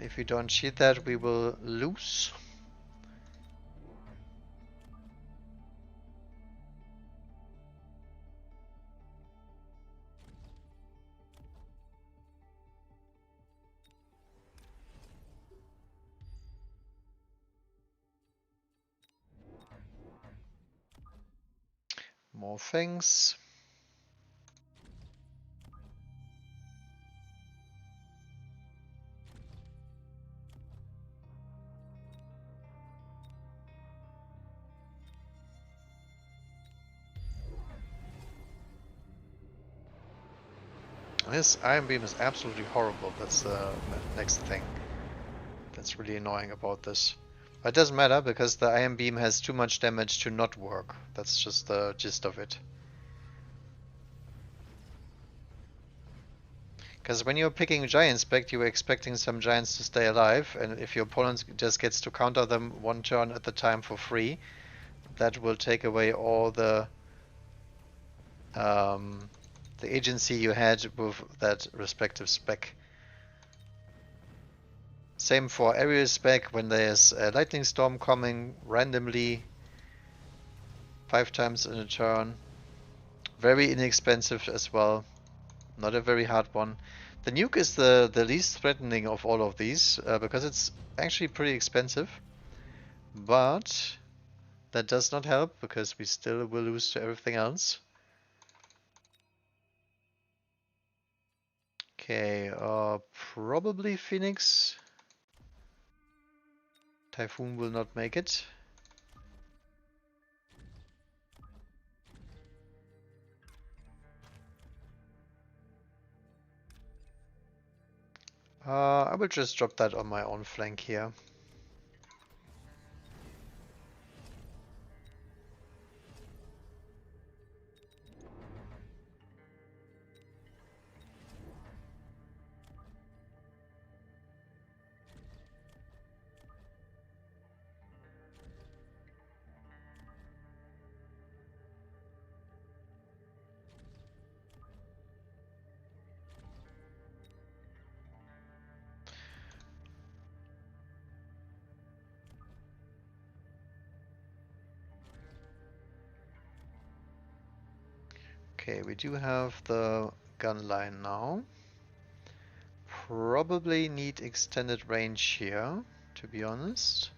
If we don't cheat that, we will lose. More things. This Iron Beam is absolutely horrible. That's the next thing that's really annoying about this. But it doesn't matter because the Iron Beam has too much damage to not work. That's just the gist of it. Because when you're picking Giant Spec, you're expecting some giants to stay alive, and if your opponent just gets to counter them one turn at a time for free, that will take away all the agency you had with that respective spec. Same for aerial spec, when there's a lightning storm coming randomly 5 times in a turn. Very inexpensive as well, not a very hard one. The nuke is the least threatening of all of these because it's actually pretty expensive, but that does not help because we still will lose to everything else. Okay, probably Phoenix. Typhoon will not make it. I will just drop that on my own flank here. Okay, we do have the gun line now. probably need extended range here, to be honest.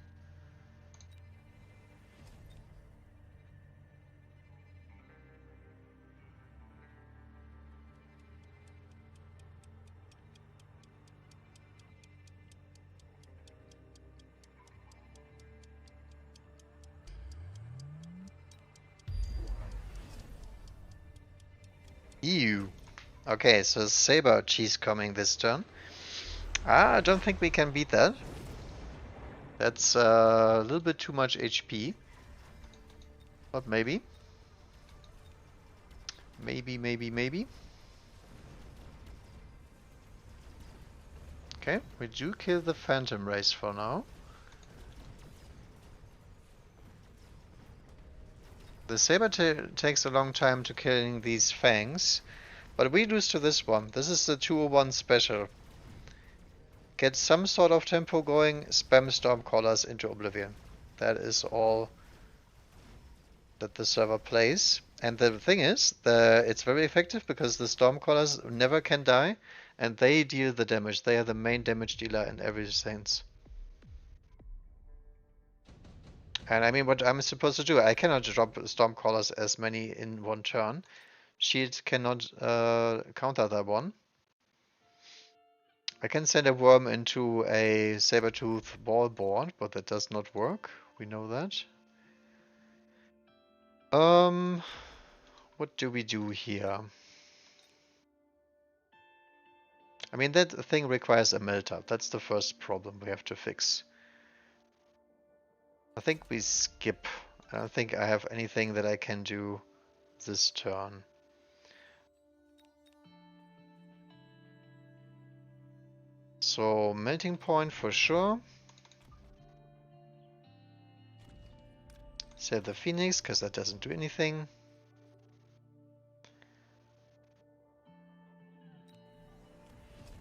Ew. Okay, so Saber cheese coming this turn. I don't think we can beat that. That's a little bit too much HP. But maybe. Maybe. Okay, we do kill the Phantom Race for now. The Saber takes a long time to killing these Fangs, but we lose to this one. This is the 201 special. Get some sort of tempo going, spam Stormcallers into oblivion. That is all that the server plays. And the thing is, it's very effective because the Stormcallers never can die, and they deal the damage. They are the main damage dealer in every sense. And I mean, what I'm supposed to do, I cannot drop Stormcallers as many in one turn. Shield cannot counter that one. I can send a worm into a Sabertooth ball board, but that does not work. We know that. What do we do here? I mean, that thing requires a melter. That's the first problem we have to fix. I think we skip. I don't think I have anything that I can do this turn. So, melting point for sure. Save the Phoenix, because that doesn't do anything.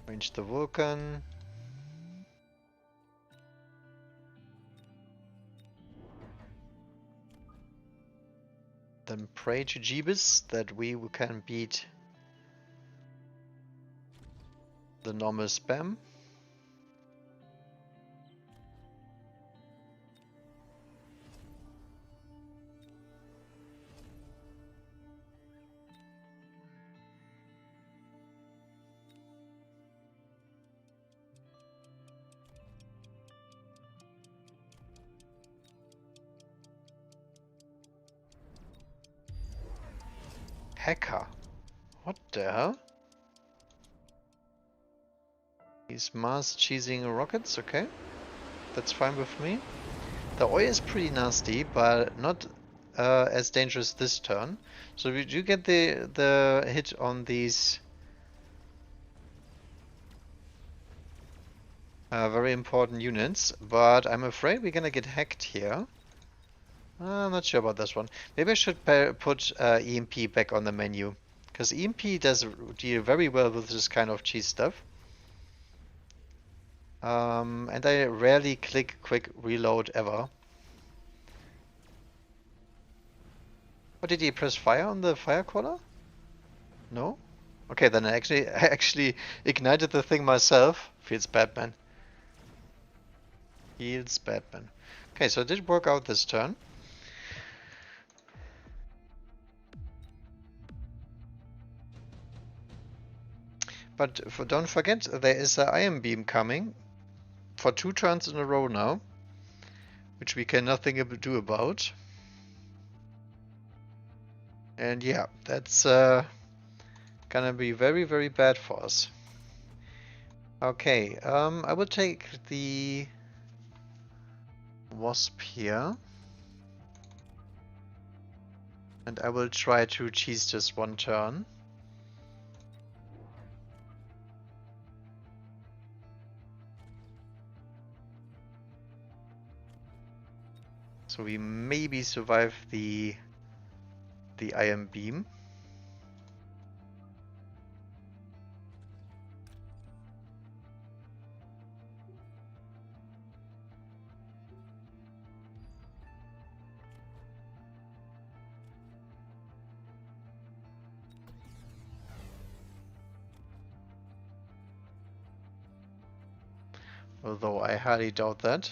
Range the Vulcan. Then pray to Jeebus that we can beat the normal spam. Hacker. What the hell? He's mass cheesing rockets, okay. That's fine with me. The Oi is pretty nasty, but not as dangerous this turn. So we do get the hit on these very important units, but I'm afraid we're gonna get hacked here. I'm not sure about this one. Maybe I should put EMP back on the menu, because EMP does deal very well with this kind of cheese stuff. And I rarely click quick reload ever. What, did he press fire on the fire caller? No? Okay, then I actually ignited the thing myself. Feels Batman. Feels Batman. Okay, so it did work out this turn. But don't forget, there is an Iron Beam coming for 2 turns in a row now, which we can nothing do about. And yeah, that's gonna be very, very bad for us. Okay, I will take the Wasp here. And I will try to cheese just one turn. So we maybe survive the Iron Beam. Although I highly doubt that.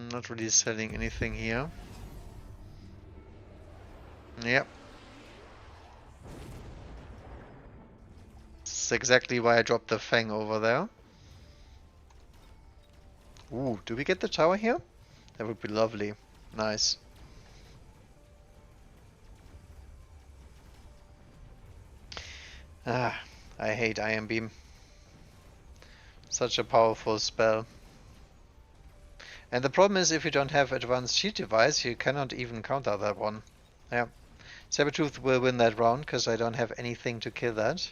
Not really selling anything here. Yep. This is exactly why I dropped the Fang over there. Ooh, do we get the tower here? That would be lovely. Nice. Ah, I hate Iron Beam. Such a powerful spell. And the problem is if you don't have advanced shield device, you cannot even counter that one. Yeah. Sabertooth will win that round because I don't have anything to kill that.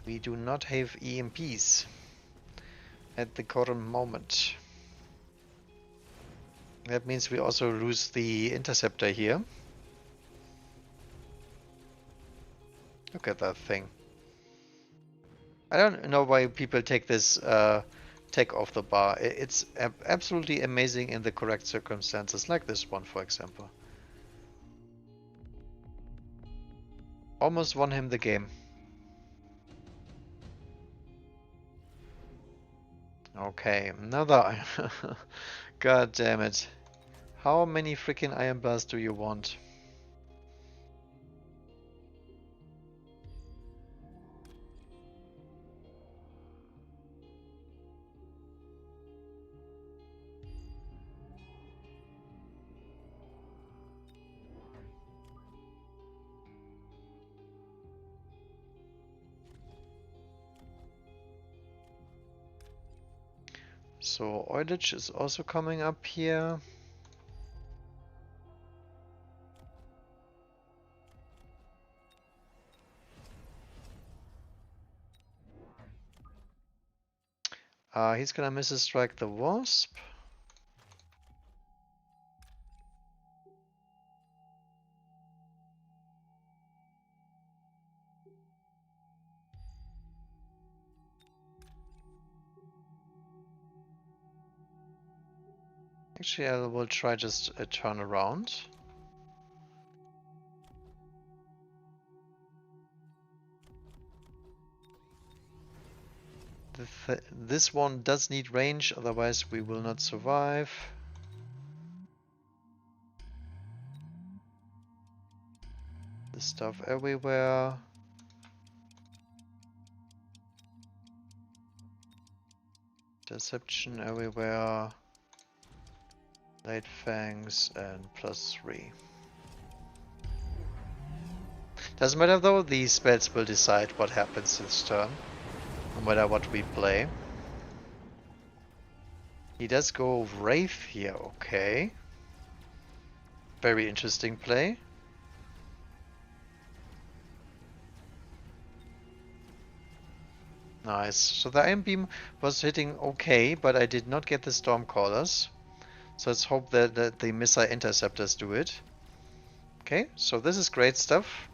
We do not have EMPs at the current moment. That means we also lose the interceptor here. Look at that thing. I don't know why people take this tech off the bar. It's absolutely amazing in the correct circumstances, like this one, for example. Almost won him the game. Okay, another. God damn it. How many freaking Iron Bars do you want? So Oilage is also coming up here. He's gonna miss a strike the Wasp. Actually, I will try just a turn around. This one does need range, otherwise we will not survive. The stuff everywhere. Deception everywhere. Late Fangs and +3. Doesn't matter though, these spells will decide what happens this turn, no matter what we play. He does go Wraith here, okay. Very interesting play. Nice. So the Iron Beam was hitting okay, but I did not get the Stormcallers. So let's hope that the Missile Interceptors do it. Okay, so this is great stuff.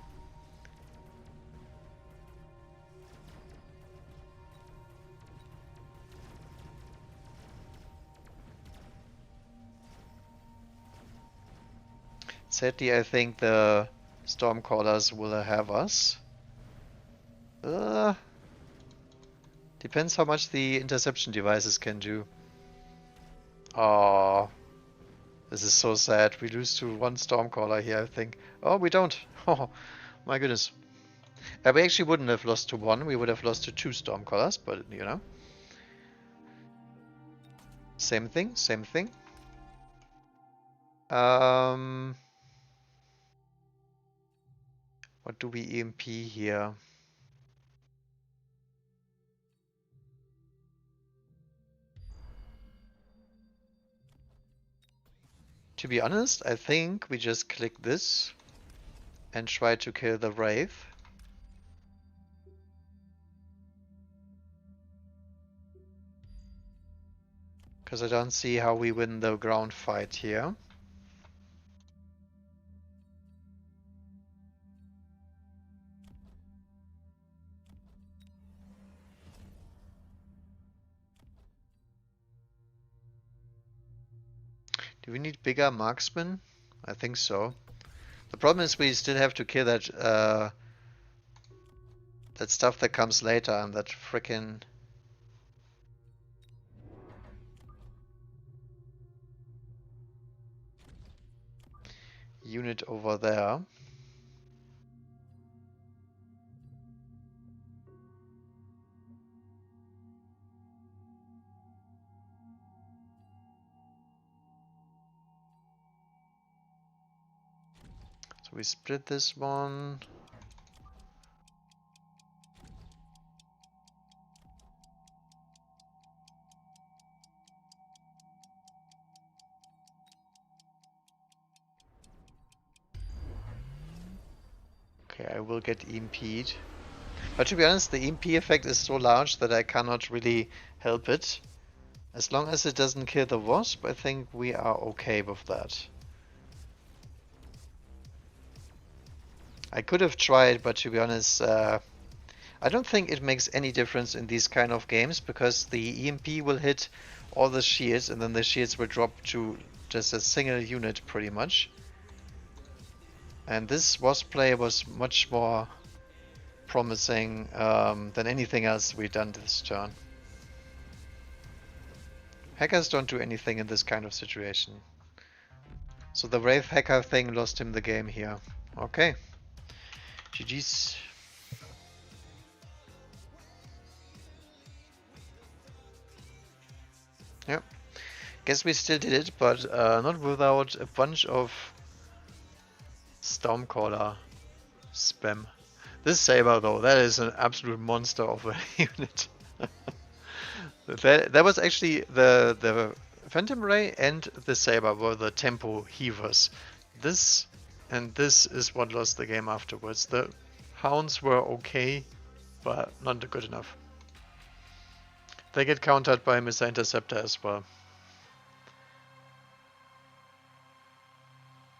Sadly, I think the Stormcallers will have us. Depends how much the interception devices can do. Oh, this is so sad. We lose to one Stormcaller here, I think. Oh, we don't. Oh, my goodness. We actually wouldn't have lost to one. We would have lost to two Stormcallers, but you know. Same thing, same thing. What do we EMP here? To be honest, I think we just click this and try to kill the Wraith. Because I don't see how we win the ground fight here. Do we need bigger marksmen? I think so. The problem is we still have to kill that that stuff that comes later and that frickin' unit over there. So we split this one. Okay, I will get EMP'd. But to be honest, the EMP effect is so large that I cannot really help it. As long as it doesn't kill the wasp, I think we are okay with that. I could have tried, but to be honest, I don't think it makes any difference in these kind of games, because the EMP will hit all the shields and then the shields will drop to just a single unit pretty much. And this wasp play was much more promising than anything else we've done this turn. Hackers don't do anything in this kind of situation. So the Wraith hacker thing lost him the game here. Okay. GG's. Yep. Guess we still did it, but not without a bunch of Stormcaller spam. This Saber though, that is an absolute monster of a unit. That was actually the Phantom Ray and the Saber were the tempo heavers. This and this is what lost the game afterwards. The Hounds were okay, but not good enough. They get countered by Missile Interceptor as well.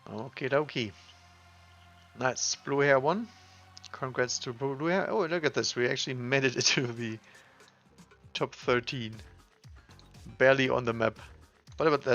Okie dokie. Nice. Blue Hair won. Congrats to Blue Hair. Oh, look at this. We actually made it into the top 13. Barely on the map. But that's